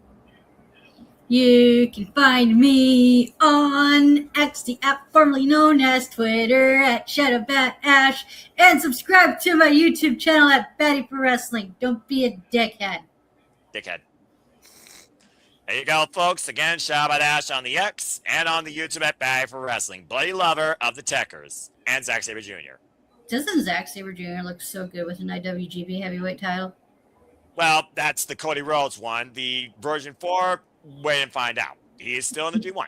Speaker 1: You can find me on X, the app formerly known as Twitter, at ShadowBatAsh, and subscribe to my YouTube channel at Batty for Wrestling. Don't be a dickhead.
Speaker 19: There you go, folks. Again, ShadowBatAsh on the X and on the YouTube at Batty for Wrestling. Bloody lover of the Techers and Zack Sabre Jr.
Speaker 1: Doesn't Zack Sabre Jr. look so good with an IWGP heavyweight title?
Speaker 19: Well, that's the Cody Rhodes one. The version 4, wait and find out. He is still in the G1.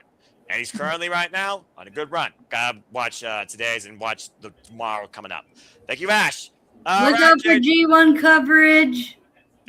Speaker 19: And he's currently right now on a good run. Gotta watch today's and watch the tomorrow coming up. Thank you, Ash.
Speaker 1: Look out for G1 coverage.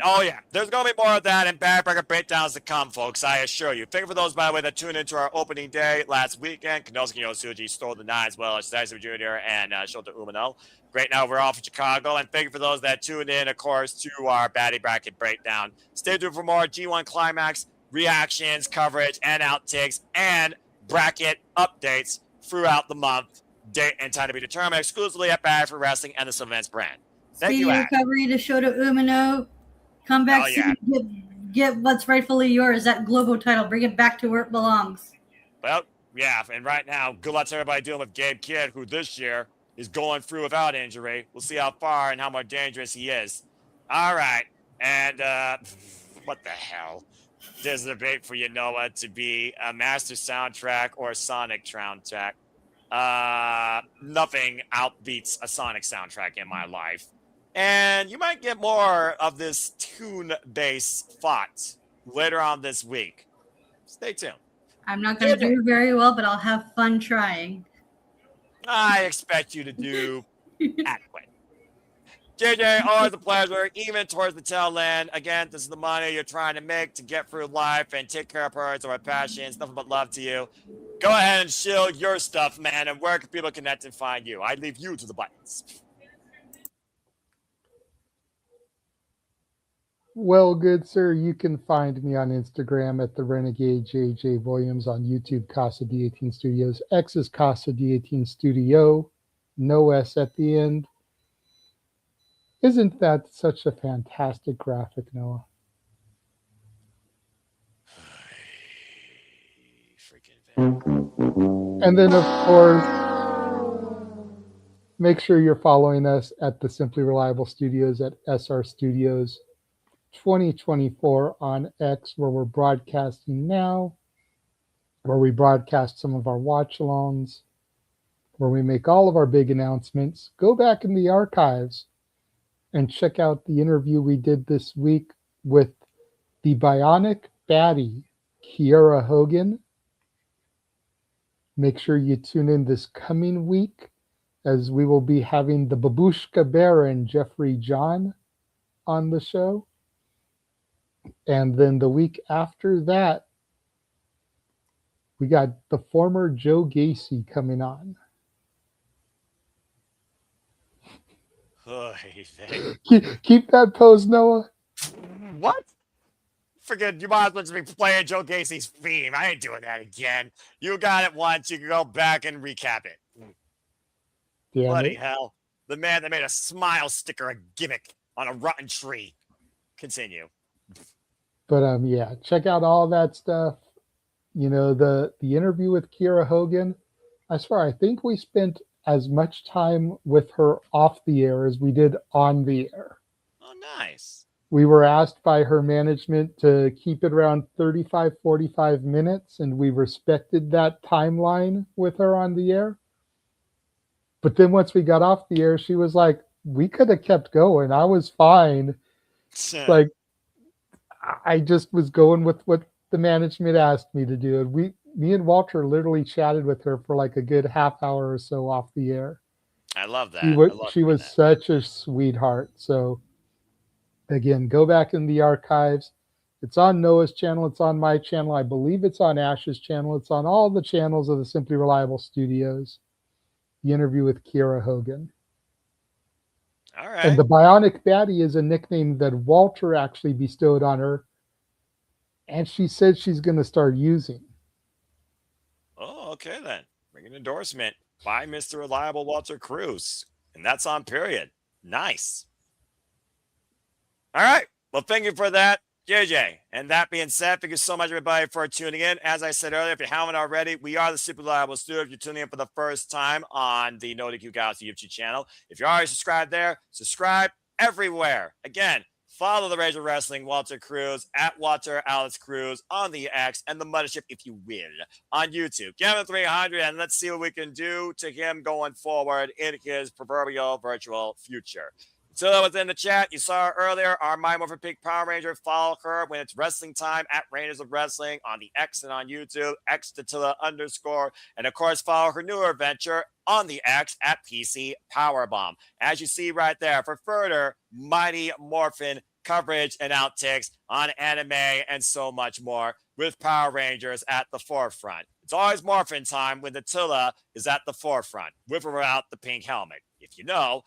Speaker 19: Oh, yeah. There's going to be more of that and backbreaker breakdowns to come, folks. I assure you. Thank you for those, by the way, that tuned into our opening day last weekend. Kanosuke Yosuji stole the night, as well as Saitama Jr. and Shota Umino. Great now we're off in Chicago. And thank you for those that tuned in, of course, to our Batty Bracket breakdown. Stay tuned for more G1 Climax reactions, coverage, and outtakes, and bracket updates throughout the month. Date and time to be determined exclusively at Batty for Wrestling and the Sylvans brand. Thank you, Ash.
Speaker 1: Recovery to Shota Umino. Come back soon. Get what's rightfully yours, that Globo title. Bring it back to where it belongs.
Speaker 19: Well, yeah, and right now, good luck to everybody dealing with Gabe Kidd, who this year is going through without injury. We'll see how far and how much dangerous he is. All right, and what the hell? There's a debate for you, Noah, to be a master soundtrack or a Sonic soundtrack. Nothing outbeats a Sonic soundtrack in my life. And you might get more of this tune-based thought later on this week. Stay tuned.
Speaker 1: I'm not going to do very well, but I'll have fun trying.
Speaker 19: I expect you to do adequate. JJ, always a pleasure, even towards the tail end. Again, this is the money you're trying to make to get through life and take care of priorities of our passions. Nothing but love to you. Go ahead and shield your stuff, man, and where can people connect and find you? I leave you to the buttons.
Speaker 12: Well, good sir, you can find me on Instagram at the Renegade JJ Williams, on YouTube Casa D18 Studios, X is Casa D18 Studio, no S at the end. Isn't that such a fantastic graphic, Noah? And then, of course, make sure you're following us at the Simply Reliable Studios at SR Studios 2024 on X, where we're broadcasting now, where we broadcast some of our watch-alongs, where we make all of our big announcements. Go back in the archives and check out the interview we did this week with the Bionic Baddie, Kiera Hogan. Make sure you tune in this coming week, as we will be having the Babushka Baron, Jeffrey John, on the show. And then the week after that, we got the former Joe Gacy coming on. Keep that pose, Noah.
Speaker 19: What? Forget, you might as well just be playing Joe Gacy's theme. I ain't doing that again. You got it once. You can go back and recap it.
Speaker 12: Damn
Speaker 19: Bloody
Speaker 12: it.
Speaker 19: hell. the man that made a smile sticker a gimmick on a rotten tree. Continue.
Speaker 12: But yeah, check out all that stuff. You know, the interview with Kiera Hogan. I swear, I think we spent as much time with her off the air as we did on the air.
Speaker 19: Oh, nice.
Speaker 12: We were asked by her management to keep it around 35, 45 minutes, and we respected that timeline with her on the air. But then once we got off the air, she was like, we could have kept going. I was fine. Like, I just was going with what the management asked me to do. And me and Walter literally chatted with her for like a good half hour or so off the air.
Speaker 19: I love that.
Speaker 12: She was such a sweetheart. So again, go back in the archives. It's on Noah's channel. It's on my channel. I believe it's on Ash's channel. It's on all the channels of the Simply Reliable Studios. The interview with Kiera Hogan.
Speaker 19: All right.
Speaker 12: And the Bionic Baddie is a nickname that Walter actually bestowed on her. And she said she's going to start using.
Speaker 19: Oh, okay then. Bring an endorsement by Mr. Reliable Walter Cruz. And that's on period. Nice. All right. Well, thank you for that, JJ. And that being said, thank you so much, everybody, for tuning in. As I said earlier, if you haven't already, we are the Super Reliable Studio. If you're tuning in for the first time on the No DQ Galaxy YouTube channel, if you're already subscribed there, subscribe everywhere. Again, follow the Rage of Wrestling, Walter Cruz, at Walter Alex Cruz on the X, and the Mothership, if you will, on YouTube. Give him 300, and let's see what we can do to him going forward in his proverbial virtual future. Tilla was in the chat. You saw her earlier. Our My Morphin Pig Power Ranger. Follow her when it's wrestling time at Rangers of Wrestling on the X and on YouTube, X_. And of course, follow her newer venture on the X at PC Powerbomb. As you see right there, for further Mighty Morphin coverage and outtakes on anime and so much more with Power Rangers at the forefront. It's always Morphin time when the Tilla is at the forefront, with or without the pink helmet. If you know,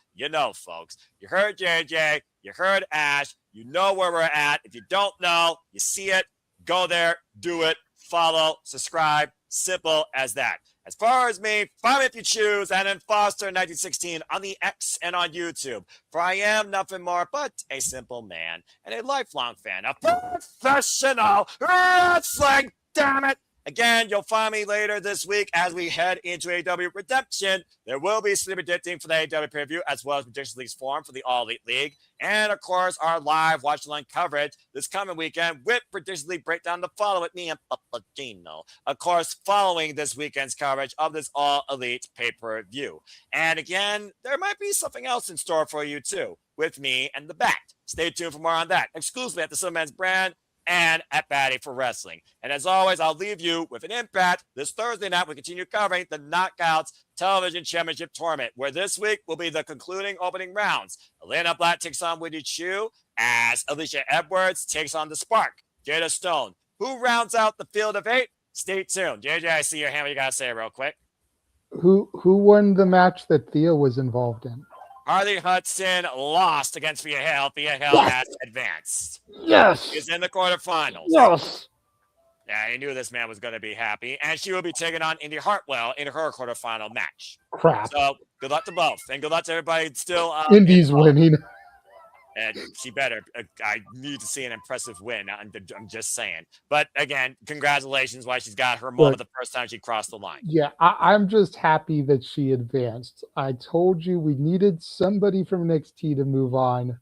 Speaker 19: folks. You heard JJ, you heard Ash, you know where we're at. If you don't know, you see it, go there, do it, follow, subscribe, simple as that. As far as me, find me if you choose, and then Foster 1916 on the X and on YouTube. For I am nothing more but a simple man and a lifelong fan of professional wrestling. Damn it! Again, you'll find me later this week as we head into AEW Redemption. There will be some predicting for the AEW pay-per-view, as well as Prediction League's form for the All Elite League. And, of course, our live watch-along coverage this coming weekend with Prediction League Breakdown to follow with me and Papagino. Of course, following this weekend's coverage of this All Elite pay-per-view. And, again, there might be something else in store for you, too, with me and the Bat. Stay tuned for more on that, exclusively at the Silverman's brand and at Batty for Wrestling. And as always, I'll leave you with an impact. This Thursday night, we continue covering the Knockouts Television Championship Tournament, where this week will be the concluding opening rounds. Elena Black takes on Winnie Chu as Alicia Edwards takes on The Spark, Jada Stone. Who rounds out the field of 8? Stay tuned. JJ, I see your hand. What you got to say real quick?
Speaker 12: Who won the match that Thea was involved in?
Speaker 19: Harley Hudson lost against Via Hale. Via Hale has advanced.
Speaker 12: Yes.
Speaker 19: She's in the quarterfinals.
Speaker 12: Yes.
Speaker 19: Yeah, I knew this man was going to be happy. And she will be taking on Indy Hartwell in her quarterfinal match.
Speaker 12: Crap.
Speaker 19: So good luck to both. And good luck to everybody still.
Speaker 12: Indy's winning.
Speaker 19: And she better. I need to see an impressive win. I'm just saying. But again, congratulations. Why she's got her moment the first time she crossed the line.
Speaker 12: Yeah, I'm just happy that she advanced. I told you we needed somebody from NXT to move on,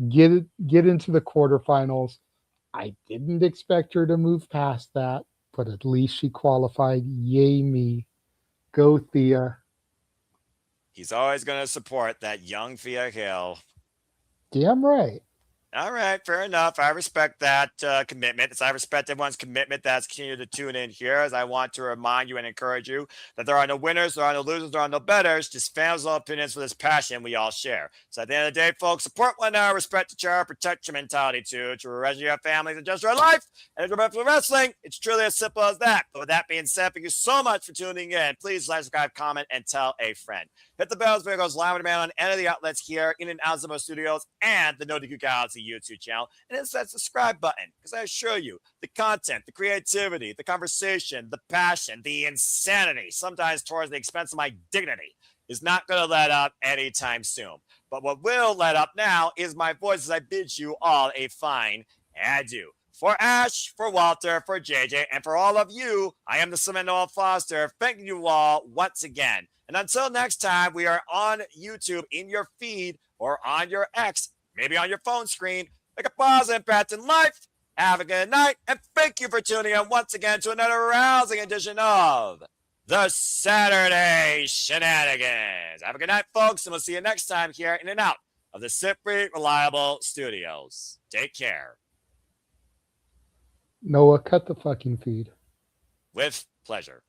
Speaker 12: get into the quarterfinals. I didn't expect her to move past that, but at least she qualified. Yay me. Go Thea.
Speaker 19: He's always going to support that young Thea Hill.
Speaker 12: Damn right.
Speaker 19: All right, fair enough. I respect that commitment. I respect everyone's commitment that's continued to tune in here, as I want to remind you and encourage you that there are no winners, there are no losers, there are no betters, just fans' opinions for this passion we all share. So at the end of the day, folks, support one another, respect each other, protect your mentality too, to rescue your families and just your life. And if you're for wrestling, it's truly as simple as that. But with that being said, thank you so much for tuning in. Please like, subscribe, comment, and tell a friend. Hit the bells, video goes live on demand on any of the outlets here in and out of the studios and the No DQ Galaxy YouTube channel. And hit that subscribe button, because I assure you, the content, the creativity, the conversation, the passion, the insanity, sometimes towards the expense of my dignity, is not going to let up anytime soon. But what will let up now is my voice as I bid you all a fine adieu. For Ash, for Walter, for JJ, and for all of you, I am the Cement Noel Foster. Thank you all once again. And until next time, we are on YouTube in your feed or on your X, maybe on your phone screen. Make a pause and impact in life. Have a good night, and thank you for tuning in once again to another rousing edition of the Saturday Shenanigans. Have a good night, folks, and we'll see you next time here in and out of the Simply Reliable Studios. Take care.
Speaker 12: Noah, cut the fucking feed.
Speaker 19: With pleasure.